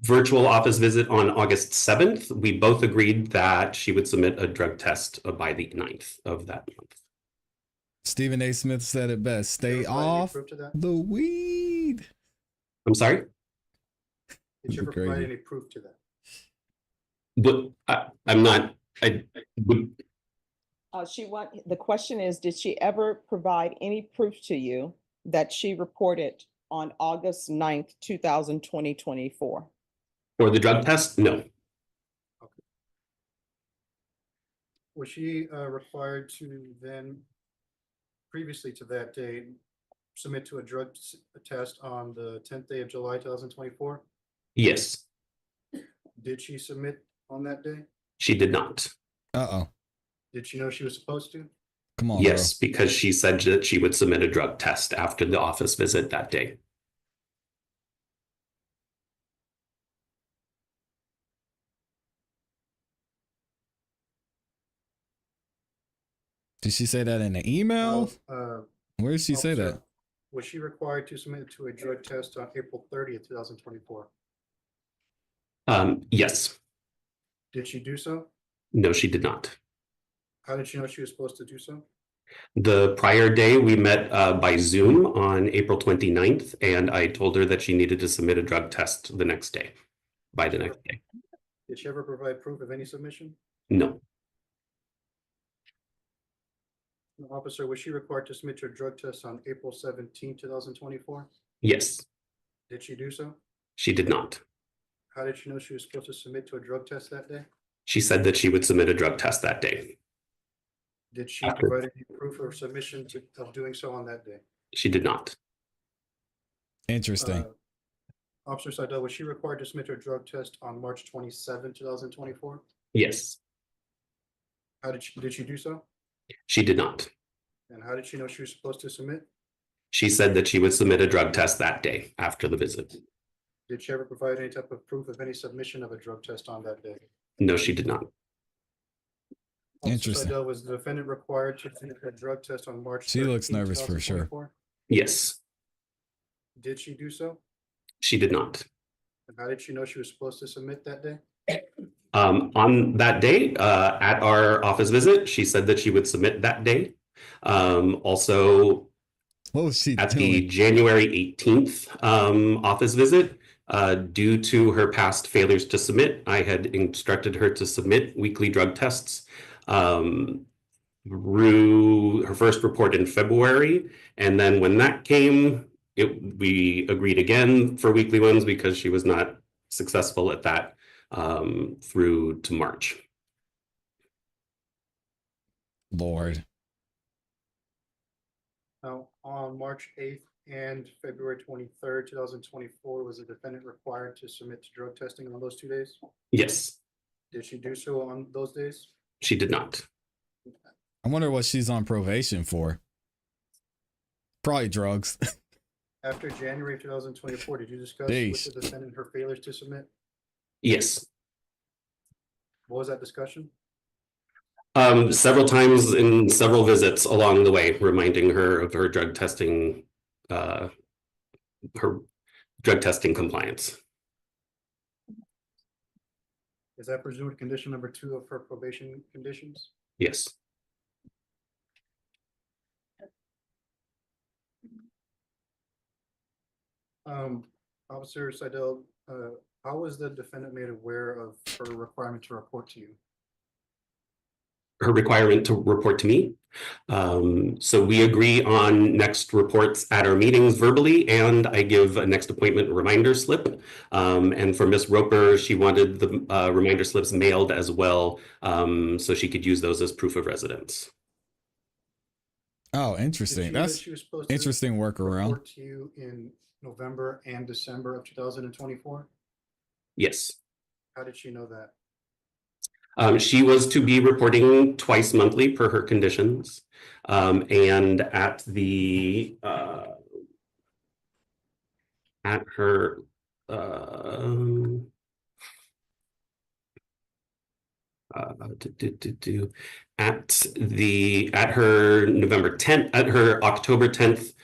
virtual office visit on August 7th, we both agreed that she would submit a drug test by the 9th of that month. Stephen A. Smith said it best. Stay off the weed. I'm sorry? Did you ever provide any proof to that? But I'm not. I would. The question is, did she ever provide any proof to you that she reported on August 9th, 2024? For the drug test? No. Okay. Was she required to then, previously to that date, submit to a drug test on the 10th day of July, 2024? Yes. Did she submit on that day? She did not. Did she know she was supposed to? Come on. Yes, because she said that she would submit a drug test after the office visit that day. Did she say that in an email? Where did she say that? Was she required to submit to a drug test on April 30th, 2024? Yes. Did she do so? No, she did not. How did she know she was supposed to do so? The prior day we met by Zoom on April 29th, and I told her that she needed to submit a drug test the next day, by the next day. Did she ever provide proof of any submission? No. Officer, was she required to submit your drug test on April 17, 2024? Yes. Did she do so? She did not. How did she know she was supposed to submit to a drug test that day? She said that she would submit a drug test that day. Did she provide any proof or submission of doing so on that day? She did not. Interesting. Officer Seidel, was she required to submit her drug test on March 27, 2024? Yes, How did she do so? she did not. And how did she know she was supposed to submit? She said that she would submit a drug test that day after the visit. Did she ever provide any type of proof of any submission of a drug test on that day? No, she did not. Officer Interesting. Seidel, was the defendant required to submit a drug test on March? She looks 13, nervous for sure. 2024? Yes, Did she do so? she did not. And how did she know she was supposed to submit that day? On that day, at our office visit, she said that she would submit that day. Also, what was she at doing? the January 18th office visit, due to her past failures to submit, I had instructed her to submit weekly drug tests through her first report in February. And then when that came, we agreed again for weekly ones because she was not successful at that through to March. Lord. Now, on March 8th and February 23rd, 2024, was the defendant required to submit to drug testing on those 2 days? Yes, Did she do so on those days? she did not. I wonder what she's on probation for. Probably drugs. After January 2024, did you discuss Peace. with the defendant her failures to submit? Yes. What was that discussion? Several times in several visits along the way, reminding her of her drug testing, compliance. Is that presumed condition number 2 of her probation conditions? Yes. Officer Seidel, how was the defendant made aware of her requirement to report to you? Her requirement to report to me. So we agree on next reports at our meetings verbally, and I give a next appointment reminder slip. And for Ms. Roper, she wanted the reminder slips mailed as well, so she could use those as proof of residence. Oh, interesting. That's interesting workaround. Report to you in November and December of 2024? Yes. How did she know that? She was to be reporting twice monthly per her conditions. And at the at her at her November 10th, at her October 10th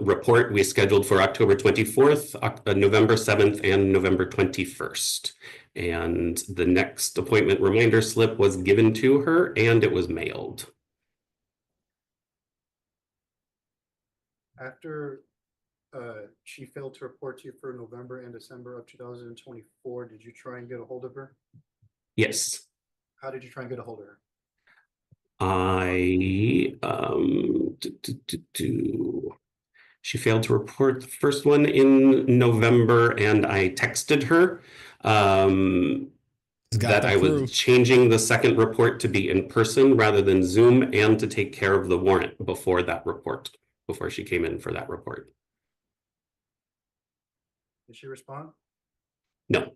report, we scheduled for October 24th, November 7th, and November 21st. And the next appointment reminder slip was given to her and it was mailed. After she failed to report to you for November and December of 2024, did you try and get a hold of her? Yes. How did you try and get a hold of her? She failed to report the first one in November, and I texted her that I was changing the second report to be in person rather than Zoom, and to take care of the warrant before that report, before she came in for that report. Did she respond? No.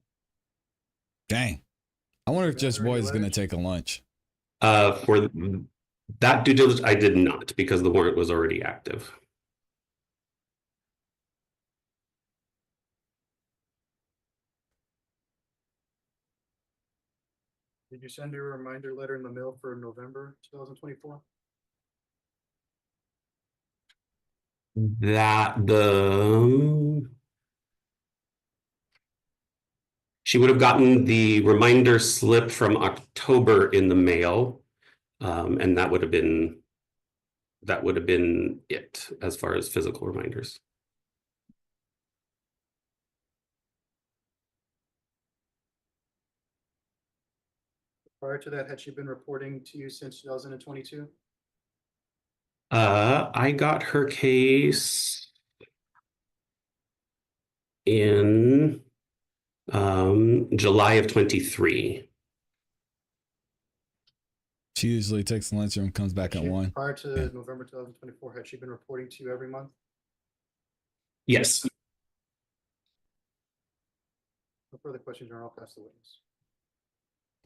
Dang. I wonder if Judge Boyd is going to take a lunch. For that due diligence, I did not, because the warrant was already active. Did you send her a reminder letter in the mail for November 2024? She would have gotten the reminder slip from October in the mail, and that would have been it as far as physical reminders. Prior to that, had she been reporting to you since 2022? I got her case in July of 23. She usually takes lunch and comes back at 1. Prior to November 2024, had she been reporting to you every month? Yes. No further questions, Your Honor. I'll pass the witness.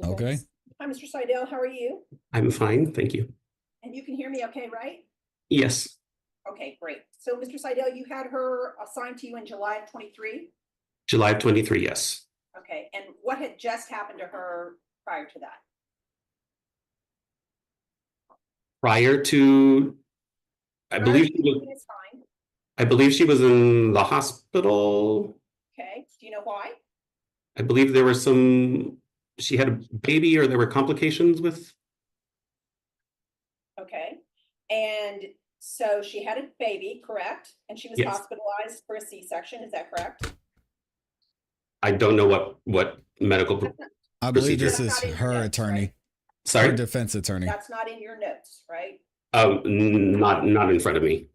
Okay. Hi, Mr. Seidel, how are you? I'm fine, thank you. And you can hear me okay, right? Yes. Okay, great. So, Mr. Seidel, you had her assigned to you in July of 23? July of 23, yes. Okay, and what had just happened to her prior to that? Prior to, I believe she was, It's fine. I believe she was in the hospital. Okay, do you know why? I believe there were she had a baby or there were complications with. Okay, and so she had a baby, correct? And she was Yes. hospitalized for a C-section, is that correct? I don't know what medical I believe this procedure. is her attorney. Sorry? Her defense attorney. That's not in your notes, right? Not in front of me.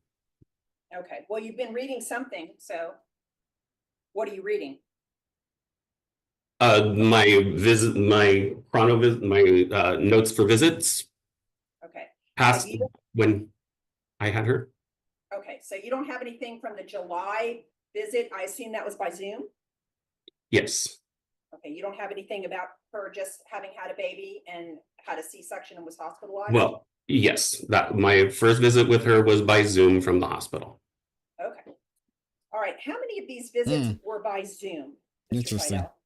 Okay, well, you've been reading something, so what are you reading? My visit, my my notes for visits Okay. past when I had her. Okay, so you don't have anything from the July visit? I assume that was by Zoom? Yes. Okay, you don't have anything about her just having had a baby and had a C-section and was hospitalized? Well, yes, that my first visit with her was by Zoom from the hospital. Okay. All right, how many of these visits were by Zoom? Mr. Interesting. Seidel?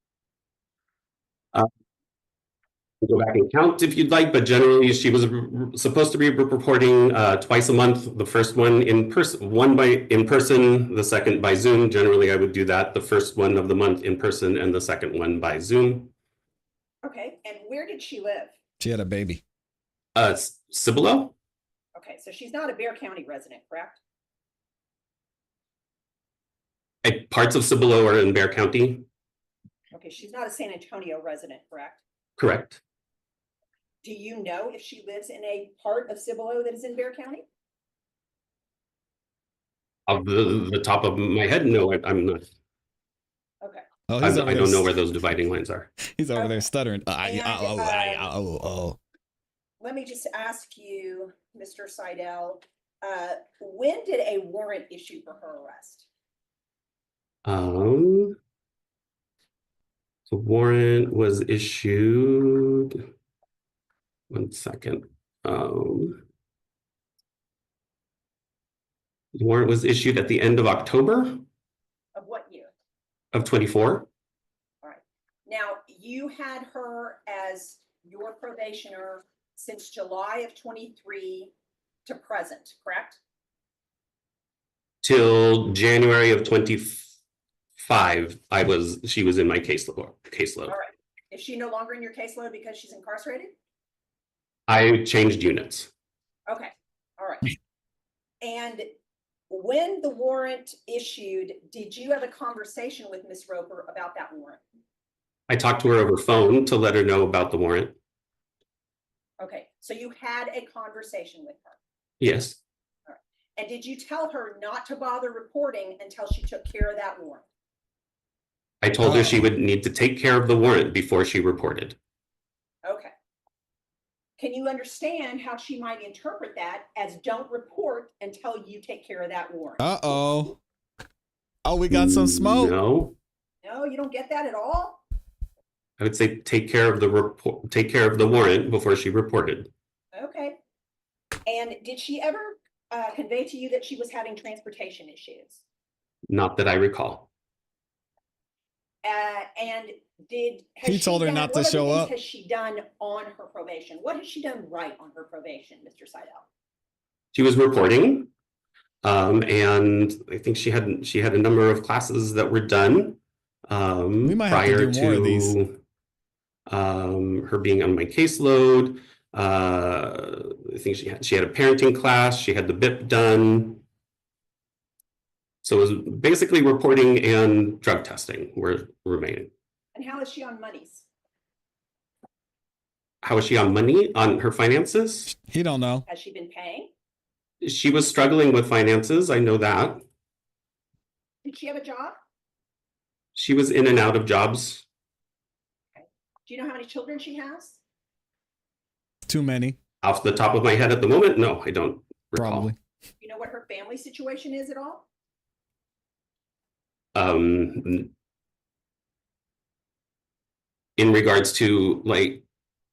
Go back and count if you'd like, but generally she was supposed to be reporting twice a month. The first one in person, one in person, the second by Zoom. Generally, I would do that. The first one of the month in person and the second one by Zoom. Okay, and where did she live? She had a baby. Cibolo? Okay, so she's not a Bexar County resident, correct? Parts of Cibolo are in Bexar County. Okay, she's not a San Antonio resident, correct? Correct. Do you know if she lives in a part of Cibolo that is in Bexar County? Off the top of my head, no, I'm not. Okay. Oh, I don't know where those dividing lines are. He's over there stuttering. Let me just ask you, Mr. Seidel, when did a warrant issue for her arrest? The warrant was issued. One second. The warrant was issued at the end of October Of what year? of 24. All right. Now, you had her as your probationer since July of 23 to present, correct? Till January of 25, she was in my caseload. All right. Is she no longer in your caseload because she's incarcerated? I changed units. Okay. All right. And when the warrant issued, did you have a conversation with Ms. Roper about that warrant? I talked to her over phone to let her know about the warrant. Okay, so you had a conversation with her. Yes. All right. And did you tell her not to bother reporting until she took care of that warrant? I told her she would need to take care of the warrant before she reported. Okay. Can you understand how she might interpret that as don't report until you take care of that warrant? Uh-oh. Oh, we got some smoke. No. No, you don't get that at all? I would say take care of the warrant before she reported. Okay. And did she ever convey to you that she was having transportation issues? Not that I recall. And he told her not to show up. What has she done on her probation? What has she done right on her probation, Mr. Seidel? She was reporting, and I think she had a number of classes that were done we might have to do more of these. Her being on my caseload. I think she had a parenting class. She had the BIP done. So it was basically reporting and drug testing were remaining. And how is she on monies? How is she on money, on her finances? He don't know. Has she been paying? She was struggling with finances. I know that. Did she have a job? She was in and out of jobs. Okay. Do you know how many children she has? Too many. Off the top of my head at the moment, no, I don't recall. Probably. Do you know what her family situation is at all? In regards to like,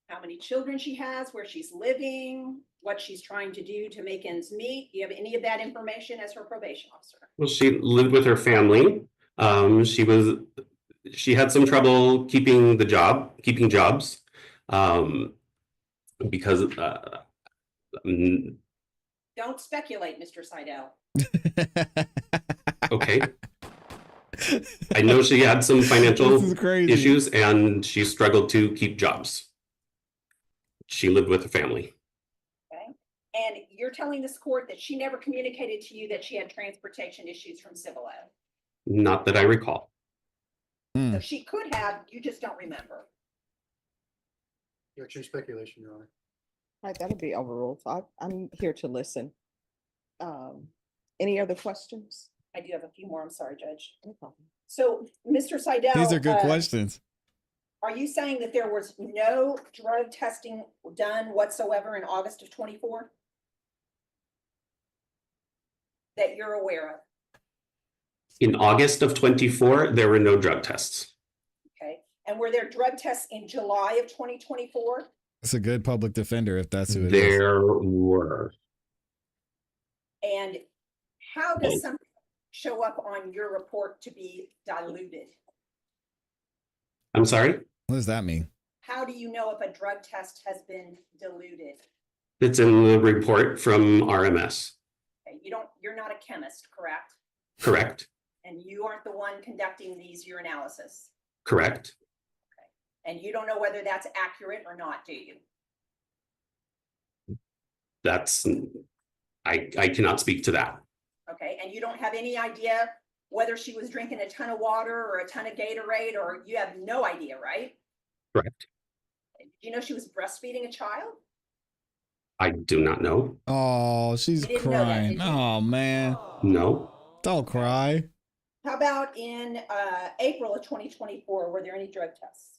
How many children she has, where she's living, what she's trying to do to make ends meet? Do you have any of that information as her probation officer? well, she lived with her family. She had some trouble keeping jobs, because Don't speculate, Mr. Seidel. okay. I know she had some financial This is crazy. issues and she struggled to keep jobs. She lived with a family. Okay. And you're telling this court that she never communicated to you that she had transportation issues from Civil Ed? Not that I recall. So she could have, you just don't remember. Your true speculation, Your Honor. All right, that'll be overruled. I'm here to listen. Any other questions? I do have a few more. I'm sorry, Judge. No problem. So, Mr. Seidel. These are good questions. Are you saying that there was no drug testing done whatsoever in August of 24? That you're aware of? In August of 24, there were no drug tests. Okay. And were there drug tests in July of 2024? It's a good public defender if that's who it is. There were. And how does something show up on your report to be diluted? I'm sorry? What does that mean? How do you know if a drug test has been diluted? It's in the report from RMS. Okay. You're not a chemist, correct? Correct. And you aren't the one conducting these urinalysis. Correct. And you don't know whether that's accurate or not, do you? I cannot speak to that. Okay, and you don't have any idea whether she was drinking a ton of water or a ton of Gatorade, or you have no idea, right? Correct. Did you know she was breastfeeding a child? I do not know. Oh, she's You didn't know that, crying. did you? Oh, man. No. Don't cry. How about in April of 2024, were there any drug tests?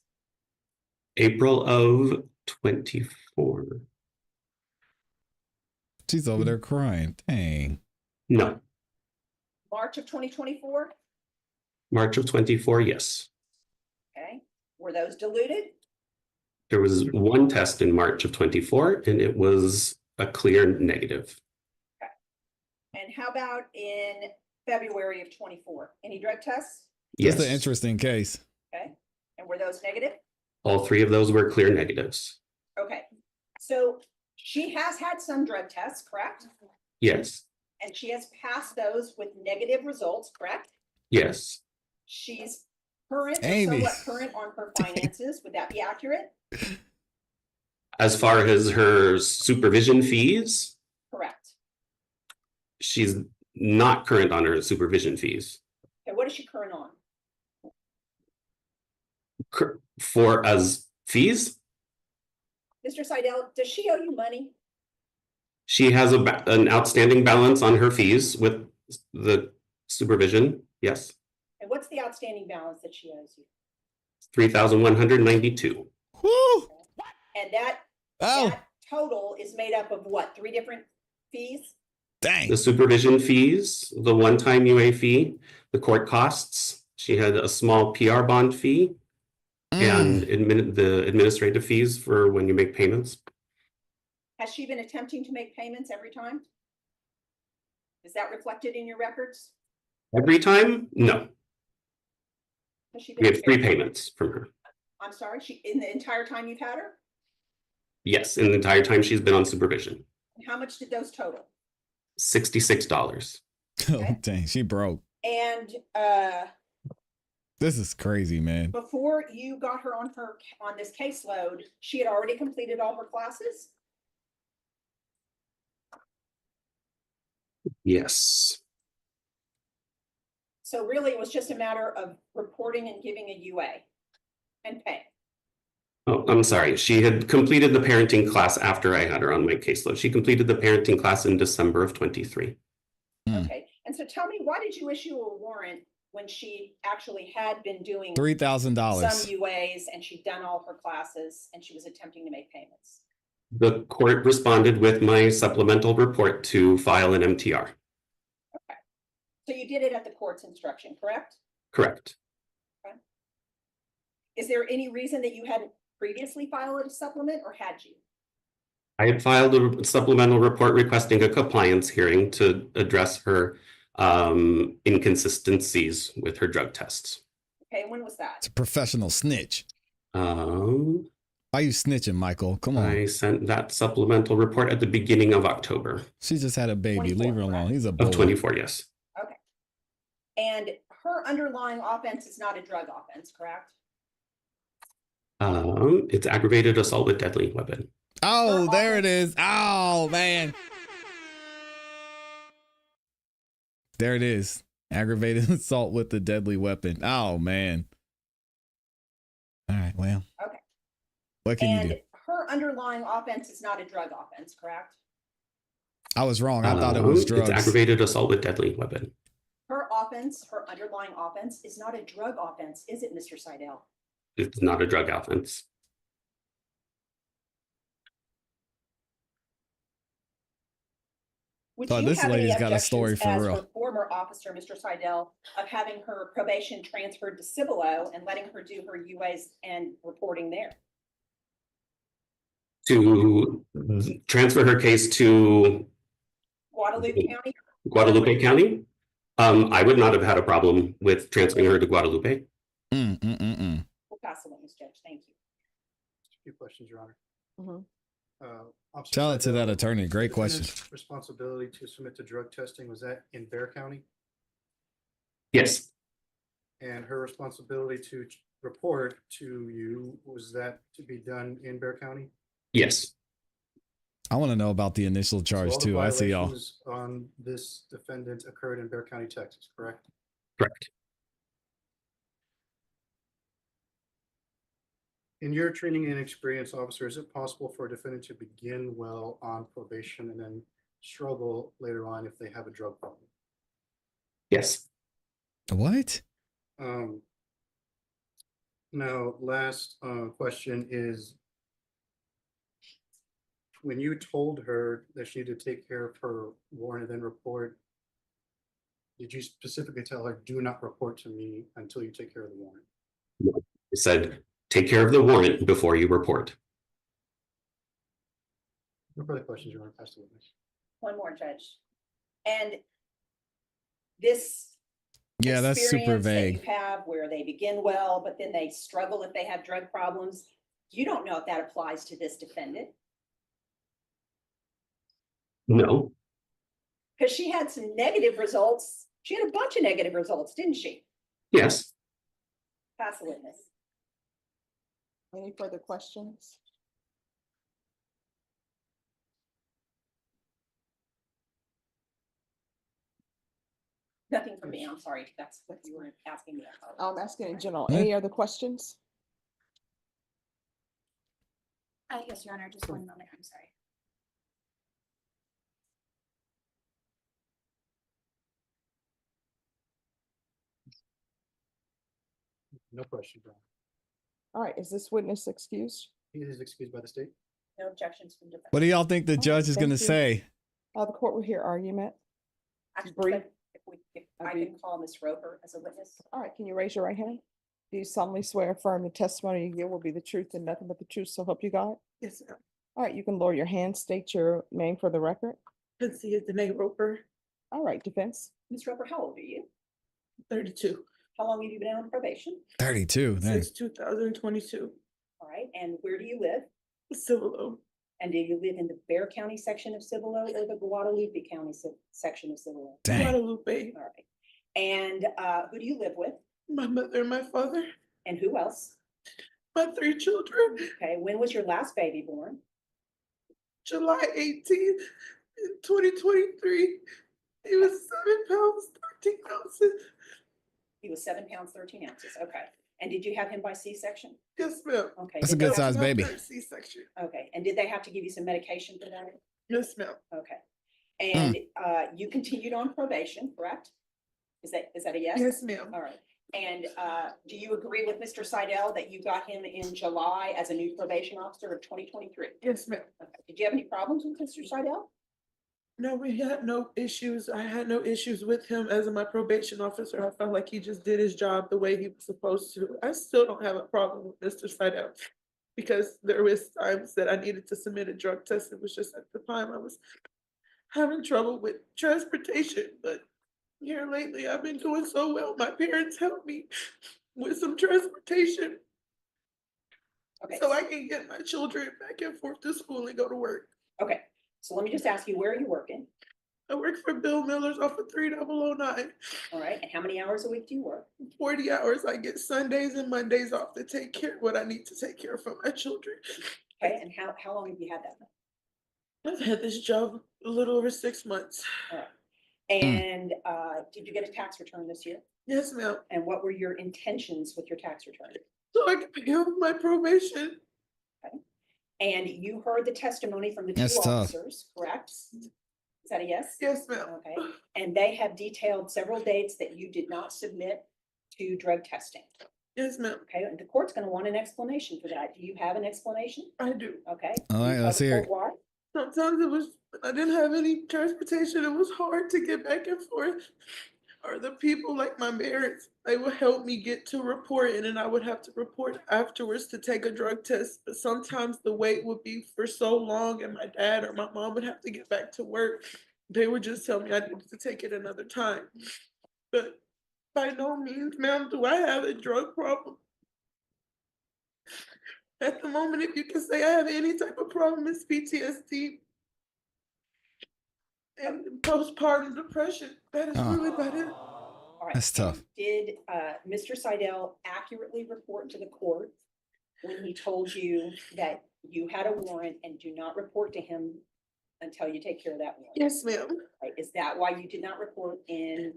April of 24. She's over there crying. Dang. No. March of 2024? March of 24, yes. Okay, were those diluted? There was one test in March of 24, and it was a clear negative. Okay. And how about in February of 24? Any drug tests? Yes. That's an interesting case. Okay, and were those negative? All three of those were clear negatives. Okay, so she has had some drug tests, correct? Yes. And she has passed those with negative results, correct? Yes. She's current, or Amy. somewhat current on her finances. Would that be accurate? As far as her supervision fees, Correct. she's not current on her supervision fees. Okay, what is she current on? For as fees, Mr. Seidel, does she owe you money? she has an outstanding balance on her fees with the supervision. Yes. And what's the outstanding balance that she owes you? $3,192. Woo! And that total is made up of what? 3 different fees? Dang. The supervision fees, the one-time UA fee, the court costs. She had a small PR bond fee and the administrative fees for when you make payments. Has she been attempting to make payments every time? Is that reflected in your records? Every time? No. Has she We been have 3 payments from her. I'm sorry, in the entire time you've had her? Yes, in the entire time she's been on supervision. And how much did those total? $66. Oh, dang. She broke. And This is crazy, man. before you got her on this caseload, she had already completed all her classes? Yes. So really, it was just a matter of reporting and giving a UA and pay. Oh, I'm sorry. She had completed the parenting class after I had her on my caseload. She completed the parenting class in December of 23. Okay. And so tell me, why did you issue a warrant when she actually had been doing $3,000. some UAs and she'd done all her classes and she was attempting to make payments? The court responded with my supplemental report to file an MTR. Okay. So you did it at the court's instruction, correct? Correct. Is there any reason that you hadn't previously filed a supplement, or had you? I had filed a supplemental report requesting a compliance hearing to address her inconsistencies with her drug tests. Okay, when was that? It's a professional snitch. Why are you snitching, Michael? Come on. I sent that supplemental report at the beginning of October. She just had a baby. 24, Leave her alone. He's a boy. Of 24, yes. Okay. And her underlying offense is not a drug offense, correct? It's aggravated assault with deadly weapon. Oh, there it is. Oh, man. There it is. Aggravated assault with a deadly weapon. Oh, man. All right, well. Okay. What can you do? Her underlying offense is not a drug offense, correct? I was wrong. I thought it was drugs. It's aggravated assault with deadly weapon. Her offense, her underlying offense is not a drug offense, is it, Mr. Seidel? It's not a drug offense. Would Oh, you this have any lady's got a story objections for as real. her former officer, Mr. Seidel, of having her probation transferred to Cibolo and letting her do her UAs and reporting there? To transfer her case to Guadalupe County? Guadalupe County, I would not have had a problem with transferring her to Guadalupe. We'll pass the witness, Judge. Thank you. A few questions, Your Honor. Officer Tell it to Seidel, that attorney. Great defendant's question. Responsibility to submit to drug testing, was that in Bear County? Yes. And her responsibility to report to you, was that to be done in Bear County? Yes. I want to know about the initial So charge, all the too. I see y'all. violations on this defendant occurred in Bear County, Texas, correct? Correct. In your training and experience, officer, is it possible for a defendant to begin well on probation and then struggle later on if they have a drug problem? Yes. What? Now, last question is, when you told her that she needed to take care of her warrant and then report, did you specifically tell her, do not report to me until you take care of the warrant? No. I said, take care of the warrant before you report. No further questions, Your Honor. Pass the witness. One more, Judge. And this Yeah, that's super experience that vague. you have where they begin well, but then they struggle if they have drug problems, you don't know if that applies to this defendant. No. Because she had some negative results. She had a bunch of negative results, didn't she? Yes. Pass the witness. Any further questions? Nothing from me, I'm sorry. That's what you were asking me. I'm asking in general. Any other questions? Yes, Your Honor, just one moment, I'm sorry. No question, Your Honor. All right, is this witness excused? He is excused by the state. No objections from defense. What do y'all think the judge is thank going to you. say? The court will hear argument. Actually, if I can call Ms. Roper as a witness. All right, can you raise your right hand? Do you solemnly swear affirm the testimony you give will be the truth and nothing but the truth, so help you God? Yes, ma'am. All right, you can lower your hand, state your name for the record. Quincy Danae Roper, All right, defense. Ms. Roper, how old are you? 32, How long have you been on probation? 32. Dang. since 2022, All right, and where do you live? Cibolo, And do you live in the Bear County section of Cibolo or the Guadalupe County section of Cibolo? Dang. Guadalupe. All right. And who do you live with? My mother and my father, And who else? my 3 children. Okay, when was your last baby born? July 18th, 2023. He was 7 pounds, 13 ounces. He was 7 pounds, 13 ounces. Okay. And did you have him by C-section? Yes, ma'am. Okay. That's a Did good they- sized baby. C-section. Okay. And did they have to give you some medication for that? Yes, ma'am. Okay. And you continued on probation, correct? Is that a yes? Yes, ma'am. All right. And do you agree with Mr. Seidel that you got him in July as a new probation officer of 2023? Yes, ma'am. Okay. Did you have any problems with Mr. Seidel? No, we had no issues. I had no issues with him as my probation officer. I felt like he just did his job the way he was supposed to. I still don't have a problem with Mr. Seidel because there was times that I needed to submit a drug test. It was just at the time I was having trouble with transportation, but here lately I've been doing so well. My parents helped me with some transportation Okay. so I can get my children back and forth to school and go to work. Okay, so let me just ask you, where are you working? I work for Bill Miller's off of 3009. All right, and how many hours a week do you work? 40 hours. I get Sundays and Mondays off to take care of what I need to take care of for my children. Okay, and how long have you had that? I've had this job a little over 6 months. All right. And did you get a tax return this year? Yes, ma'am. And what were your intentions with your tax return? So I could pay off my probation. Okay. And you heard the testimony from the two That's tough. officers, correct? Is that a yes? Yes, ma'am. Okay. And they have detailed several dates that you did not submit to drug testing. Yes, ma'am. Okay, and the court's gonna want an explanation for that. Do you have an explanation? I do. Okay. All right, let's hear it. Why? Sometimes I didn't have any transportation. It was hard to get back and forth. Or the people like my parents, they would help me get to report, and then I would have to report afterwards to take a drug test. But sometimes the wait would be for so long, and my dad or my mom would have to get back to work. They would just tell me I needed to take it another time. But by no means, ma'am, do I have a drug problem. At the moment, if you can say I have any type of problem, it's PTSD and postpartum depression. That is really about it. All right. That's tough. Did Mr. Seidel accurately report to the court when he told you that you had a warrant and do not report to him until you take care of that warrant? Yes, ma'am. Right. Is that why you did not report in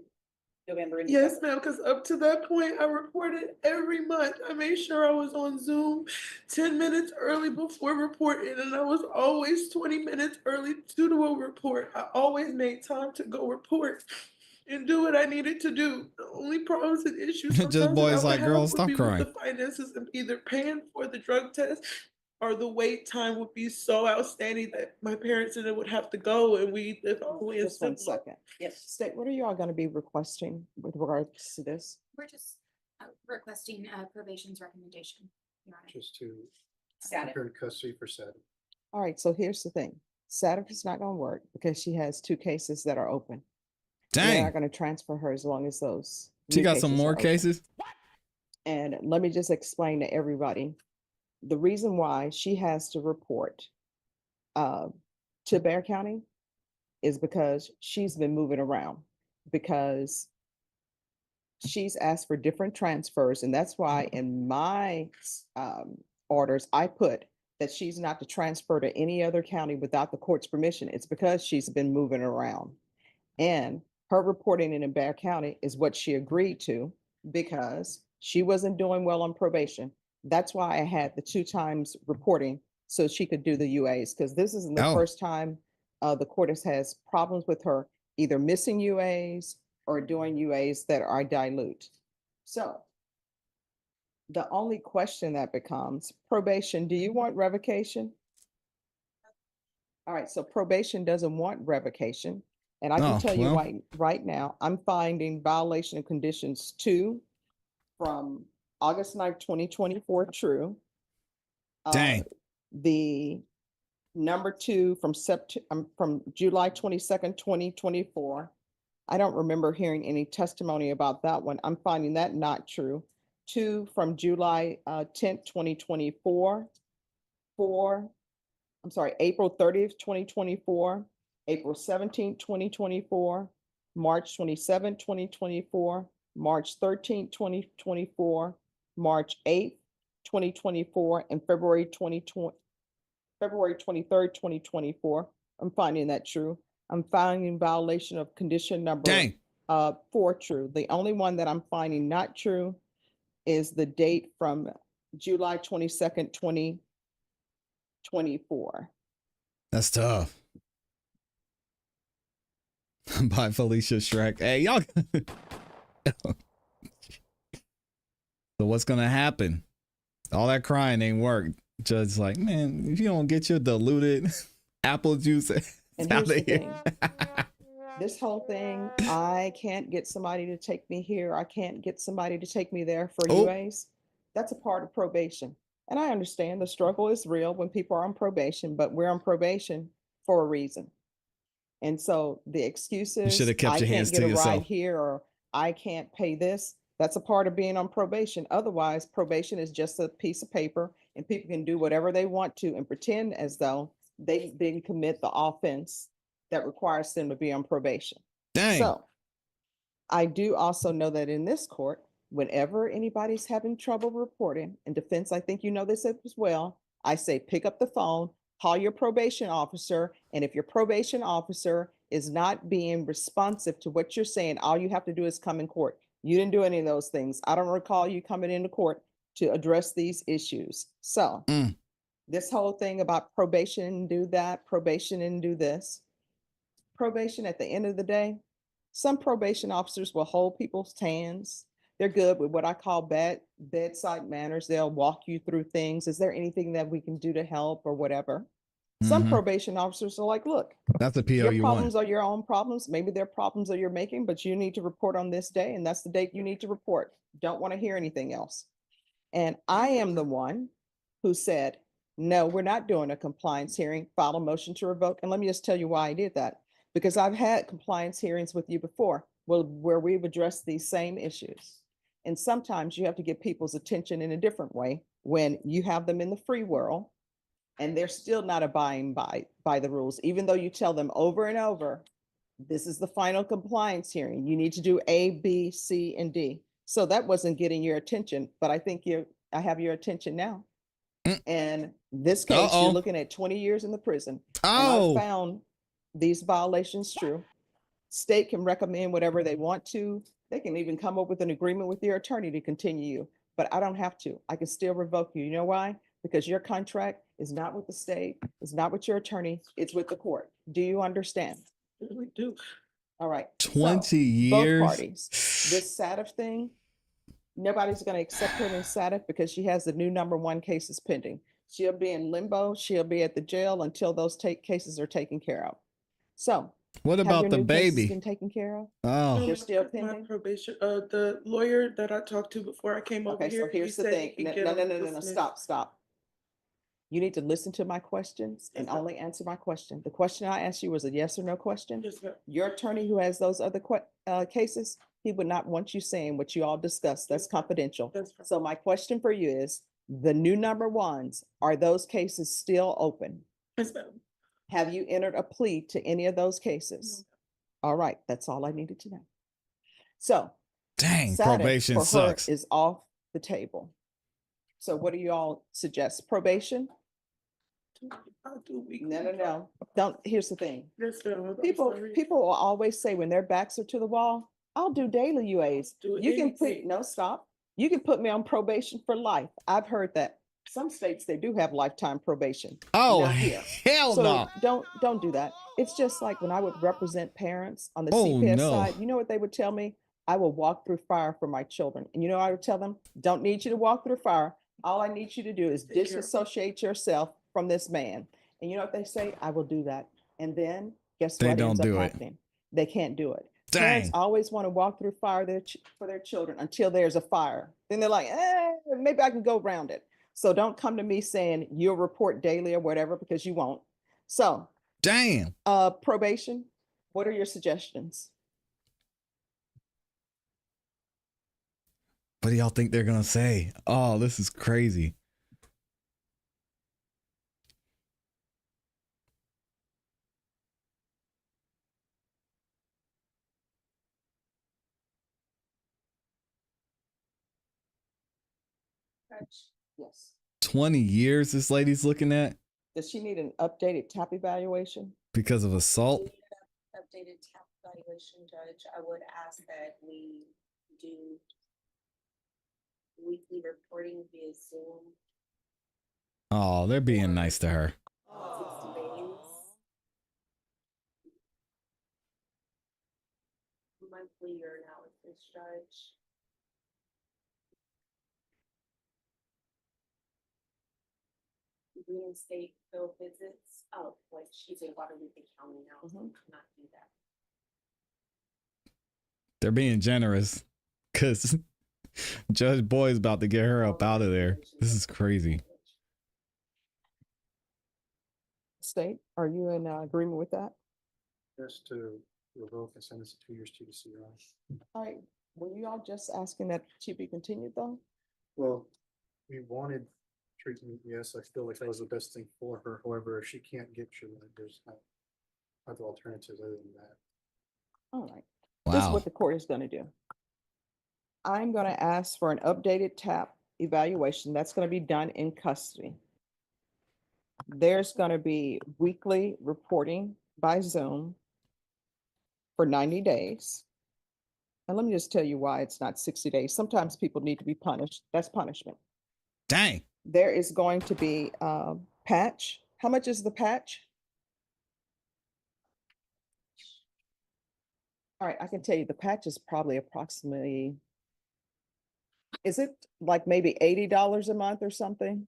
November and Yes, December? ma'am, because up to that point, I reported every month. I made sure I was on Zoom 10 minutes early before reporting, and I was always 20 minutes early to do a report. I always made time to go report and do what I needed to do. The only problems and issues Just sometimes boys that I would like, have girl, would stop be with crying. the finances of either paying for the drug test or the wait time would be so outstanding that my parents and it would have to go, and we live all the way in Just one Simla. second. Yes. State, what are you all gonna be requesting with regards to this? We're just requesting probation's recommendation, Your Honor. Just to Static. prepare custody for Saturday. All right, so here's the thing. Saturday's not gonna work because she has 2 cases that are open. They're Dang. not gonna transfer her as long as those. She new got some cases more are open. cases? And let me just explain to everybody, the reason why she has to report to Bear County is because she's been moving around, because she's asked for different transfers. And that's why in my orders, I put that she's not to transfer to any other county without the court's permission. It's because she's been moving around. And her reporting in Bear County is what she agreed to because she wasn't doing well on probation. That's why I had the 2 times reporting so she could do the UAs, because this isn't the first time the court has problems with her either missing UAs or doing UAs that are dilute. So the only question that becomes probation, do you want revocation? All right, so probation doesn't want revocation. And I can tell you right now, I'm finding violation of conditions 2 from August 9th, 2024 true. Dang. The number 2 from July 22nd, 2024. I don't remember hearing any testimony about that one. I'm finding that not true. 2 from July 10th, 2024. April 30th, 2024. April 17th, 2024. March 27th, 2024. March 13th, 2024. March 8th, 2024, and February 23rd, 2024. I'm finding that true. I'm finding violation of condition number 4 true. The only one that I'm finding not true is the date from July 22nd, 2024. That's tough. By Felicia Shrek. Hey, y'all. So what's going to happen? All that crying ain't work. Judge's like, man, if you don't get your diluted apple juice And here's the thing. This whole thing, I can't get somebody to take me here. I can't get somebody to take me there for Oh. UAs. That's a part of probation. And I understand the struggle is real when people are on probation, but we're on probation for a reason. And so the You excuses, should have kept I your hands can't get to a ride yourself. here or I can't pay this, that's a part of being on probation. Otherwise, probation is just a piece of paper and people can do whatever they want to and pretend as though they didn't commit the offense that requires them to be on probation. Dang. So I do also know that in this court, whenever anybody's having trouble reporting, in defense, I think you know this as well, I say pick up the phone, call your probation officer, and if your probation officer is not being responsive to what you're saying, all you have to do is come in court. You didn't do any of those things. I don't recall you coming into court to address these issues. So this whole thing about probation, do that, probation and do this. Probation at the end of the day, some probation officers will hold people's hands. They're good with what I call bedside manners. They'll walk you through things. Is there anything that we can do to help or whatever? Some probation officers are like, look, That's a PO your you want. problems are your own problems. Maybe they're problems that you're making, but you need to report on this day, and that's the date you need to report. Don't want to hear anything else. And I am the one who said, no, we're not doing a compliance hearing, file a motion to revoke. And let me just tell you why I did that. Because I've had compliance hearings with you before, where we've addressed these same issues. And sometimes you have to get people's attention in a different way when you have them in the free world and they're still not abiding by the rules, even though you tell them over and over, this is the final compliance hearing. You need to do A, B, C, and D. So that wasn't getting your attention, but I think I have your attention now. And this case, you're looking at 20 years in the prison. And I found these violations true. State can recommend whatever they want to. They can even come up with an agreement with your attorney to continue you, but I don't have to. I can still revoke you. You know why? Because your contract is not with the state, it's not with your attorney, it's with the court. Do you understand? We do. All right. 20 Both years. parties. This Sadif thing, nobody's going to accept her in Sadif because she has the new #1 cases pending. She'll be in limbo. She'll be at the jail until those cases are taken care of. So what have about your the new cases baby been taken care of? Oh, They're still My pending. probation, the lawyer that I talked to before I came over Okay, here, so here's the said thing. he No, could no, get no, them no, no, dismissed. stop. You need to listen to my questions and only answer my question. The question I asked you was a yes or no question. Yes, ma'am. Your attorney who has those other cases, he would not want you saying what you all discussed. That's confidential. That's fine. So my question for you is, the new #1s, are those cases still open? Yes, ma'am. Have you entered a plea to any of those cases? All right, that's all I needed to know. So dang, Sadif probation for sucks. her is off the table. So what do you all suggest? Probation? I'll do weekly. No. Don't. Here's the thing. Yes, ma'am. I'm People sorry. will always say when their backs are to the wall, I'll do daily UAs. Do You can anything. no stop. You can put me on probation for life. I've heard that. Some states they do have lifetime probation. Oh, Not here. hell So no. don't do that. It's just like when I would represent parents on the Oh, CPS no. side, you know what they would tell me? I will walk through fire for my children. And you know, I would tell them, don't need you to walk through fire. All I need you to do is disassociate yourself from this man. And you know what they say? I will do that. And then guess They what don't ends up do it. happening? They can't do it. Dang. Parents always want to walk through fire for their children until there's a fire. Then they're like, maybe I can go around it. So don't come to me saying you'll report daily or whatever, because you won't. So damn. Probation, what are your suggestions? What do y'all think they're gonna say? Oh, this is crazy. Yes. 20 years this lady's looking at Does she need an updated TAP evaluation? because of assault. Updated TAP evaluation, Judge. I would ask that we do weekly reporting via Zoom. Oh, they're being nice to her. 60 days. Monthly urinalysis, Judge. reinstate field visits. Oh, like she's in Guadalupe County now, so not do that. They're being generous because Judge Boyd's about to get her up out of there. This is crazy. State, are you in agreement with that? Just to revoke and sentence to 2 years TDCR. All right, were you all just asking that she be continued though? Well, we wanted treatment, yes, I feel like that was the best thing for her. However, if she can't get treatment, there's not other alternatives other than that. All right. This is Wow. what the court is going to do. I'm going to ask for an updated TAP evaluation. That's going to be done in custody. There's going to be weekly reporting by Zoom for 90 days. And let me just tell you why it's not 60 days. Sometimes people need to be punished. That's punishment. Dang. There is going to be a patch. How much is the patch? All right, I can tell you the patch is probably approximately, is it like maybe $80 a month or something?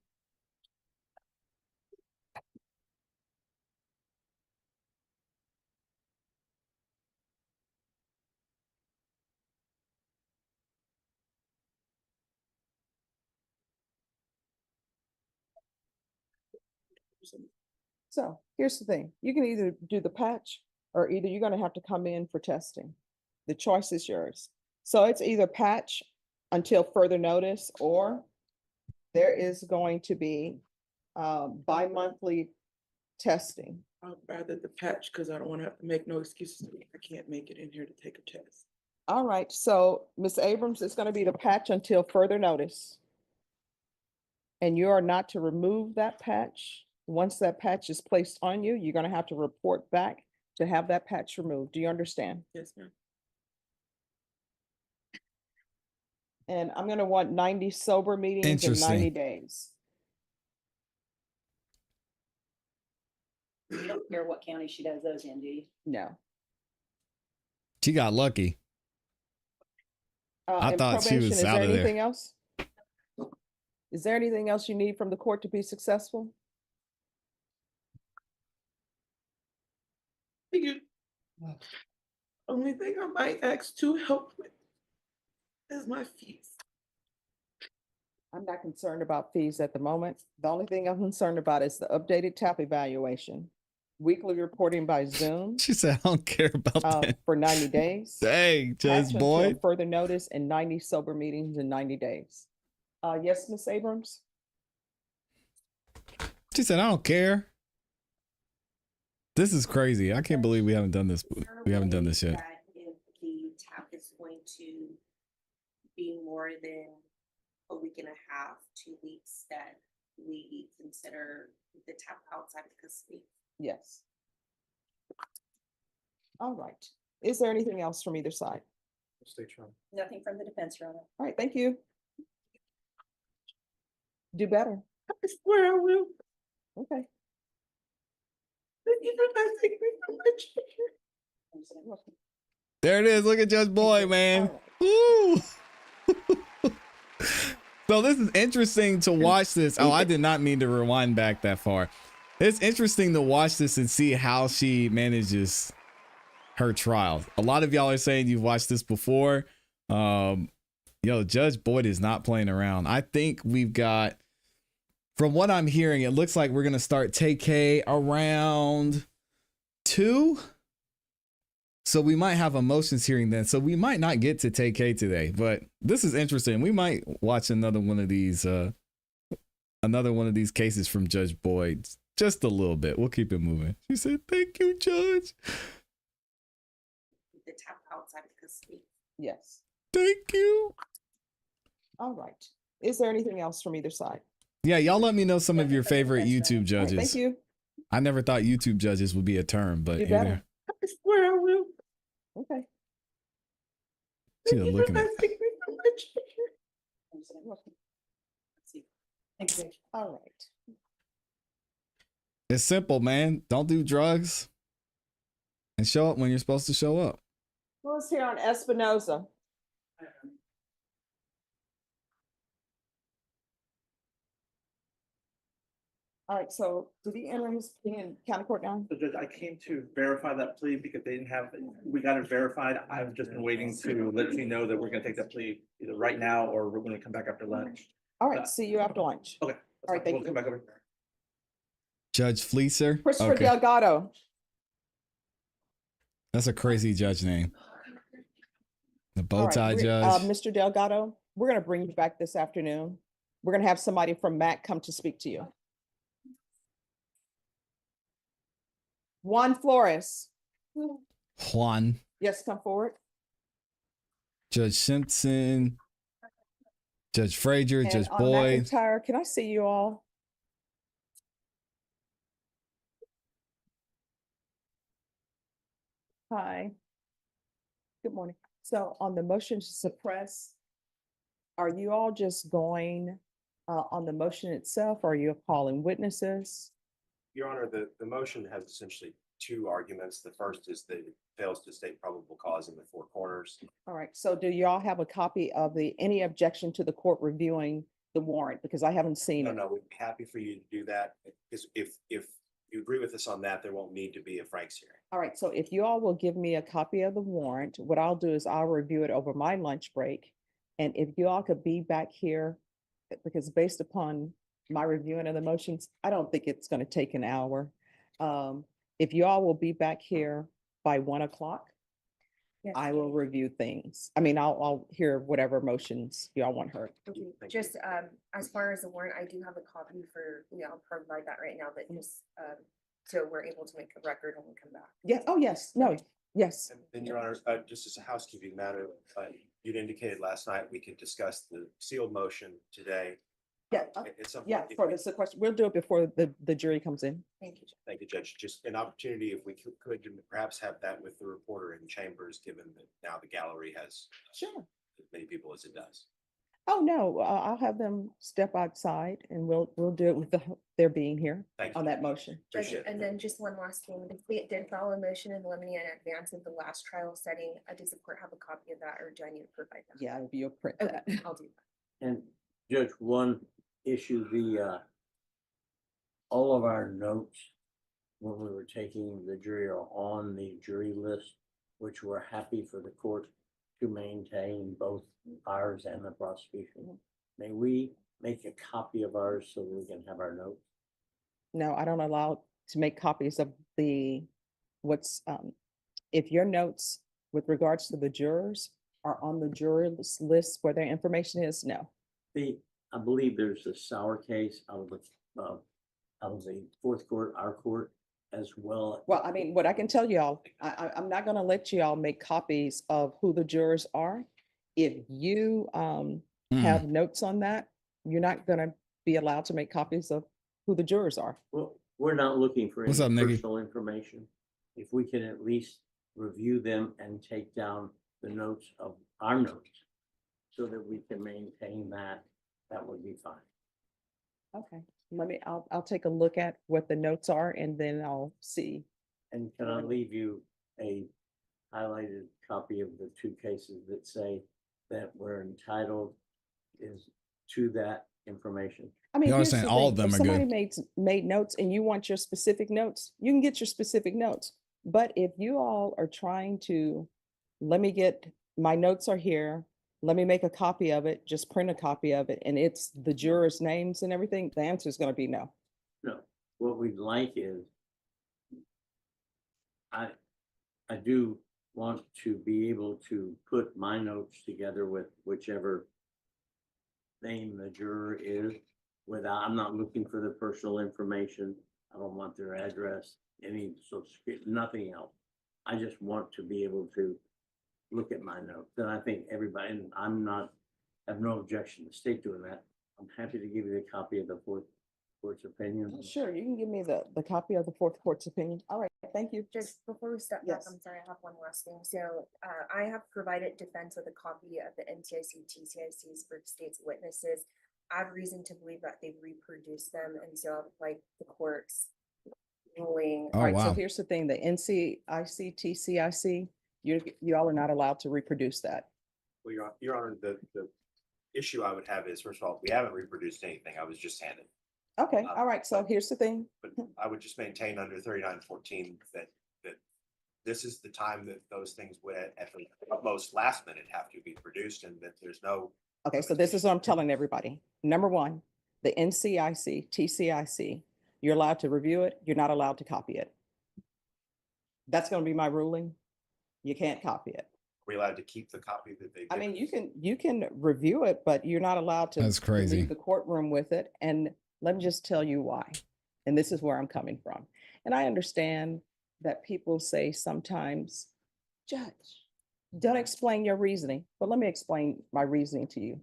So here's the thing, you can either do the patch or either you're going to have to come in for testing. The choice is yours. So it's either patch until further notice, or there is going to be bi-monthly testing. I'd rather the patch because I don't want to have to make no excuses. I can't make it in here to take a test. All right, so Ms. Abrams, it's going to be the patch until further notice. And you are not to remove that patch. Once that patch is placed on you, you're going to have to report back to have that patch removed. Do you understand? Yes, ma'am. And I'm going to want 90 sober meetings in 90 Interesting. days. You don't care what county she does those in, do you? No. She got lucky. I And thought she probation, was is out there of there. anything else? Is there anything else you need from the court to be successful? You, only thing I might ask to help with is my fees. I'm not concerned about fees at the moment. The only thing I'm concerned about is the updated TAP evaluation, weekly reporting by Zoom. She said, I don't care about that. For 90 days. Dang, Judge Patch until Boyd. further notice, and 90 sober meetings in 90 days. Yes, Ms. Abrams? She said, I don't care. This is crazy. I can't believe we haven't done this. We haven't done this yet. That if the TAP is going to be more than a week and a half, 2 weeks, that we consider the TAP outside of custody. Yes. All right. Is there anything else from either side? State Trump. Nothing from the defense, Your Honor. All right, thank you. Do better. I swear I will. Okay. Thank you for not taking me from my children. There it is. Look at Judge Boyd, man. Woo! So this is interesting to watch this. Oh, I did not mean to rewind back that far. It's interesting to watch this and see how she manages her trial. A lot of y'all are saying you've watched this before. Yo, Judge Boyd is not playing around. I think we've got, from what I'm hearing, it looks like we're going to start TAY around 2. So we might have a motions hearing then. So we might not get to TAY today, but this is interesting. We might watch another one of these cases from Judge Boyd. Just a little bit. We'll keep it moving. She said, thank you, Judge. The TAP outside of custody. Yes. Thank you. All right. Is there anything else from either side? Yeah, y'all let me know some of your favorite YouTube All right, judges. thank you. I never thought YouTube judges would be a term, but Do here better. I swear I will. Okay. she's looking at. Take me from my children. Thank you. All right. It's simple, man. Don't do drugs and show up when you're supposed to show up. Who's here on Espinoza? All right, so did he enter his plea in county court now? So Judge, I came to verify that plea because they didn't have, we got it verified. I've just been waiting to let you know that we're gonna take that plea either right now or we're gonna come back after lunch. All right, see you after lunch. Okay. All right, thank We'll come you. back over. Judge Fleecer. Christopher Delgado. That's a crazy judge name. The bow All right, tie we- judge. Mr. Delgado, we're gonna bring you back this afternoon. We're gonna have somebody from MAC come to speak to you. Juan Flores. Juan. Yes, come forward. Judge Simpson. Judge Frazier. And Judge on Boyd. McIntyre, can I see you all? Hi. Good morning. So on the motion to suppress, are you all just going on the motion itself? Or are you calling witnesses? Your Honor, the motion has essentially two arguments. The first is that it fails to state probable cause in the four corners. All right, so do y'all have a copy of any objection to the court reviewing the warrant? Because I haven't seen No, it. no, we'd be happy for you to do that. Because if you agree with us on that, there won't need to be a Frank's hearing. All right, so if you all will give me a copy of the warrant, what I'll do is I'll review it over my lunch break. And if you all could be back here, because based upon my reviewing of the motions, I don't think it's gonna take an hour. If you all will be back here by 1 o'clock, Yes. I will review things. I mean, I'll hear whatever motions y'all want heard. Okay, just as far as the warrant, I do have a copy for, I'll provide that right now, but just so we're able to make a record when we come back. Yeah, oh, yes, no, yes. And then, Your Honor, just as a housekeeping matter, you'd indicated last night we could discuss the sealed motion today. Yeah, At some yeah, point, if for we- this question, we'll do it before the jury comes in. Thank you. Thank you, Judge. Just an opportunity if we could perhaps have that with the reporter in chambers, given that now the gallery has Sure. as many people as it does. Oh, no, I'll have them step outside and we'll do it with their being here Thank on that motion. Judge, and then just one last thing, the state did file a motion in limine in advance of the last trial setting. Does the court have a copy of that, or do I need to provide that? Yeah, you'll print Okay, that. I'll do that. And Judge, one issue, all of our notes when we were taking the jury are on the jury list, which we're happy for the court to maintain, both ours and the prosecution. May we make a copy of ours so we can have our notes? No, I don't allow to make copies of if your notes with regards to the jurors are on the jury list where their information is, no. I believe there's a sour case out of the fourth court, our court, as well. Well, I mean, what I can tell y'all, I'm not gonna let y'all make copies of who the jurors are. If you have notes on that, you're not gonna be allowed to make copies of who the jurors are. Well, we're not looking for What's any up, Nikki? personal information. If we can at least review them and take down the notes of our notes so that we can maintain that, that would be fine. Okay, I'll take a look at what the notes are and then I'll see. And can I leave you a highlighted copy of the two cases that say that we're entitled to that information? I mean, You here's understand the all thing, of them if are somebody good. made notes and you want your specific notes, you can get your specific notes. But if you all are trying to, my notes are here, let me make a copy of it, just print a copy of it, and it's the jurors' names and everything, the answer is gonna be no. No, what we'd like is, I do want to be able to put my notes together with whichever name the juror is, without, I'm not looking for the personal information. I don't want their address, any social security, nothing else. I just want to be able to look at my notes. And I think everybody, and have no objection to the state doing that. I'm happy to give you a copy of the fourth court's opinion. Sure, you can give me the copy of the fourth court's opinion. All right, thank you. Just before we step back, Yes. I'm sorry, I have one last thing. So I have provided defense with a copy of the NCIC, TCICs for state's witnesses. I have reason to believe that they've reproduced them, and so I'd like the court's ruling. Oh, All right, so wow. here's the thing, the NCIC, TCIC, you all are not allowed to reproduce that. Well, Your Honor, the issue I would have is, first of all, we haven't reproduced anything. I was just handed. Okay, all right, so here's the thing. But I would just maintain under 3914 that this is the time that those things would at the utmost last minute have to be produced, and that there's no. Okay, so this is what I'm telling everybody. Number one, the NCIC, TCIC, you're allowed to review it, you're not allowed to copy it. That's gonna be my ruling. You can't copy it. Are we allowed to keep the copy that they? I mean, you can review it, but you're not allowed to. That's crazy. Leave the courtroom with it. And let me just tell you why. And this is where I'm coming from. And I understand that people say sometimes, Judge, don't explain your reasoning. But let me explain my reasoning to you.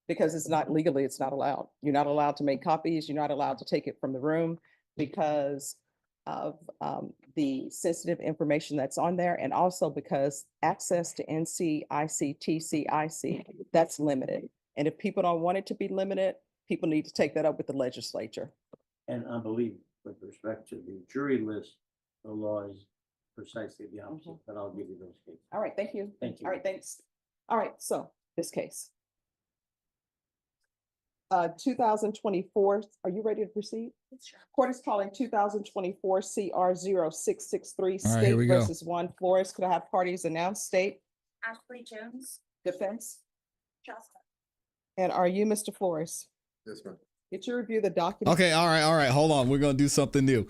Because it's not legally, it's not allowed. You're not allowed to make copies. You're not allowed to take it from the room because of the sensitive information that's on there, and also because access to NCIC, TCIC, that's limited. And if people don't want it to be limited, people need to take that up with the legislature. And I believe with respect to the jury list, the law is precisely the opposite, but I'll give you those cases. All right, thank you. Thank you. All right, thanks. All right, so this case. 2024, are you ready to proceed? Sure. Court is calling 2024 CR 0663 All right, here State we go. versus Juan Flores. Could I have parties announced? State, Ashley Jones, defense, Shasta. and are you Mr. Flores? Yes, ma'am. Did you review the document? Okay, all right. Hold on. We're gonna do something new.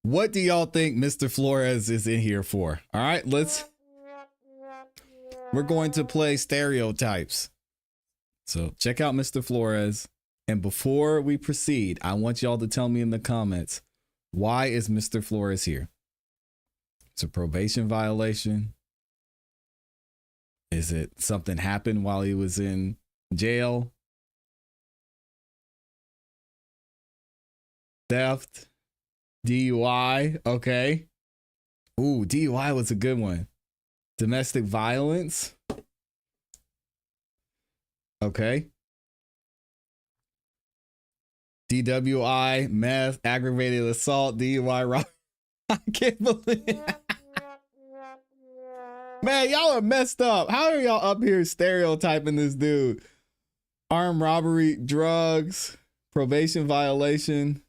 What do y'all think Mr. Flores is in here for? All right, we're going to play stereotypes. So check out Mr. Flores. And before we proceed, I want y'all to tell me in the comments, why is Mr. Flores here? It's a probation violation. Is it something happened while he was in jail? Theft? DUI? Okay. Ooh, DUI was a good one. Domestic violence? Okay. DWI, meth, aggravated assault, DUI, robbery. I can't believe it. Man, y'all are messed up. How are y'all up here stereotyping this dude? Armed robbery, drugs, probation violation.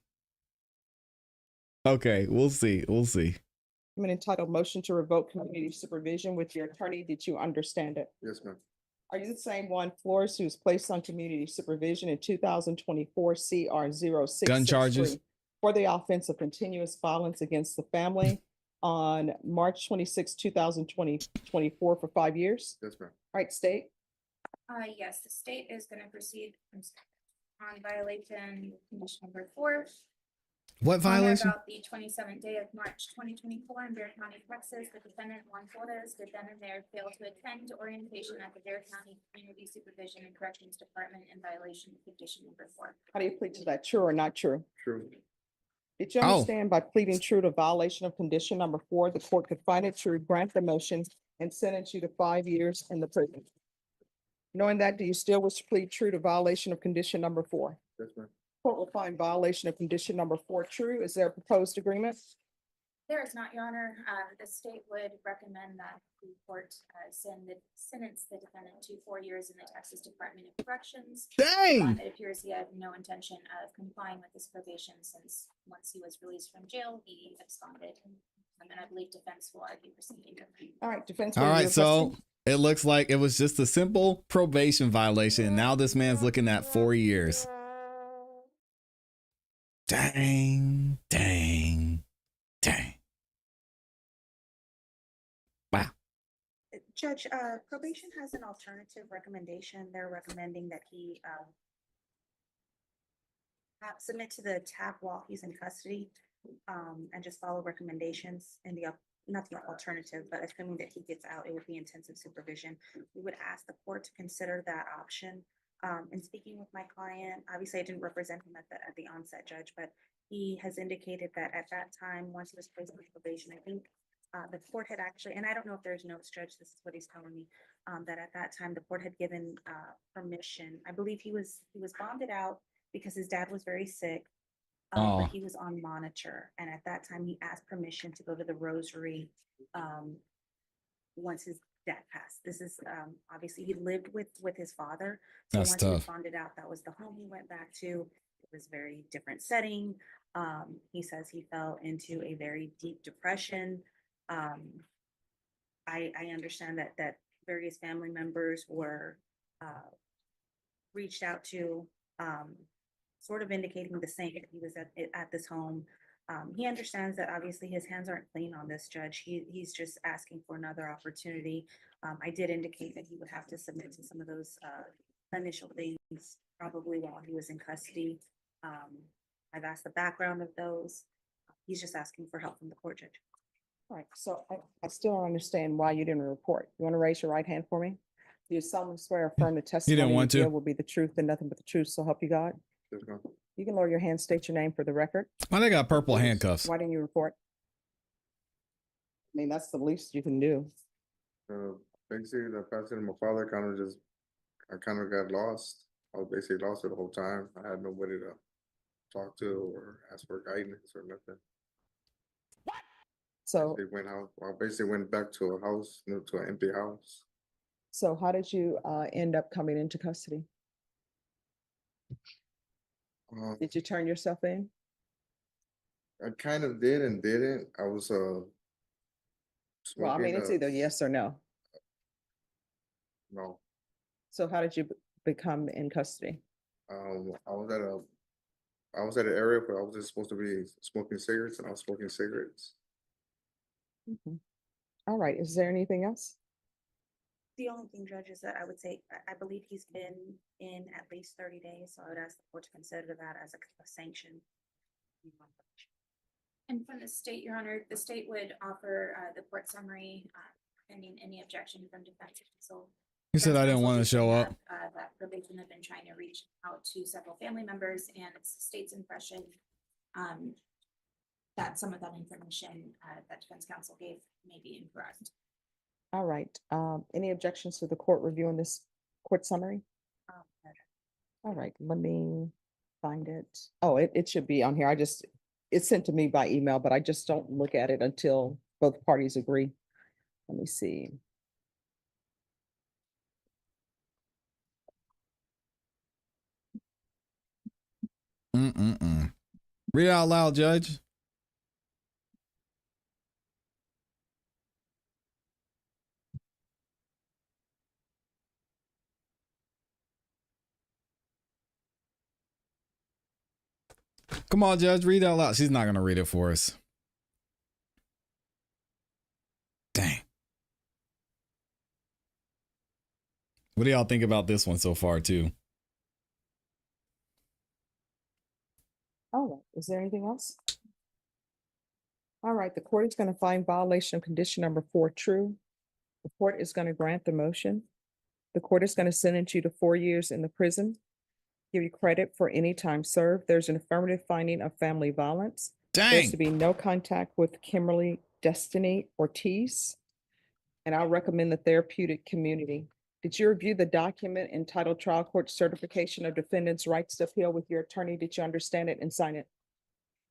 Okay, we'll see. I'm an entitled motion to revoke community supervision with your attorney. Did you understand it? Yes, ma'am. Are you the same Juan Flores who was placed on community supervision in 2024 CR 0663 Gun charges? for the offense of continuous violence against the family on March 26, 2024 for 5 years? Yes, ma'am. All right, state. Yes, the state is gonna proceed on violation condition number 4. What On or violation? about the 27th day of March 2024 in Bear County, Texas, the defendant Juan Flores did then and there fail to attend orientation at the Bear County Community Supervision and Corrections Department in violation of condition number 4. How do you plead to that? True or not true? True. Did you Oh. understand by pleading true to violation of condition number 4, the court could find it true, grant the motion, and sentence you to 5 years in the prison? Knowing that, do you still wish to plead true to violation of condition number 4? Yes, ma'am. Court will find violation of condition number 4 true. Is there a proposed agreement? There is not, Your Honor. The state would recommend that the court sentence the defendant to 4 years in the Texas Department of Corrections. Dang! It appears he had no intention of complying with this probation since once he was released from jail, he absconded. And I believe defense will argue proceeding differently. All right, defense. All what are right, your so questions? it looks like it was just a simple probation violation. And now this man's looking at 4 years. Dang. Wow. Judge, probation has an alternative recommendation. They're recommending that he submit to the TAP while he's in custody, and just follow recommendations in the, not the alternative, but assuming that he gets out, it would be intensive supervision. We would ask the court to consider that option. In speaking with my client, obviously I didn't represent him at the onset, Judge, but he has indicated that at that time, once he was placed on probation, I think the court had actually, and I don't know if there's notes, Judge, this is what he's telling me, that at that time the court had given permission. I believe he was bonded out because his dad was very sick, but he was on monitor, and at that time he asked permission to go to the Rosary once his dad passed. This is obviously he lived with his father. So That's once he was tough. bonded out, that was the home he went back to. It was a very different setting. He says he fell into a very deep depression. I understand that various family members were reached out to, sort of indicating the same. He was at this home. He understands that obviously his hands aren't clean on this, Judge. He's just asking for another opportunity. I did indicate that he would have to submit to some of those initial things probably while he was in custody. I've asked the background of those. He's just asking for help from the court, Judge. All right, so I still don't understand why you didn't report. You want to raise your right hand for me? Do you solemnly swear or affirm the testimony want you to. give will be the truth and nothing but the truth, so help you God? You can lower your hand, state your name for the record. Why they got purple handcuffs? Why didn't you report? I mean, that's the least you can do. Basically, the passing of my father I kind of got lost. I was basically lost the whole time. I had nobody to talk to or ask for guidance or nothing. So, I basically went back to a house, to an empty house. so how did you end up coming into custody? Did you turn yourself in? I kind of did and didn't. I was Well, I mean, it's either yes or no. No. So how did you become in custody? I was at an area where I was just supposed to be smoking cigarettes, and I was smoking cigarettes. Mhm. All right, is there anything else? The only thing, Judge, is that I would say, I believe he's been in at least 30 days, so I would ask the court to consider that as a sanction. And from the state, Your Honor, the state would offer the court summary pending any objection from defense counsel. He said I didn't want to show up. That probation have been trying to reach out to several family members, and it's the state's impression that some of that information that defense counsel gave may be incorrect. All right, any objections to the court reviewing this court summary? All right, let me find it. Oh, it should be on here. It's sent to me by email, but I just don't look at it until both parties agree. Let me see. Read it out loud, Judge. Come on, Judge, read it out loud. She's not going to read it for us. Dang. What do y'all think about this one so far, too? All right, is there anything else? All right, the court is going to find violation of condition number 4 true. The court is going to grant the motion. The court is going to sentence you to 4 years in the prison, give you credit for any time served. There's an affirmative finding of family violence. Dang. There's to be no contact with Kimberly Destiny Ortiz. And I'll recommend the therapeutic community. Did you review the document entitled Trial Court Certification of Defendant's Rights to Appeal with your attorney? Did you understand it and sign it?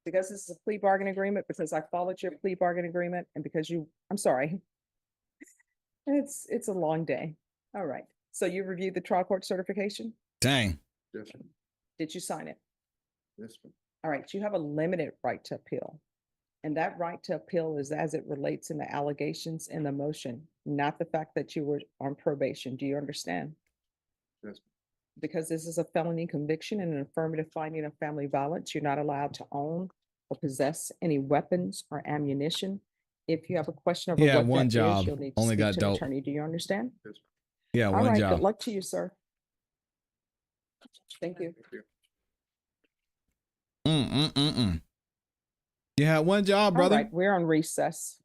Because this is a plea bargain agreement, because I followed your plea bargain agreement, and because I'm sorry. It's a long day. All right. So you reviewed the trial court certification? Dang. Yes, sir. Did you sign it? Yes, sir. All right. You have a limited right to appeal. And that right to appeal is as it relates in the allegations in the motion, not the fact that you were on probation. Do you understand? Yes. Because this is a felony conviction and an affirmative finding of family violence, you're not allowed to own or possess any weapons or ammunition. If you have a question over Yeah, what one that job. is, you'll need to Only speak got to an dope. attorney. Do you understand? Yes. Yeah, All one right, job. good luck to you, sir. Thank you. You had one job, brother. All right, we're on recess.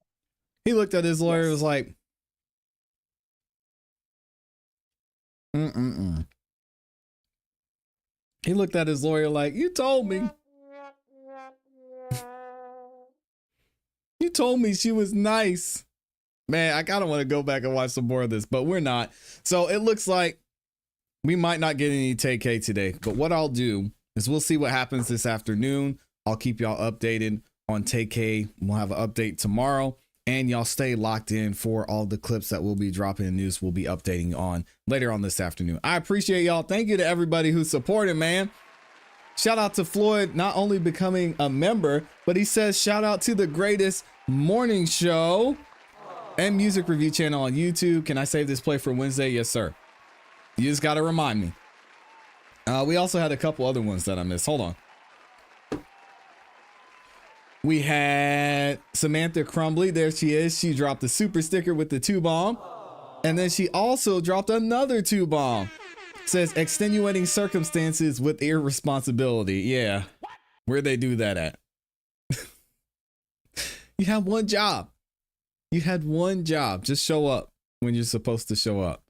He looked at his lawyer, Yes. was like, He looked at his lawyer like, you told me. You told me she was nice. Man, I kind of want to go back and watch some more of this, but we're not. So it looks like we might not get any TAY today, but what I'll do is we'll see what happens this afternoon. I'll keep y'all updated on TAY. We'll have an update tomorrow, and y'all stay locked in for all the clips that we'll be dropping in news. We'll be updating on later on this afternoon. I appreciate y'all. Thank you to everybody who supported, man. Shout out to Floyd, not only becoming a member, but he says shout out to the greatest morning show and music review channel on YouTube. Can I save this play for Wednesday? Yes, sir. You just got to remind me. We also had a couple other ones that I missed. Hold on. We had Samantha Crumbly. There she is. She dropped the super sticker with the 2-bomb. And then she also dropped another 2-bomb. Says extenuating circumstances with irresponsibility. Yeah. Where they do that at? You have one job. You had one job. Just show up when you're supposed to show up.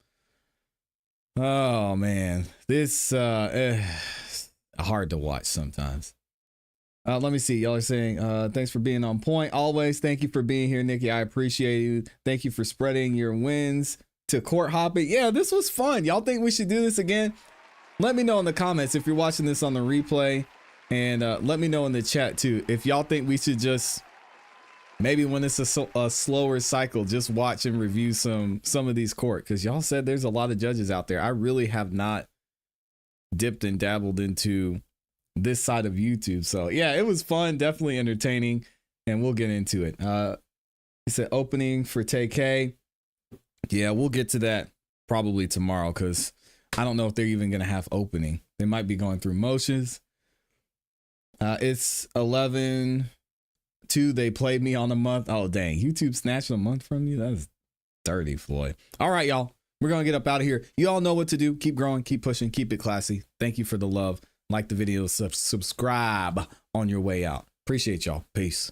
Oh man. This hard to watch sometimes. Let me see. Y'all are saying thanks for being on point. Always. Thank you for being here, Nikki. I appreciate you. Thank you for spreading your wins to court hopping. Yeah, this was fun. Y'all think we should do this again? Let me know in the comments if you're watching this on the replay, and let me know in the chat too if y'all think we should just maybe when it's a slower cycle just watch and review some of these court, because y'all said there's a lot of judges out there. I really have not dipped and dabbled into this side of YouTube, so yeah, it was fun, definitely entertaining, and we'll get into it. He said opening for TAY. Yeah, we'll get to that probably tomorrow, because I don't know if they're even going to have opening. They might be going through motions. It's 11-2. They played me on a month. Oh, dang. YouTube snatched a month from you? That's dirty, Floyd. All right, y'all. We're going to get up out of here. You all know what to do. Keep growing. Keep pushing. Keep it classy. Thank you for the love. Like the video. Subscribe on your way out. Appreciate y'all. Peace.